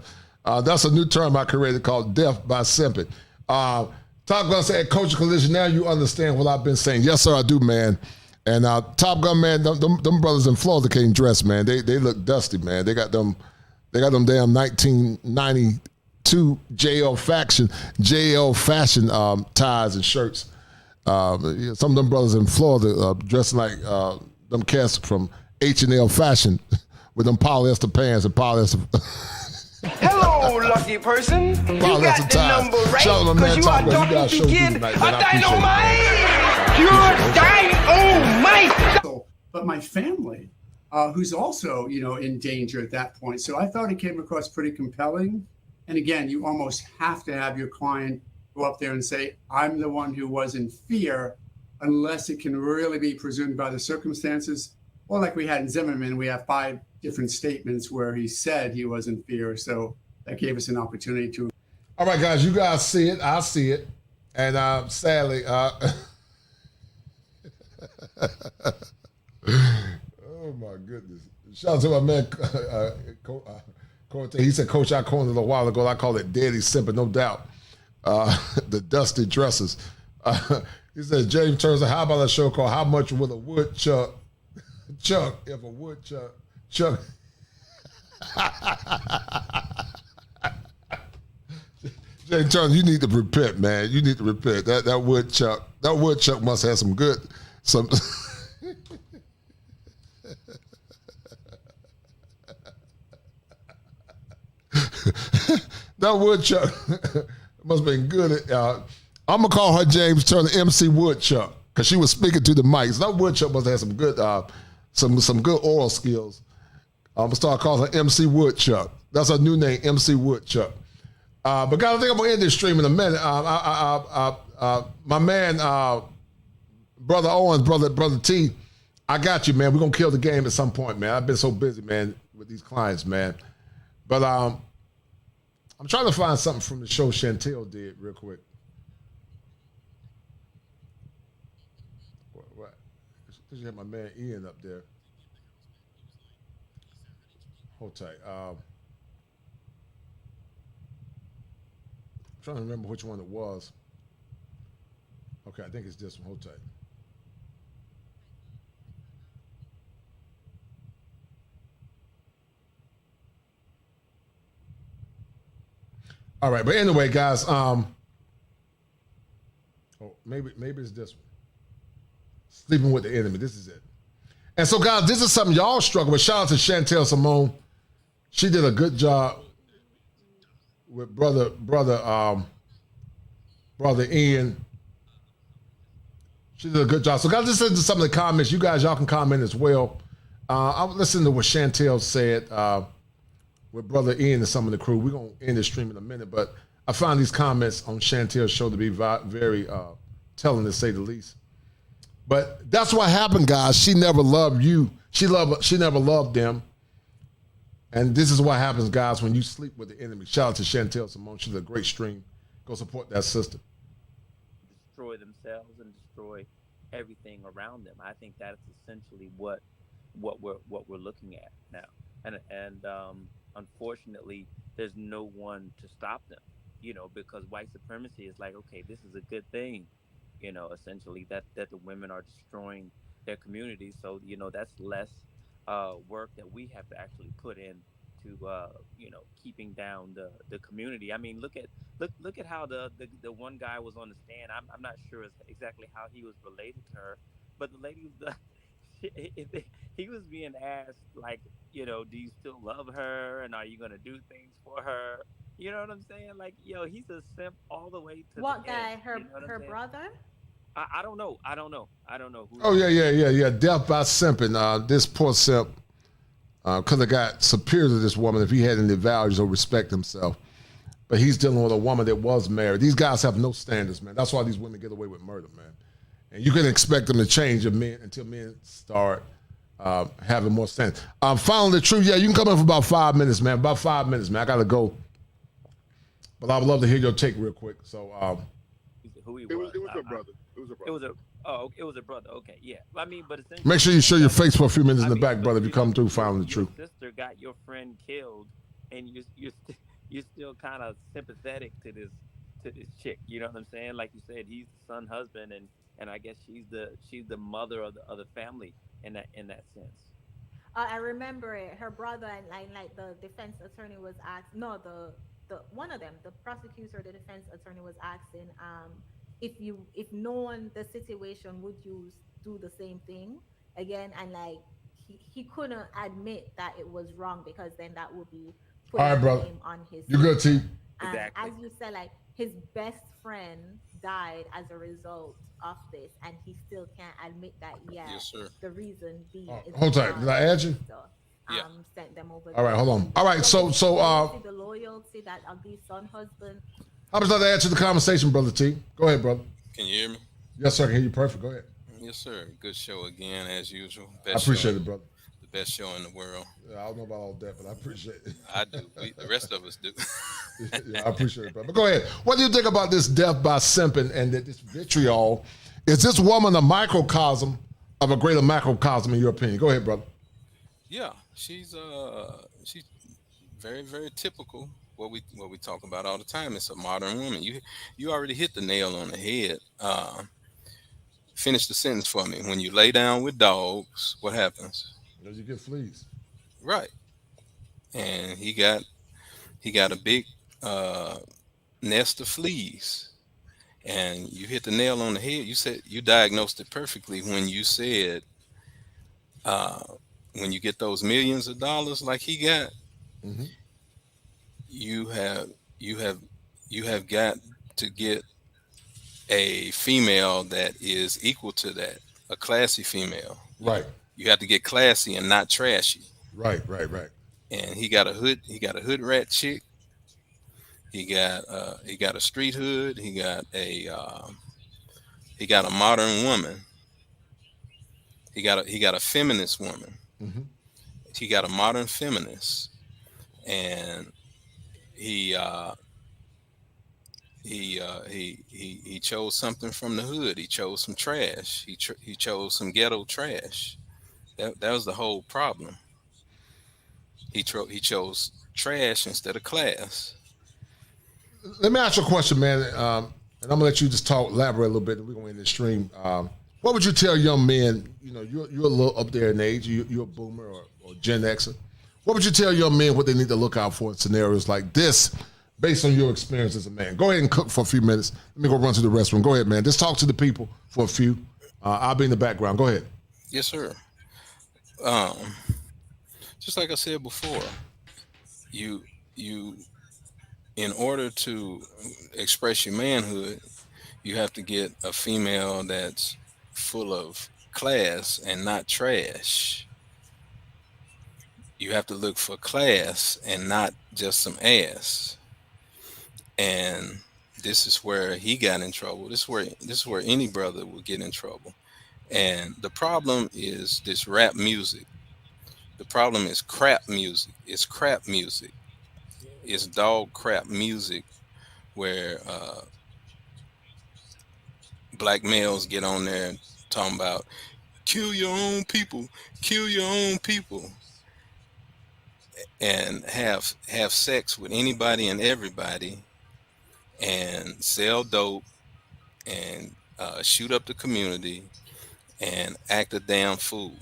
That's a new term I created called death by simping. Top Gun said, Coach Collision, now you understand what I've been saying. Yes, sir, I do, man. And Top Gun, man, them brothers in Florida can't dress, man. They look dusty, man. They got them damn 1992 JL fashion ties and shirts. Some of them brothers in Florida dressing like them cats from H&L Fashion with them polyester pants and polyester. Hello, lucky person. You got the number right, because you are talking to kid. But my family, who's also, in danger at that point. So I thought it came across pretty compelling. And again, you almost have to have your client go up there and say, I'm the one who was in fear, unless it can really be presumed by the circumstances. Or like we had in Zimmerman, we have 5 different statements where he said he was in fear. So that gave us an opportunity to. All right, guys, you guys see it. I see it. And sadly, oh my goodness. Shout out to my man, he said, Coach, I coined it a while ago. I call it Daddy Simper, no doubt. The dusty dresses. He says, James Turner, how about a show called How Much Will a Woodchuck Chuck if a woodchuck Chuck? James Turner, you need to repent, man. You need to repent. That woodchuck must have some. That woodchuck must have been good. I'm gonna call her James Turner MC Woodchuck because she was speaking to the mics. That woodchuck must have had some good, some good oral skills. I'm gonna start calling her MC Woodchuck. That's her new name, MC Woodchuck. But guys, I think I'm gonna end this stream in a minute. My man, brother Owens, brother T, I got you, man. We're gonna kill the game at some point, man. I've been so busy, man, with these clients, man. But I'm trying to find something from the show Chantel did real quick. What? You have my man Ian up there. Hold tight. I'm trying to remember which one it was. Okay, I think it's this one. Hold tight. All right, but anyway, guys, maybe it's this one. Sleeping with the Enemy. This is it. And so, guys, this is something y'all struggle with. Shout out to Chantel Simone. She did a good job with brother Ian. She did a good job. So, guys, listen to some of the comments. You guys, y'all can comment as well. I'm listening to what Chantel said with brother Ian and some of the crew. We're going to end the stream in a minute, but I found these comments on Chantel's show to be very telling, to say the least. But that's what happened, guys. She never loved you. She never loved them. And this is what happens, guys, when you sleep with the enemy. Shout out to Chantel Simone. She's a great stream. Go support that sister. Destroy themselves and destroy everything around them. I think that's essentially what we're looking at now. And unfortunately, there's no one to stop them, because white supremacy is like, okay, this is a good thing, essentially that the women are destroying their communities. So, that's less work that we have to actually put in to, keeping down the community. I mean, look at how the one guy was on the stand. I'm not sure exactly how he was related to her, but the lady he was being asked, like, do you still love her, and are you gonna do things for her? You know what I'm saying? Like, he's a simp all the way to what the guy? end, Her brother? I don't know. Who. Oh yeah. Death by simping. This poor simp could have got superior to this woman if he had any values or respect himself. But he's dealing with a woman that was married. These guys have no standards, man. That's why these women get away with murder, man. And you can expect them to change until men start having more sense. Finally, the truth. Yeah, you can come in for about 5 minutes, man. About 5 minutes, man. I got to go. But I would love to hear your take real quick. So, who he was. It was a brother. It was a brother. Okay, yeah. I mean, but essentially, make sure you show your face for a few minutes in the back, brother, if you come through finally the truth. Your sister got your friend killed, and you're still kind of sympathetic to this chick. You know what I'm saying? Like you said, he's the son husband, and I guess she's the mother of the family in that sense. I remember it. Her brother and like the defense attorney was asked. No, the one of them, the prosecutor, the defense attorney was asking, if knowing the situation, would you do the same thing again? And like he couldn't admit that it was wrong because then that would be All right, putting brother. blame on his You good, sister. T? And Exactly. as you said, like his best friend died as a result of this, and he still can't admit that. Yeah, Yes, sir. the reason being is Hold tight. Did I add you? Yeah. sent them over. All right, hold on. All right, so the loyalty that ugly son husband. I was about to add to the conversation, brother T. Go ahead, brother. Can you hear me? Yes, sir. I can hear you perfect. Go ahead. Yes, sir. Good show again, as usual. I appreciate it, brother. The best show in the world. Yeah, I don't know about all that, but I appreciate it. I do. The rest of us do. Yeah, I appreciate it, brother. But go ahead. What do you think about this death by simping and this vitriol? Is this woman a microcosm of a greater macrocosm, in your opinion? Go ahead, brother. Yeah, she's very, very typical. What we talk about all the time. It's a modern woman. You already hit the nail on the head. Finish the sentence for me. When you lay down with dogs, what happens? You get fleas. Right. And he got a big nest of fleas. And you hit the nail on the head. You diagnosed it perfectly when you said when you get those millions of dollars like he got, mm-hmm. you have got to get a female that is equal to that, a classy female. Right. You have to get classy and not trashy. Right. And he got a hood rat chick. He got a street hood. He got a modern woman. He got a feminist woman. Mm-hmm. He got a modern feminist, and he chose something from the hood. He chose some trash. He chose some ghetto trash. That was the whole problem. He chose trash instead of class. Let me ask you a question, man, and I'm gonna let you just elaborate a little bit, and we're gonna end the stream. What would you tell young men? You know, you're a little up there in age. You're a boomer or Gen Xer. What would you tell young men what they need to look out for in scenarios like this, based on your experience as a man? Go ahead and cook for a few minutes. Let me go run to the restroom. Go ahead, man. Just talk to the people for a few. I'll be in the background. Go ahead. Yes, sir. Just like I said before, you in order to express your manhood, you have to get a female that's full of class and not trash. You have to look for class and not just some ass. And this is where he got in trouble. This is where any brother would get in trouble. And the problem is this rap music. The problem is crap music. It's crap music. It's dog crap music where black males get on there talking about kill your own people, and have sex with anybody and everybody, and sell dope, and shoot up the community, and act a damn fool.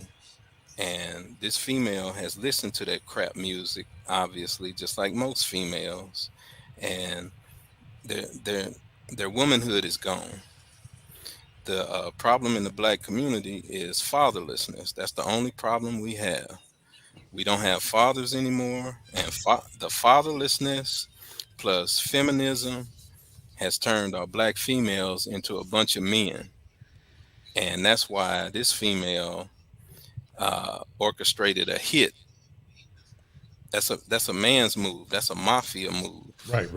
And this female has listened to that crap music, obviously, just like most females, and their womanhood is gone. The problem in the black community is fatherlessness. That's the only problem we have. We don't have fathers anymore, and the fatherlessness plus feminism has turned our black females into a bunch of men. And that's why this female orchestrated a hit. That's a man's move. That's a mafia move. Right.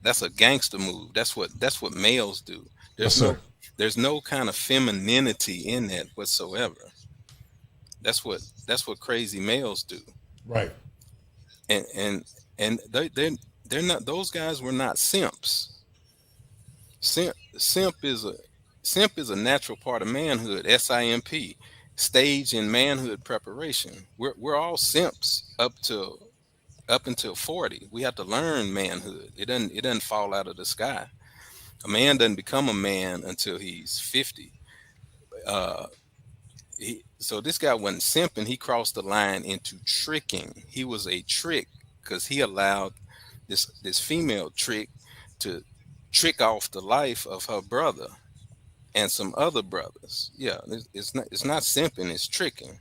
That's a gangster move. That's what males do. There's no kind of femininity in that whatsoever. That's what crazy males do. Right. And they're not, those guys were not simps. Simp is a natural part of manhood. SIMP, stage in manhood preparation. We're all simps up to up until 40. We have to learn manhood. It doesn't fall out of the sky. A man doesn't become a man until he's 50. So this guy wasn't simping. He crossed the line into tricking. He was a trick because he allowed this female trick to trick off the life of her brother and some other brothers. Yeah, it's not simping. It's tricking.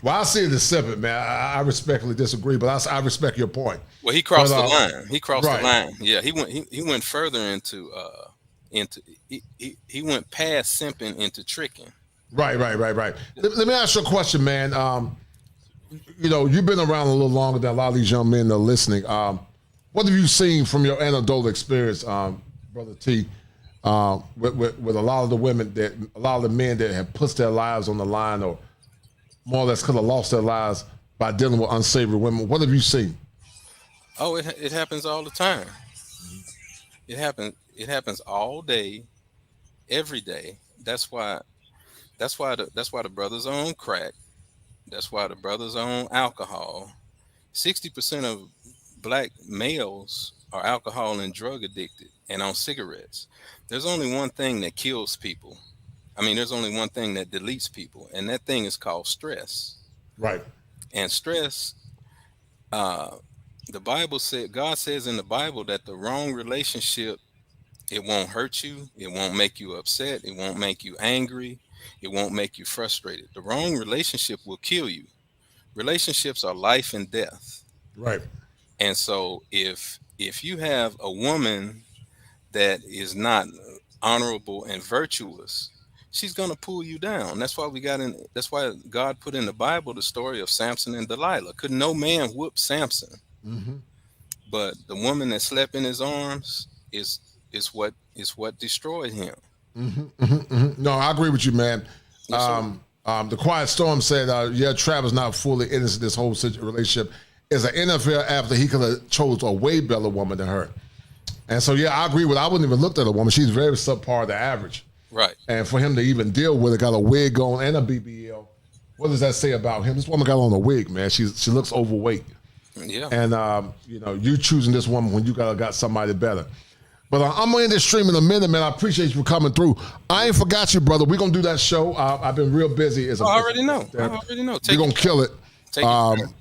Well, I see it as simping, man. I respectfully disagree, but I respect your point. Well, he crossed the line. He crossed right. the line. Yeah, he went further into he went past simping into tricking. Right. Let me ask you a question, man. You know, you've been around a little longer than a lot of these young men that are listening. What have you seen from your anecdotal experience, Brother T, with a lot of the women a lot of the men that have put their lives on the line, or more or less could have lost their lives by dealing with unsavory women? What have you seen? Oh, it happens all the time. It happens all day, every day. That's why the brothers are on crack. That's why the brothers are on alcohol. 60% of black males are alcohol and drug addicted and on cigarettes. There's only one thing that kills people. I mean, there's only one thing that deletes people, and that thing is called stress. Right. And stress, the Bible said, God says in the Bible that the wrong relationship, it won't hurt you. It won't make you upset. It won't make you angry. It won't make you frustrated. The wrong relationship will kill you. Relationships are life and death. Right. And so if you have a woman that is not honorable and virtuous, she's gonna pull you down. That's why that's why God put in the Bible the story of Samson and Delilah. Could no man whoop Samson? Mm-hmm. But the woman that slept in his arms is what destroyed him. No, I agree with you, man. Yes, The Quiet Storm said, Travis not fully innocent. This whole relationship is an NFL after he could have chose a way better woman than her. And so, I agree with. I wouldn't even looked at a woman. She's very subpar to average. Right. And for him to even deal with it, got a wig on and a BBL. What does that say about him? This woman got on a wig, man. She looks overweight. Yeah. And you choosing this woman when you got somebody better. But I'm going to end this stream in a minute, man. I appreciate you for coming through. I ain't forgot you, brother. We're going to do that show. I've been real busy. I already know. We're going to kill it.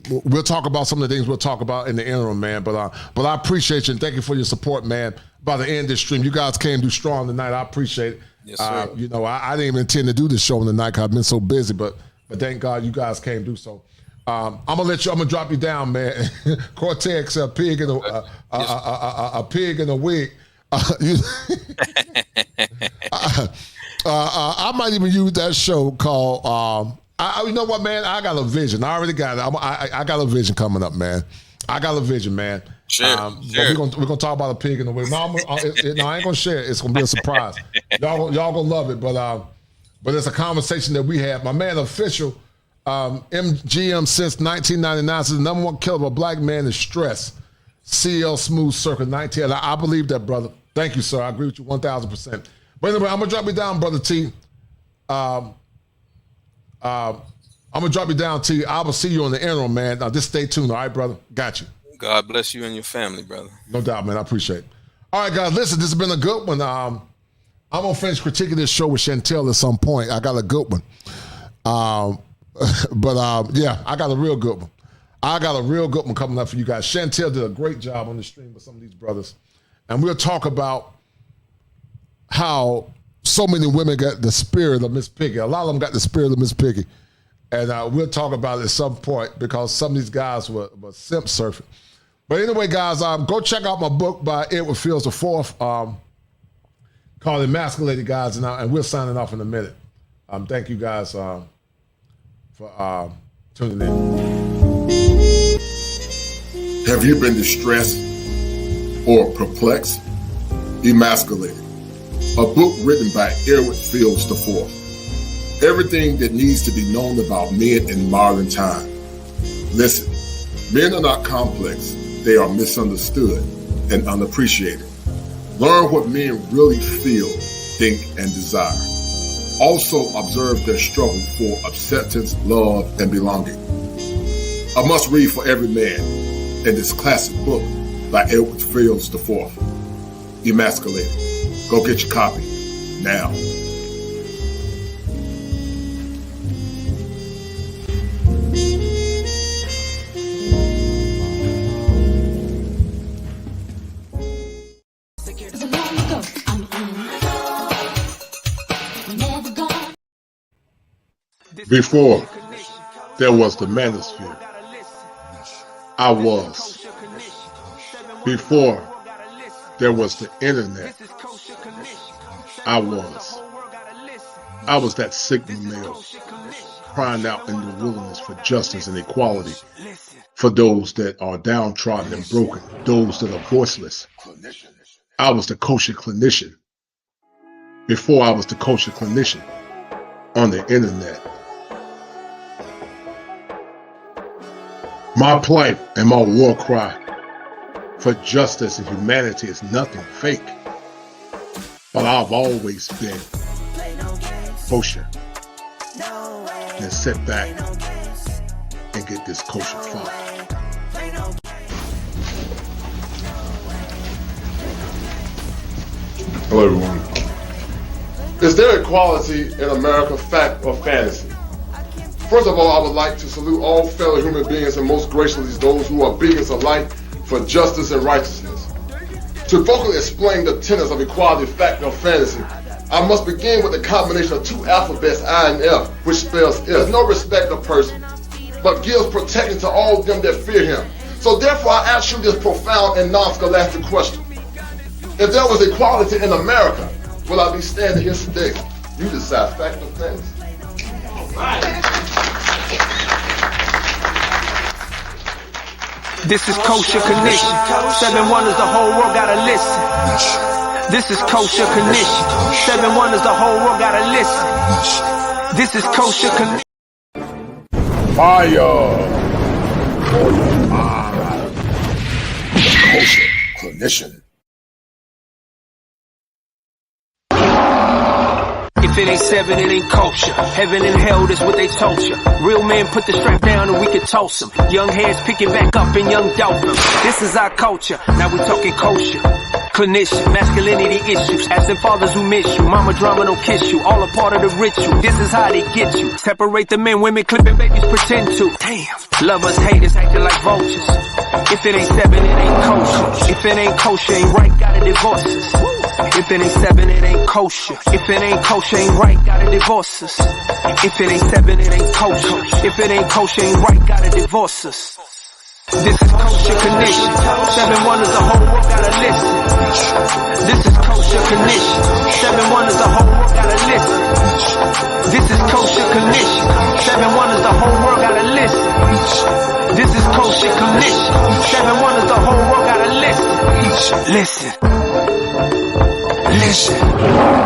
We'll talk about some of the things we'll talk about in the interim, man. But I appreciate you, and thank you for your support, man. By the end of this stream, you guys came through strong tonight. I appreciate it. Yes, sir. I didn't even intend to do this show in the night because I've been so busy, but thank God you guys came through. So I'm gonna drop you down, man. Cortex, a pig in a pig in a wig. I might even use that show called. You know what, man? I got a vision. I already got it. I got a vision coming up, man. I got a vision, man. Sure. We're gonna talk about a pig in the wig. No, I ain't gonna share it. It's gonna be a surprise. Y'all gonna love it, but it's a conversation that we had. My man, Official, MGM since 1999 says the number one killer of a black man is stress. CL Smooth Circle 19. I believe that, brother. Thank you, sir. I agree with you 1,000%. But anyway, I'm gonna drop you down, brother T. I'm gonna drop you down, T. I will see you on the interim, man. Now, just stay tuned, all right, brother? Got you. God bless you and your family, brother. No doubt, man. I appreciate it. All right, guys, listen, this has been a good one. I'm going to finish critiquing this show with Chantel at some point. I got a good one. I got a real good one. I got a real good one coming up for you guys. Chantel did a great job on the stream with some of these brothers. And we'll talk about how so many women got the spirit of Miss Piggy. A lot of them got the spirit of Miss Piggy. And we'll talk about it at some point because some of these guys were simp surfing. But anyway, guys, go check out my book by Edward Fields IV called Emasculated, guys, and we're signing off in a minute. Thank you guys for tuning in. Have you been distressed or perplexed? Emasculated, a book written by Edward Fields IV. Everything that needs to be known about men in modern time. Listen, men are not complex. They are misunderstood and unappreciated. Learn what men really feel, think, and desire. Also observe their struggle for acceptance, love, and belonging. A must-read for every man in this classic book by Edward Fields IV, Emasculated. Go get your copy now. Before there was the manosphere, I was. Before there was the internet, I was. I was that Sigma male crying out in the wilderness for justice and equality for those that are downtrodden and broken, those that are voiceless. I was the kosher clinician before I was the kosher clinician on the internet. My plight and my war cry for justice and humanity is nothing fake, but I've always been kosher. And sit back and get this kosher fire. Hello everyone. Is there equality in America, fact or fantasy? First of all, I would like to salute all fellow human beings and most graciously those who are beacons of light for justice and righteousness. To vocally explain the tenets of equality, fact or fantasy, I must begin with the combination of two alphabets, I and F, which spells There's no respect of person, but gives protection to all of them that fear him. So therefore I ask you this profound and non-scholastic question. If there was equality in America, will I be standing here today? You decide, fact or fantasy. This is Kosher Condition. 7 wonders, the whole world gotta listen. This is Kosher Condition. 7 wonders, the whole world gotta listen. This is Kosher Condition. Fire for your mind. Kosher Clinician. If it ain't 7, it ain't kosher. Heaven and hell, that's what they told you. Real men put the strap down and we can toss them. Young heads picking back up and young dolphins. This is our culture. Now we talking kosher. Clinician, masculinity issues. Asking fathers who miss you. Mama drama don't kiss you. All a part of the ritual. This is how they get you. Separate the men, women, clipping babies pretend to. Damn. Lovers, haters, acting like vultures. If it ain't 7, it ain't kosher. If it ain't kosher, ain't right, gotta divorce us. If it ain't 7, it ain't kosher. If it ain't kosher, ain't right, gotta divorce us. If it ain't 7, it ain't kosher. If it ain't kosher, ain't right, gotta divorce us. This is Kosher Condition. 7 wonders, the whole world gotta listen. This is Kosher Condition. 7 wonders, the whole world gotta listen. This is Kosher Condition. 7 wonders, the whole world gotta listen. This is Kosher Condition. 7 wonders, the whole world gotta listen. Listen. Listen.